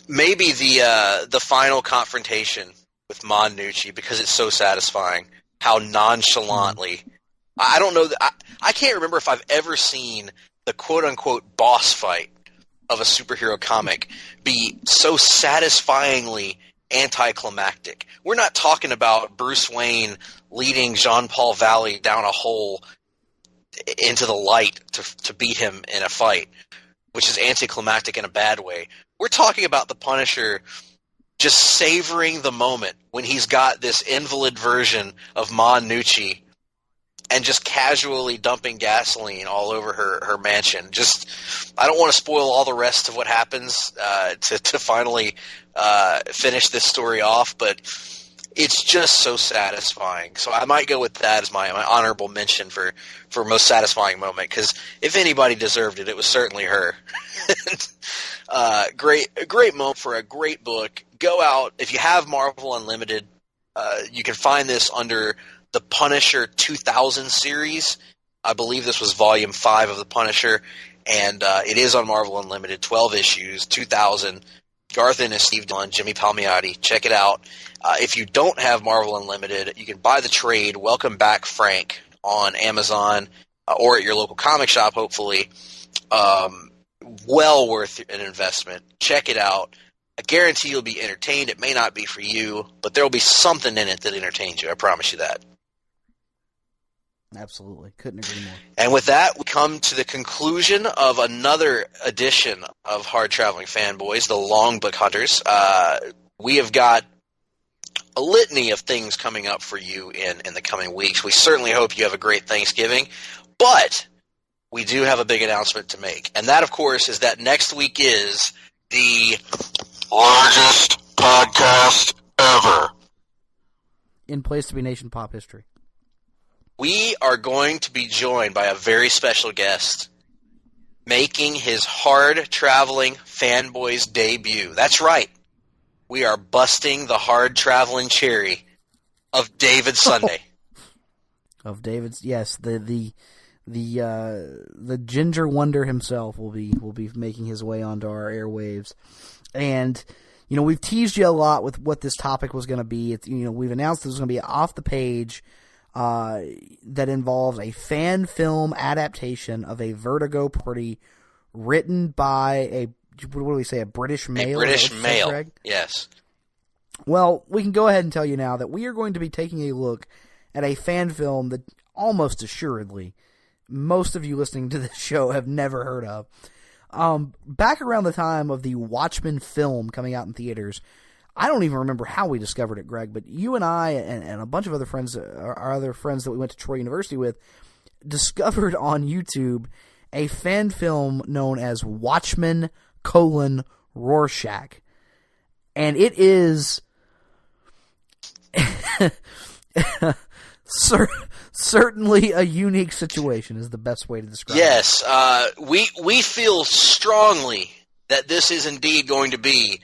Maybe the final confrontation with Mon Nucci, because it's so satisfying. How nonchalantly, I don't know, I can't remember if I've ever seen the quote-unquote boss fight of a superhero comic be so satisfyingly anticlimactic. We're not talking about Bruce Wayne leading Jean-Paul Valley down a hole into the light to beat him in a fight, which is anticlimactic in a bad way. We're talking about the Punisher just savoring the moment when he's got this invalid version of Mon Nucci, and just casually dumping gasoline all over her mansion. Just, I don't want to spoil all the rest of what happens to finally finish this story off, but it's just so satisfying. So I might go with that as my honorable mention for most satisfying moment, because if anybody deserved it, it was certainly her. A great moment for a great book. Go out. If you have Marvel Unlimited, you can find this under the Punisher 2000 series. I believe this was volume 5 of the Punisher, and it is on Marvel Unlimited, 12 issues, 2000. Garth Ennis, Steve Dillon, Jimmy Palmiotti. Check it out. If you don't have Marvel Unlimited, you can buy the trade, Welcome Back Frank, on Amazon or at your local comic shop, hopefully. Well worth an investment. Check it out. I guarantee you'll be entertained. It may not be for you, but there will be something in it that entertains you. I promise you that. Absolutely. Couldn't agree more. And with that, we come to the conclusion of another edition of Hard-Traveling Fanboys, the Longbook Hunters. We have got a litany of things coming up for you in the coming weeks. We certainly hope you have a great Thanksgiving, but we do have a big announcement to make. And that, of course, is that next week is the largest podcast ever in Place to Be Nation pop history. We are going to be joined by a very special guest making his Hard-Traveling Fanboys debut. That's right. We are busting the hard-traveling cherry of David Sunday. Of David's, yes, the Ginger Wonder himself will be making his way onto our airwaves. And you know, we've teased you a lot with what this topic was going to be. It's, you know, we've announced this was going to be off the page that involves a fan film adaptation of a Vertigo property written by a British male? A British male, yes. Well, we can go ahead and tell you now that we are going to be taking a look at a fan film that almost assuredly most of you listening to this show have never heard of. Back around the time of the Watchmen film coming out in theaters, I don't even remember how we discovered it, Greg, but you and I and a bunch of other friends, our other friends that we went to Troy University with, discovered on YouTube a fan film known as Watchmen: Rorschach. And it is certainly a unique situation is the best way to describe it. Yes, we feel strongly that this is indeed going to be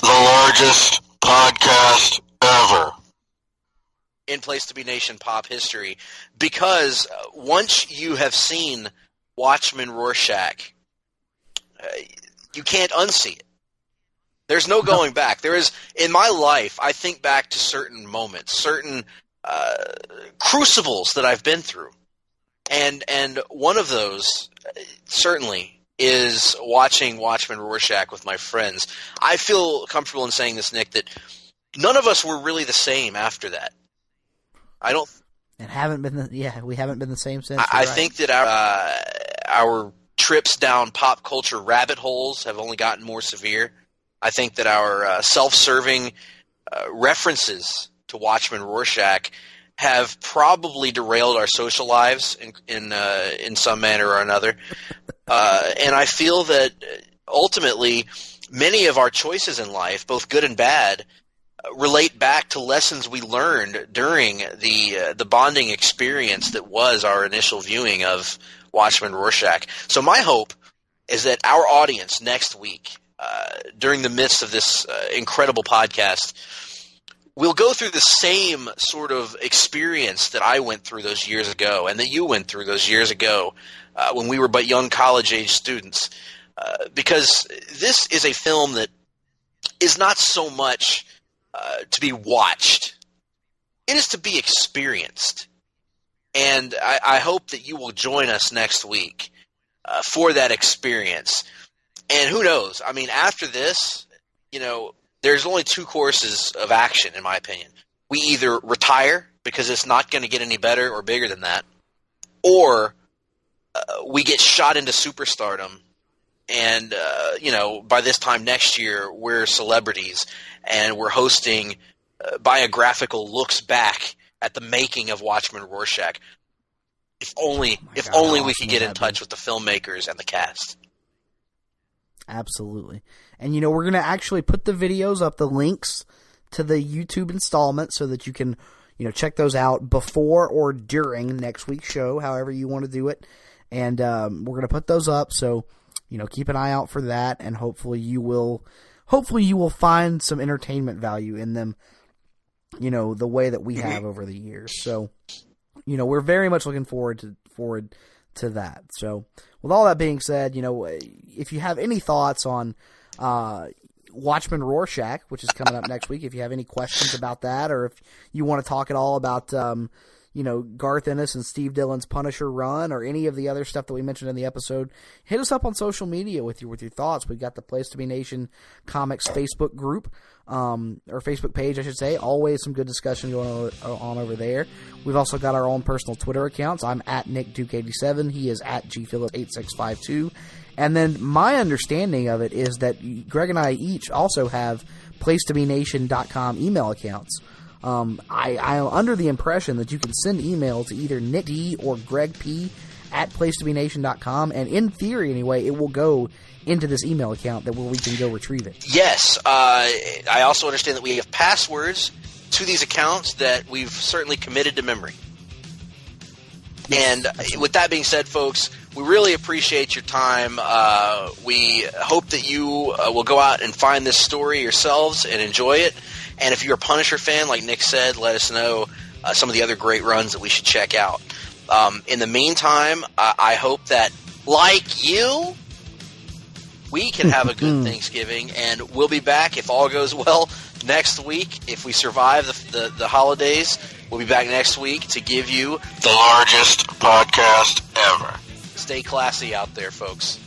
the largest podcast ever in Place to Be Nation pop history, because once you have seen Watchmen Rorschach, you can't unsee it. There's no going back. There is, in my life, I think back to certain moments, certain crucibles that I've been through. And one of those, certainly, is watching Watchmen Rorschach with my friends. I feel comfortable in saying this, Nick, that none of us were really the same after that. I don't... And we haven't been the same since. I think that our trips down pop culture rabbit holes have only gotten more severe. I think that our self-serving references to Watchmen Rorschach have probably derailed our social lives in some manner or another. And I feel that ultimately many of our choices in life, both good and bad, relate back to lessons we learned during the bonding experience that was our initial viewing of Watchmen Rorschach. So my hope is that our audience next week, during the midst of this incredible podcast, will go through the same sort of experience that I went through those years ago and that you went through those years ago when we were but young college-age students. Because this is a film that is not so much to be watched. It is to be experienced. And I hope that you will join us next week for that experience. And who knows? I mean, after this, there's only two courses of action, in my opinion. We either retire because it's not going to get any better or bigger than that, or we get shot into superstardom. And, by this time next year, we're celebrities and we're hosting biographical looks back at the making of Watchmen Rorschach. If only we could get in touch with the filmmakers and the cast. Absolutely. And, we're going to actually put the videos up, the links to the YouTube installment, so that you can, check those out before or during next week's show, however you want to do it. And we're going to put those up, so, keep an eye out for that, and hopefully you will find some entertainment value in them, the way that we have over the years. So, we're very much looking forward to that. So, with all that being said, if you have any thoughts on Watchman Rorschach, which is coming up next week, if you have any questions about that, or if you want to talk at all about, Garth Ennis and Steve Dillon's Punisher run, or any of the other stuff that we mentioned in the episode, hit us up on social media with your thoughts. We've got the Place to Be Nation Comics Facebook group, or Facebook page, I should say. Always some good discussion going on over there. We've also got our own personal Twitter accounts. I'm at NickDuke87. He is at GPhillips8652. And then my understanding of it is that Greg and I each also have placetobenation.com email accounts. I'm under the impression that you can send email to either Nick D or Greg P at placetobenation.com, and in theory, anyway, it will go into this email account where we can go retrieve it. Yes. I also understand that we have passwords to these accounts that we've certainly committed to memory. Yes. And with that being said, folks, we really appreciate your time. We hope that you will go out and find this story yourselves and enjoy it. And if you're a Punisher fan, like Nick said, let us know some of the other great runs that we should check out. In the meantime, I hope that, like you, we can have a good Thanksgiving. And we'll be back, if all goes well, next week. If we survive the holidays, we'll be back next week to give you the largest podcast ever. Stay classy out there, folks.